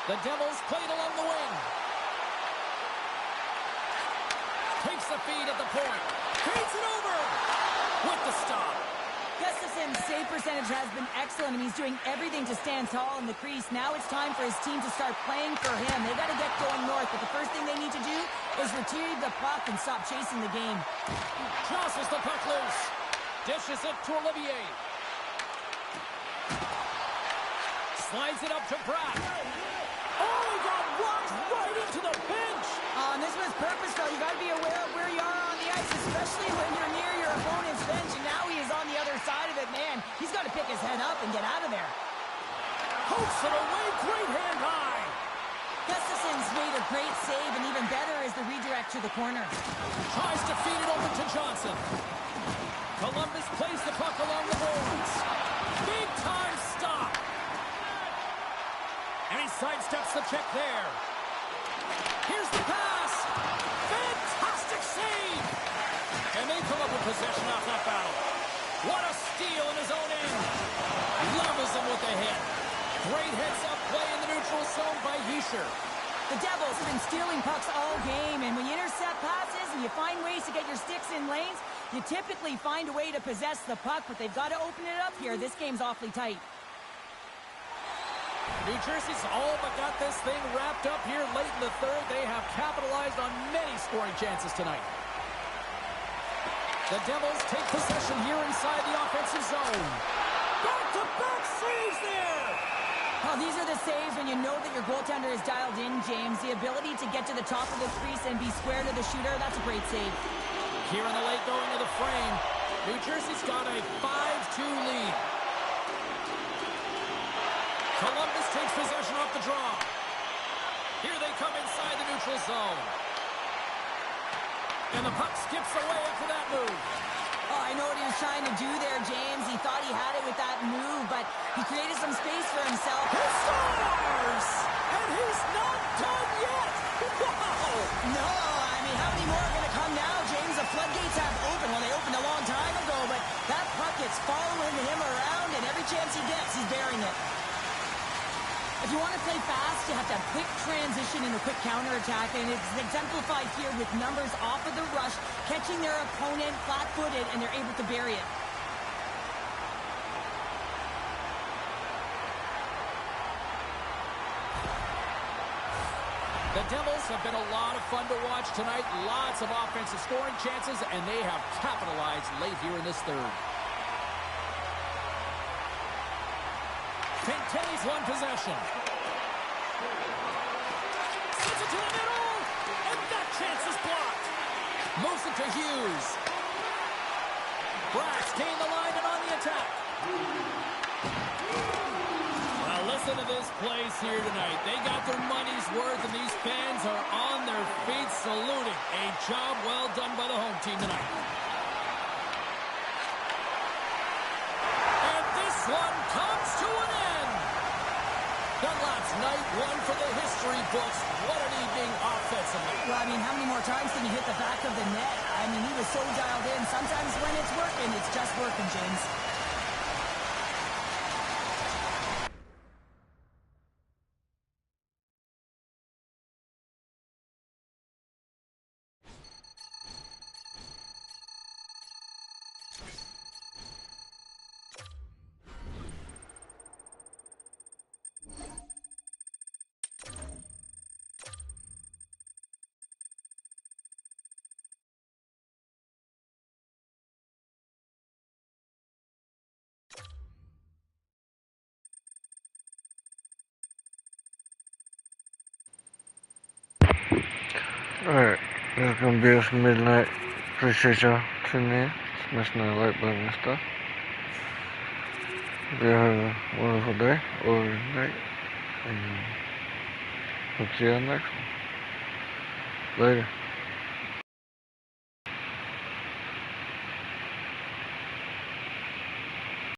The Devils played along the wing. Takes the feed at the point. Feeds it over with the stop. Gustafson's save percentage has been excellent, and he's doing everything to stand tall in the crease. Now it's time for his team to start playing for him. They got to get going north, but the first thing they need to do is retrieve the puck and stop chasing the game. Jostles the puck loose. Dishes it to Olivier. Slides it up to Pratt. Oh, he got walked right into the bench. And this was purposeful. You got to be aware of where you are on the ice, especially when you're near your opponent's bench. And now he is on the other side of it, man. He's got to pick his head up and get out of there. Pokes it away, great hand high. Gustafson's made a great save, and even better is the redirect to the corner. Tries to feed it over to Johnson. Columbus plays the puck along the boards. Big time stop. And he sidesteps the check there. Here's the pass. Fantastic save. And they come up with possession off that battle. What a steal in his own end. Levels him with the hit. Great heads-up play in the neutral zone by Hischier. The Devils have been stealing pucks all game, and when you intercept passes and you find ways to get your sticks in lanes, you typically find a way to possess the puck, but they've got to open it up here. This game's awfully tight. New Jersey's all but got this thing wrapped up here late in the third. They have capitalized on many scoring chances tonight. The Devils take possession here inside the offensive zone. Back-to-back saves there! Well, these are the saves when you know that your goaltender is dialed in, James. The ability to get to the top of the crease and be square to the shooter, that's a great save. Here in the late going to the frame, New Jersey's got a 5-2 lead. Columbus takes possession off the draw. Here they come inside the neutral zone. And the puck skips away after that move. Oh, I know what he was trying to do there, James. He thought he had it with that move, but he created some space for himself. He scores! And he's not done yet! Wow! No, I mean, how many more are going to come now, James? The floodgates have opened. Well, they opened a long time ago, but that puck gets following him around, and every chance he gets, he's burying it. If you want to play fast, you have to have quick transition and a quick counterattack, and it's exemplified here with numbers off of the rush, catching their opponent flat-footed, and they're able to bury it. The Devils have been a lot of fun to watch tonight. Lots of offensive scoring chances, and they have capitalized late here in this third. St. Tay's won possession. Sends it to the middle, and that chance is blocked. Moves it to Hughes. Brass gain the line and on the attack. Well, listen to this place here tonight. They got their money's worth, and these fans are on their feet saluting. A job well done by the home team tonight. And this one comes to an end. That last night, one for the history books. What an evening offensively. Well, I mean, how many more times can you hit the back of the net? I mean, he was so dialed in. Sometimes when it's working, it's just working, James. Alright, that's gonna be us midnight. Appreciate y'all tuning in, smashing that like button and stuff. Y'all have a wonderful day or night, and we'll see y'all next one. Later.